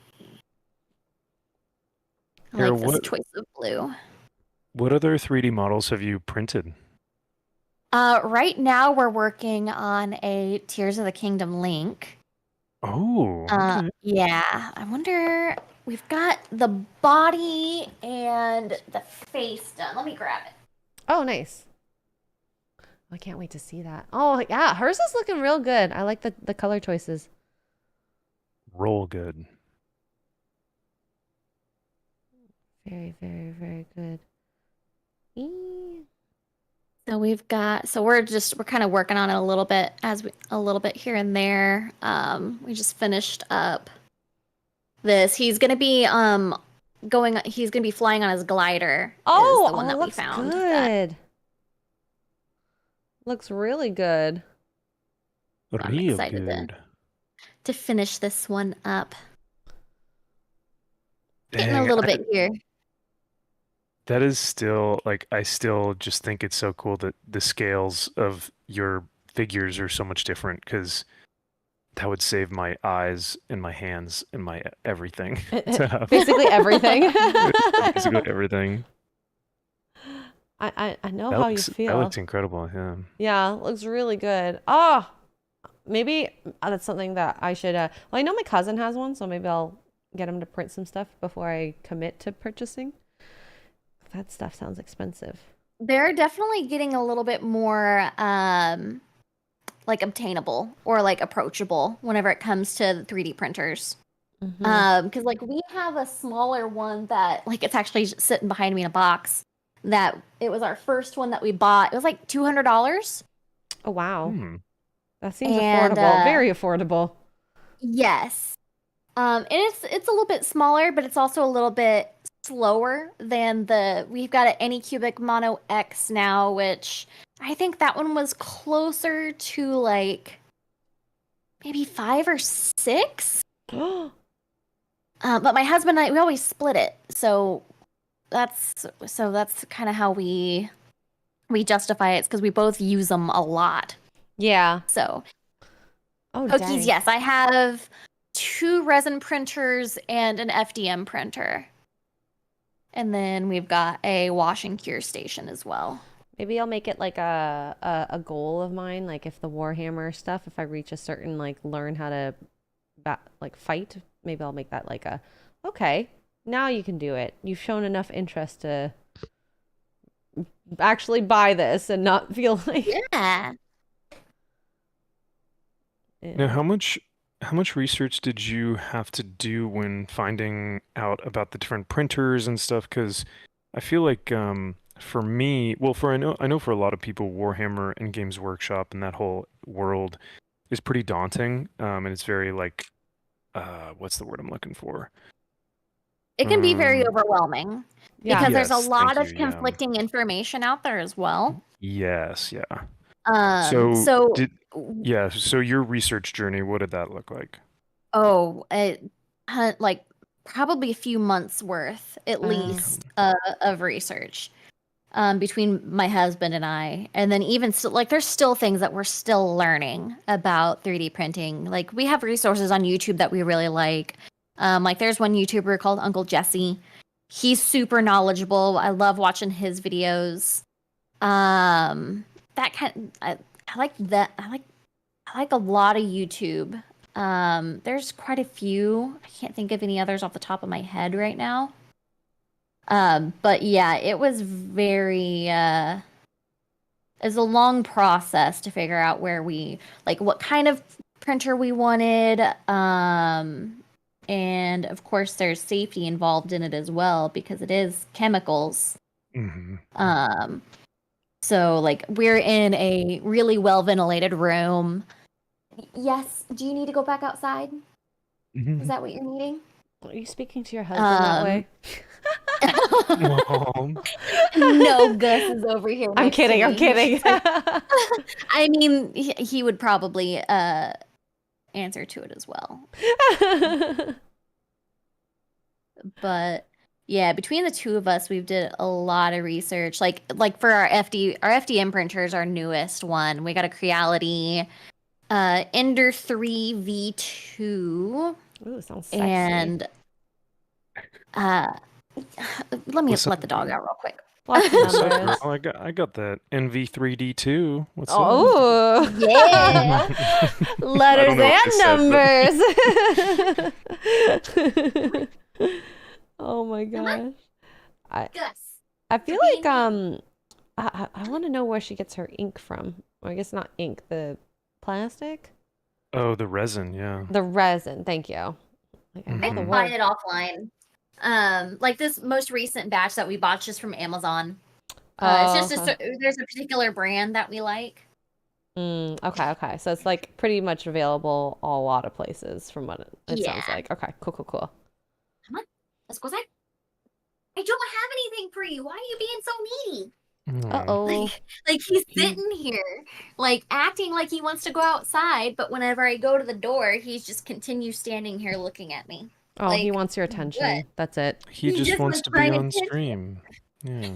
S2: I
S3: Kara,
S2: like this choice of blue.
S3: what other 3D models have you printed?
S2: Right now we're working on a Tears of the Kingdom Link.
S3: Oh, okay.
S2: Yeah, I wonder. We've got the body and the face done. Let me grab it.
S1: Oh, nice. I can't wait to see that. Oh, yeah, hers is looking real good. I like the color choices.
S3: Roll good.
S1: Very, very, very good.
S2: So we're kind of working on it a little bit here and there. We just finished up this. He's gonna be flying on his glider.
S1: Oh,
S2: is the one that we
S1: looks
S2: found.
S1: good. Looks really good.
S2: I'm
S3: Real
S2: excited
S3: good.
S2: to finish this one up. Getting a
S3: Dang,
S2: little bit here.
S3: that is still like I still just think it's so cool that the scales of your figures are so much different because that would save my eyes and my hands and my everything to have.
S1: Basically everything.
S3: Basically everything.
S1: I know how you
S3: That
S1: feel.
S3: looks incredible, yeah.
S1: Yeah, looks really good. Oh, maybe that's something that I should. Well, I know my cousin has one, so maybe I'll get him to print some stuff before I commit to purchasing. That stuff sounds expensive.
S2: They're definitely getting a little bit more like obtainable or like approachable whenever it comes to 3D printers. Because like we have a smaller one that like it's actually just sitting behind me in a box. That it was our first one that we bought. It was like $200.
S1: Oh wow, that seems
S2: And,
S1: affordable. Very affordable.
S2: Yes. And it's a little bit smaller, but it's also a little bit slower than we've got an Anycubic Mono X now, which I think that one was closer to like maybe 5 or 6. But my husband and I, we always split it. So that's kind of how we justify it, because we both use them a lot.
S1: Yeah.
S2: So
S1: cookies,
S2: dang. Yes, I have 2 resin printers and an FDM printer. And then we've got a wash and cure station as well.
S1: Maybe I'll make it like a goal of mine. Like if the Warhammer stuff, if I reach a certain like learn how to fight, maybe I'll make that like okay, now you can do it. You've shown enough interest to actually buy this and not feel like
S2: Yeah.
S3: Now, how much research did you have to do when finding out about the different printers and stuff? Because I feel like for me, well, I know for a lot of people, Warhammer and Games Workshop and that whole world is pretty daunting, and it's very like, what's the word I'm looking for?
S2: It can be very overwhelming because there's a
S3: Yes,
S2: lot
S3: thank
S2: of
S3: you, yeah.
S2: conflicting information out there as well.
S3: Yes, yeah.
S2: So
S3: so your research journey, what did that look like?
S2: Oh, like probably a few months worth at least of research between my husband and I. And then even still, like there's still things that we're still learning about 3D printing. Like we have resources on YouTube that we really like there's one YouTuber called Uncle Jesse. He's super knowledgeable. I love watching his videos. That kind I like that. I like a lot of YouTube. There's quite a few. I can't think of any others off the top of my head right now. But yeah, it was very it's a long process to figure out where we like what kind of printer we wanted. And of course there's safety involved in it as well because it is chemicals.
S3: Mm-hmm.
S2: So like we're in a really well ventilated room. Yes, do you need to go back outside?
S3: Mm-hmm.
S2: Is that what you're needing?
S1: Are you speaking to your husband that way?
S2: No, Gus is over here.
S1: I'm
S2: next to
S1: kidding. I'm
S2: me.
S1: kidding.
S2: I mean, he would probably answer to it as well. But yeah, between the two of us, we've did a lot of research. Like for our FDM printers, our newest one, we got a Creality Ender 3 V2.
S1: Ooh, sounds sexy.
S2: And let me let the dog out real quick.
S1: Lots of
S3: What's up,
S1: numbers.
S3: girl? I got that NV3D2. What's up?
S1: Oh,
S2: Yeah.
S1: letters
S3: know what
S1: and numbers. Oh my gosh.
S2: Gus.
S1: I feel like I want to know where she gets her ink from. Or I guess not ink, the plastic?
S3: Oh, the resin, yeah.
S1: The resin. Thank you. Like, I know
S2: I
S1: the
S2: can
S1: word.
S2: find it offline. Like this most recent batch that we bought just from Amazon. It's just there's a particular brand that we like.
S1: Okay. So it's like pretty much available a lot of places from what it sounds like. Okay, cool.
S2: Come on, let's go outside. I don't have anything for you. Why are you being so needy?
S1: Uh-oh.
S2: Like he's sitting here, like acting like he wants to go outside, but whenever I go to the door, he's just continues standing here looking at me.
S1: Oh,
S2: like,
S1: he wants your attention.
S2: what?
S1: That's it.
S3: He just
S2: just
S3: wants
S2: was
S3: to be
S2: trying to
S3: on
S2: pitch it.
S3: stream. Yeah.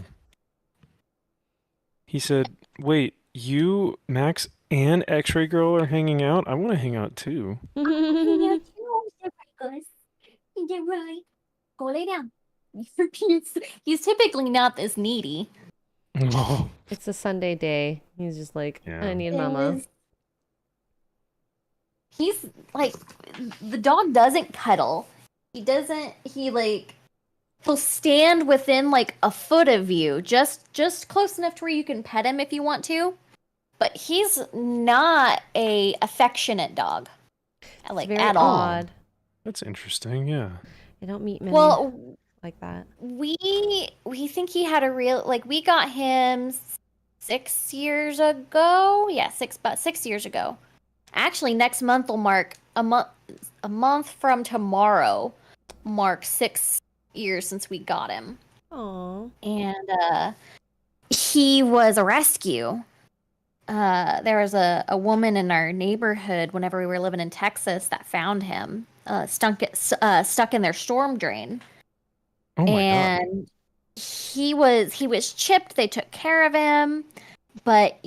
S3: He said, wait, you, Max, and Xray Girl are hanging out? I want to hang out too.
S2: You're right. Go lay down. He's typically not this needy.
S3: Oh,
S1: It's a Sunday day. He's just like,
S3: Yeah.
S1: I need mama.
S2: He's like, the dog doesn't cuddle. He'll stand within like a foot of you, just close enough to where you can pet him if you want to. But he's not a affectionate dog, like
S1: Very
S2: at all.
S1: odd.
S3: that's interesting, yeah.
S1: I don't meet many
S2: Well,
S1: like that.
S2: we think he had a real we got him 6 years ago. Yeah, about 6 years ago. Actually, next month will mark a month from tomorrow. Mark 6 years since we got him.
S1: Aw.
S2: And he was a rescue. There was a woman in our neighborhood whenever we were living in Texas that found him stuck in their storm drain.
S3: Oh my God.
S2: And he was chipped. They took care of him, but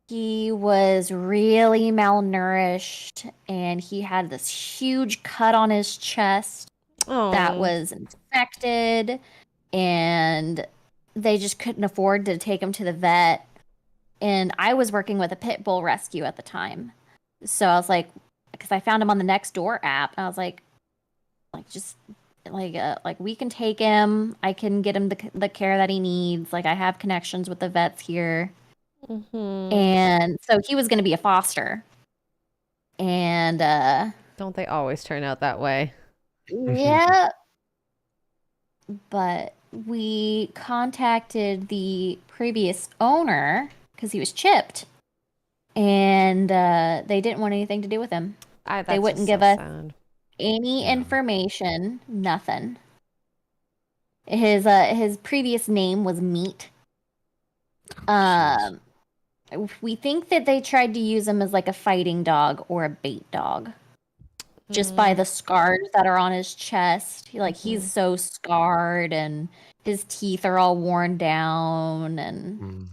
S2: he was really malnourished, and he had this huge cut on his chest that was infected, and they just couldn't afford to take him to the vet. And I was working with a pit bull rescue at the time, so I was like, because I found him on the Nextdoor app, and I was like just like we can take him. I can get him the care that he needs. Like I have connections with the vets here.
S1: Mm-hmm.
S2: And so he was going to be a foster. And
S1: Don't they always turn out that way?
S2: yeah. But we contacted the previous owner because he was chipped. And they didn't want anything to do with him. They wouldn't give us any information, nothing. His previous name was Meat. We think that they tried to use him as like a fighting dog or a bait dog. just by the scars that are on his chest. He's so scarred, and his teeth are all worn down, and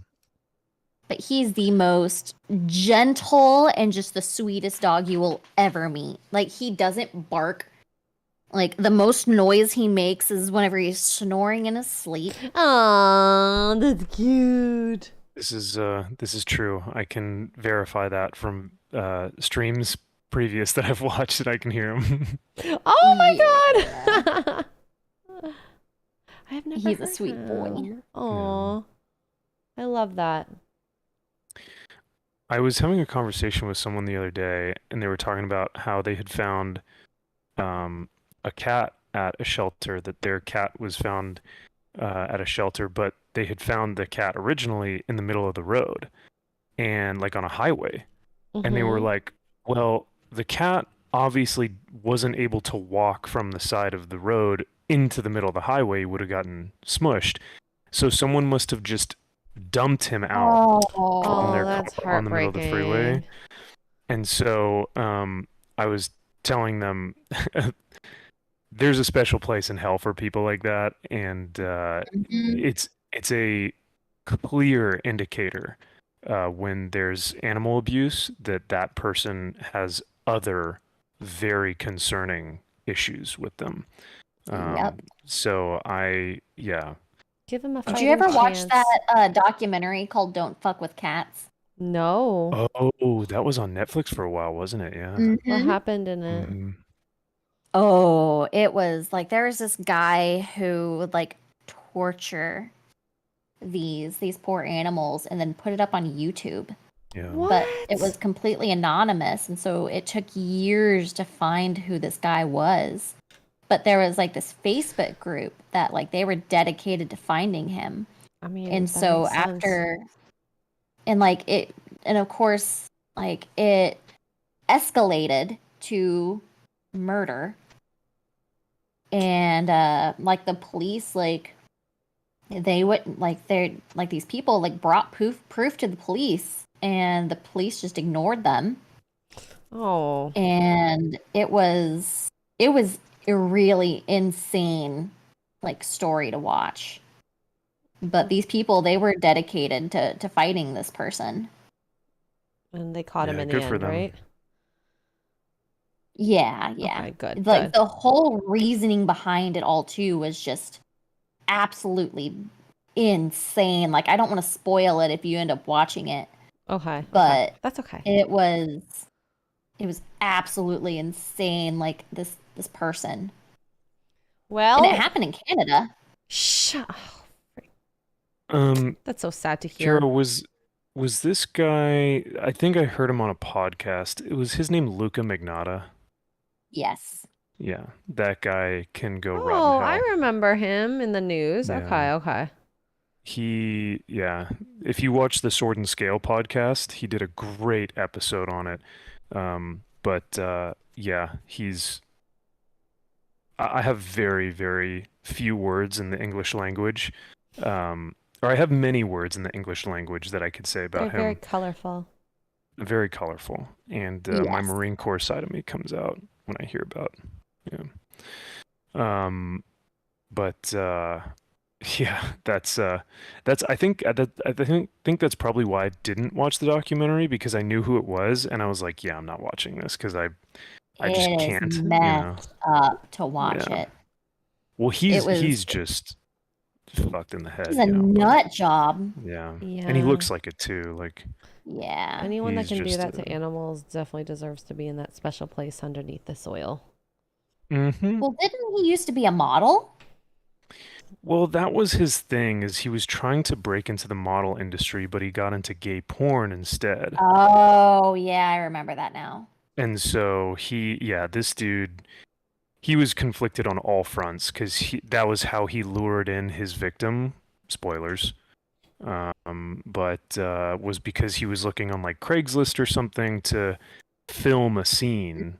S2: but he's the most gentle and just the sweetest dog you will ever meet. Like, he doesn't bark. Like, the most noise he makes is whenever he's snoring in his sleep.
S1: Aww, that's cute.
S3: This is true. I can verify that from streams previous that I've watched that I can hear him.
S1: Oh my god! I have never
S2: He's a
S1: heard
S2: sweet boy.
S1: him. Aw. I love that.
S3: I was having a conversation with someone the other day, and they were talking about how they had found a cat at a shelter, that their cat was found at a shelter, but they had found the cat originally in the middle of the road and like on a highway. And they were like, well, the cat obviously wasn't able to walk from the side of the road into the middle of the highway, would have gotten smushed. So someone must have just dumped him out
S1: That's
S3: on the middle of the freeway.
S1: heartbreaking.
S3: And so I was telling them there's a special place in hell for people like that, and it's a clear indicator when there's animal abuse that person has other very concerning issues with them. So
S1: Give him a
S2: Did you ever watch
S1: chance.
S2: that documentary called Don't Fuck with Cats?
S1: No.
S3: Oh, that was on Netflix for a while, wasn't it? Yeah.
S1: What happened in it?
S2: Oh, it was like there was this guy who would like torture these poor animals and then put it up on YouTube.
S3: Yeah.
S2: But it was completely anonymous, and so it took years to find who this guy was. But there was like this Facebook group that like they were dedicated to finding him.
S1: I mean,
S2: And
S1: that
S2: so
S1: makes sense.
S2: after, and like it, and of course, like it escalated to murder. And like the police, like they wouldn't, like they're like these people like brought proof to the police, and the police just ignored them.
S1: Oh.
S2: And it was a really insane like story to watch. But these people, they were dedicated to fighting this person.
S1: And they caught him
S3: Yeah,
S1: in the
S3: good for
S1: end,
S3: them.
S1: right?
S2: Yeah.
S1: Okay, good.
S2: Like
S1: good.
S2: the whole reasoning behind it all too was just absolutely insane. Like, I don't want to spoil it if you end up watching it,
S1: Okay.
S2: but
S1: that's okay.
S2: it was absolutely insane. Like this person,
S1: Well,
S2: and it happened in Canada.
S1: That's so sad to hear.
S3: Kara, was this guy? I think I heard him on a podcast. It was his name, Luca Magnotta.
S2: Yes.
S3: Yeah, that guy can go rotten
S1: Oh,
S3: hell.
S1: I remember him in the news.
S3: Yeah.
S1: Okay.
S3: If you watch the Sword and Scale podcast, he did a great episode on it. I have very, very few words in the English language. Or I have many words in the English language that I could say about
S1: They're very
S3: him.
S1: colorful.
S3: Very colorful. And my Marine Corps side of me comes out when I hear about. Yeah. I think that's probably why I didn't watch the documentary, because I knew who it was, and I was like, yeah, I'm not watching this because I just can't.
S2: It is
S3: You know?
S2: messed up to watch
S3: Yeah.
S2: it.
S3: Well, he's just fucked in the head.
S2: He's a
S3: you know, but-
S2: nut job.
S3: Yeah.
S1: Yeah.
S3: And he looks like it too. Like,
S2: Yeah.
S1: Anyone that
S3: He's
S1: can do
S3: just
S1: that
S3: a-
S1: to animals definitely deserves to be in that special place underneath the soil.
S3: mm-hmm.
S2: Well, didn't he used to be a model?
S3: Well, that was his thing, is he was trying to break into the model industry, but he got into gay porn instead.
S2: Oh, yeah, I remember that now.
S3: And so this dude, he was conflicted on all fronts, because that was how he lured in his victim. Spoilers. But was because he was looking on like Craigslist or something to film a scene.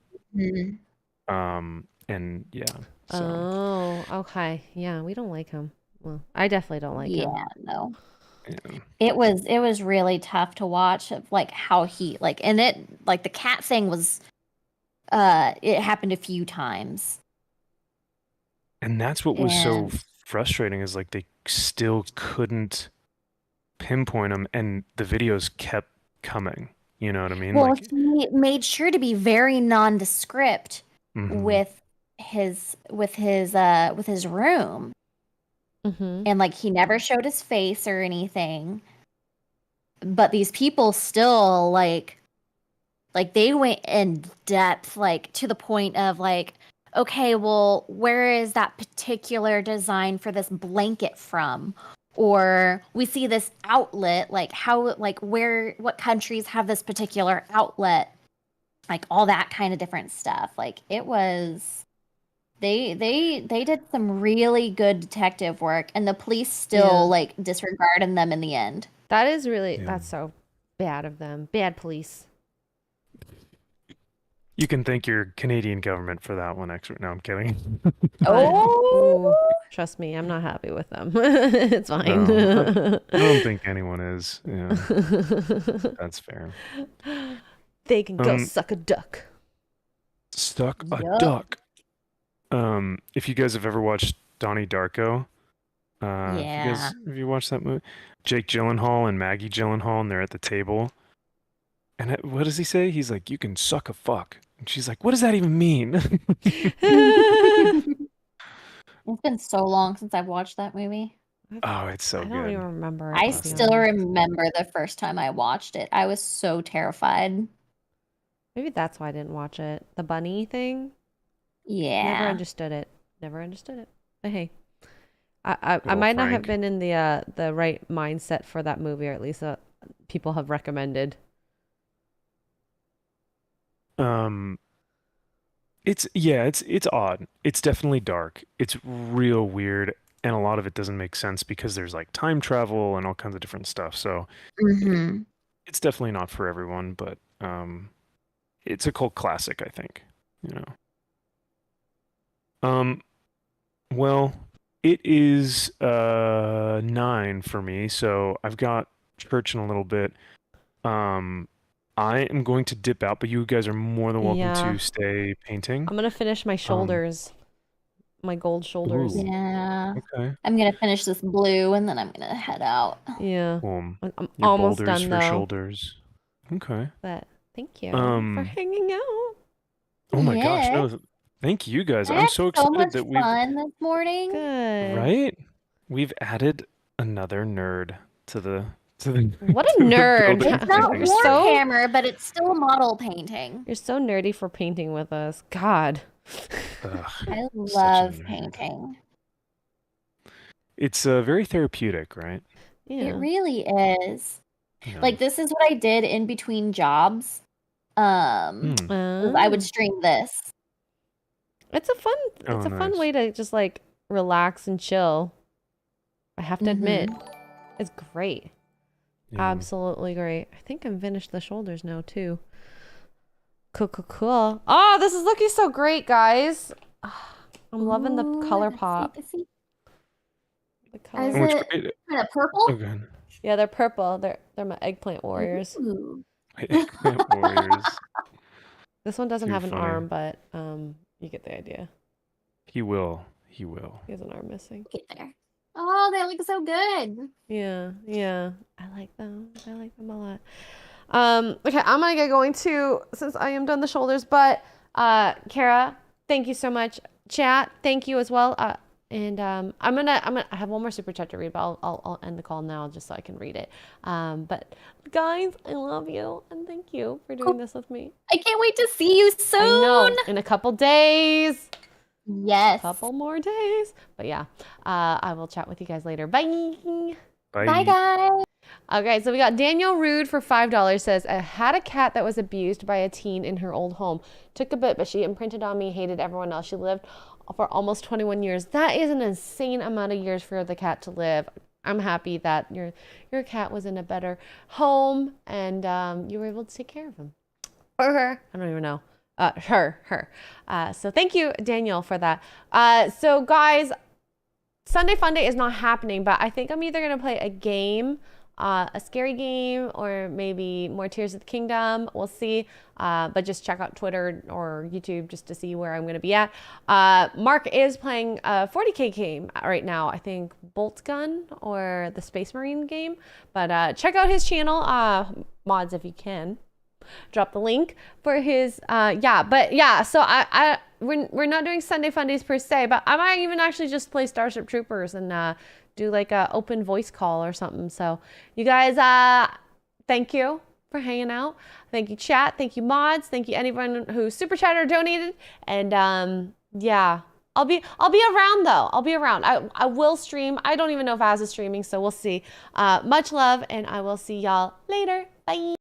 S3: And yeah. So.
S1: Oh, okay. Yeah, we don't like him. Well, I definitely don't like him.
S2: Yeah, no.
S3: Yeah.
S2: It was really tough to watch, of like how he like, and it like the cat thing was it happened a few times.
S3: And that's what was so
S2: And
S3: frustrating is like they still couldn't pinpoint them, and the videos kept coming. You know what I mean?
S2: well,
S3: Like,
S2: he made sure to be very nondescript
S3: mhm.
S2: with his room.
S1: Mm-hmm.
S2: And like he never showed his face or anything. But these people still like they went in depth, like to the point of like, okay, well, where is that particular design for this blanket from? Or we see this outlet, like how, like what countries have this particular outlet? Like all that kind of different stuff. Like it was, they did some really good detective work, and the police still like disregarded them in the end.
S1: That is really,
S3: Yeah.
S1: that's so bad of them. Bad police.
S3: You can thank your Canadian government for that one. Extra. No, I'm kidding.
S1: Ooh, trust me, I'm not happy with them. It's fine.
S3: No, I don't think anyone is. Yeah, that's fair.
S1: They can go suck a duck.
S3: Stuck a
S2: Yup.
S3: duck. If you guys have ever watched Donnie Darko, have you watched that movie? Jake Gyllenhaal and Maggie Gyllenhaal, and they're at the table. And what does he say? He's like, "You can suck a fuck." And she's like, "What does that even mean?"
S2: It's been so long since I've watched that movie.
S3: Oh, it's so
S1: I
S3: good.
S1: don't even remember it.
S2: I
S1: to be
S2: still
S1: honest.
S2: remember the first time I watched it. I was so terrified.
S1: Maybe that's why I didn't watch it. The bunny thing. Never
S2: Yeah.
S1: understood it. Never understood it. But hey, I
S3: Good old
S1: might not have
S3: Frank.
S1: been in the right mindset for that movie, or at least people have recommended.
S3: It's odd. It's definitely dark. It's real weird, and a lot of it doesn't make sense because there's like time travel and all kinds of different stuff. So
S2: Mm-hmm.
S3: it's definitely not for everyone, but it's a cult classic, I think. You know. Well, it is 9 for me, so I've got church in a little bit. I am going to dip out, but you guys are more than welcome
S1: Yeah.
S3: to stay painting.
S1: I'm gonna finish my shoulders, my gold shoulders.
S3: Ooh.
S2: Yeah.
S3: Okay.
S2: I'm gonna finish this blue and then I'm gonna head out.
S1: Yeah.
S3: Well,
S1: I'm
S3: your
S1: almost
S3: boulders
S1: done
S3: for
S1: though.
S3: shoulders. Okay.
S1: But thank you for
S3: Um.
S1: hanging out.
S3: Oh my gosh,
S2: Yeah.
S3: no, thank you guys.
S2: I
S3: I'm
S2: had
S3: so
S2: so
S3: excited
S2: much
S3: that we've
S2: fun this morning.
S1: Good.
S3: right. We've added another nerd to the
S1: What a
S3: to the
S1: nerd.
S3: building
S2: It's not
S3: painting.
S1: So-
S2: Warhammer, but it's still model painting.
S1: You're so nerdy for painting with us. God.
S3: Ugh,
S2: I
S3: such a
S2: love
S3: nerd.
S2: painting.
S3: It's very therapeutic, right?
S1: Yeah.
S2: It really is.
S3: You know.
S2: Like this is what I did in between jobs.
S3: Hmm.
S2: I would stream this.
S1: It's a fun
S3: Oh,
S1: it's a fun
S3: nice.
S1: way to just like relax and chill. I have to admit. It's great.
S3: Yeah.
S1: Absolutely great. I think I'm finished the shoulders now too. Cool. Oh, this is looking so great, guys. Ah, I'm loving the
S2: Ooh,
S1: color
S2: let's
S1: pop.
S2: see.
S1: The
S2: Is
S1: color.
S3: And what's
S2: it
S3: great?
S2: kind of purple?
S3: Oh, God.
S1: Yeah, they're purple. They're my eggplant warriors.
S2: Ooh.
S3: Eggplant warriors.
S1: This one doesn't
S3: Too
S1: have an
S3: funny.
S1: arm, but you get the idea.
S3: He will. He will.
S1: He has an arm missing.
S2: Get there. Oh, they look so good.
S1: Yeah. I like them. I like them a lot. Okay, I'm gonna get going too since I am done the shoulders. But Kara, thank you so much. Chat, thank you as well. And I have one more super chat to read, but I'll end the call now just so I can read it. But guys, I love you and thank you for doing this with me.
S2: I can't wait to see you soon.
S1: I know, in a couple days.
S2: Yes.
S1: Couple more days. But yeah, I will chat with you guys later. Bye.
S2: Bye, guys.
S1: Okay, so we got Daniel Rude for $5 says, I had a cat that was abused by a teen in her old home. Took a bit, but she imprinted on me, hated everyone else. She lived for almost 21 years. That is an insane amount of years for the cat to live. I'm happy that your cat was in a better home and you were able to take care of him. Or her. I don't even know. Her. So thank you, Daniel, for that. So guys, Sunday Fun Day is not happening, but I think I'm either going to play a game a scary game or maybe more Tears of the Kingdom. We'll see. But just check out Twitter or YouTube just to see where I'm going to be at. Mark is playing a 40K game right now. I think Bolt Gun or the Space Marine game. But check out his channel, mods, if you can. Drop the link for his so we're not doing Sunday Fundays per se, but I might even actually just play Starship Troopers and do like a open voice call or something. So you guys, thank you for hanging out. Thank you, chat. Thank you, mods. Thank you anyone who super chatted or donated. And yeah, I'll be around though. I'll be around. I will stream. I don't even know if Az is streaming, so we'll see. Much love, and I will see y'all later. Bye.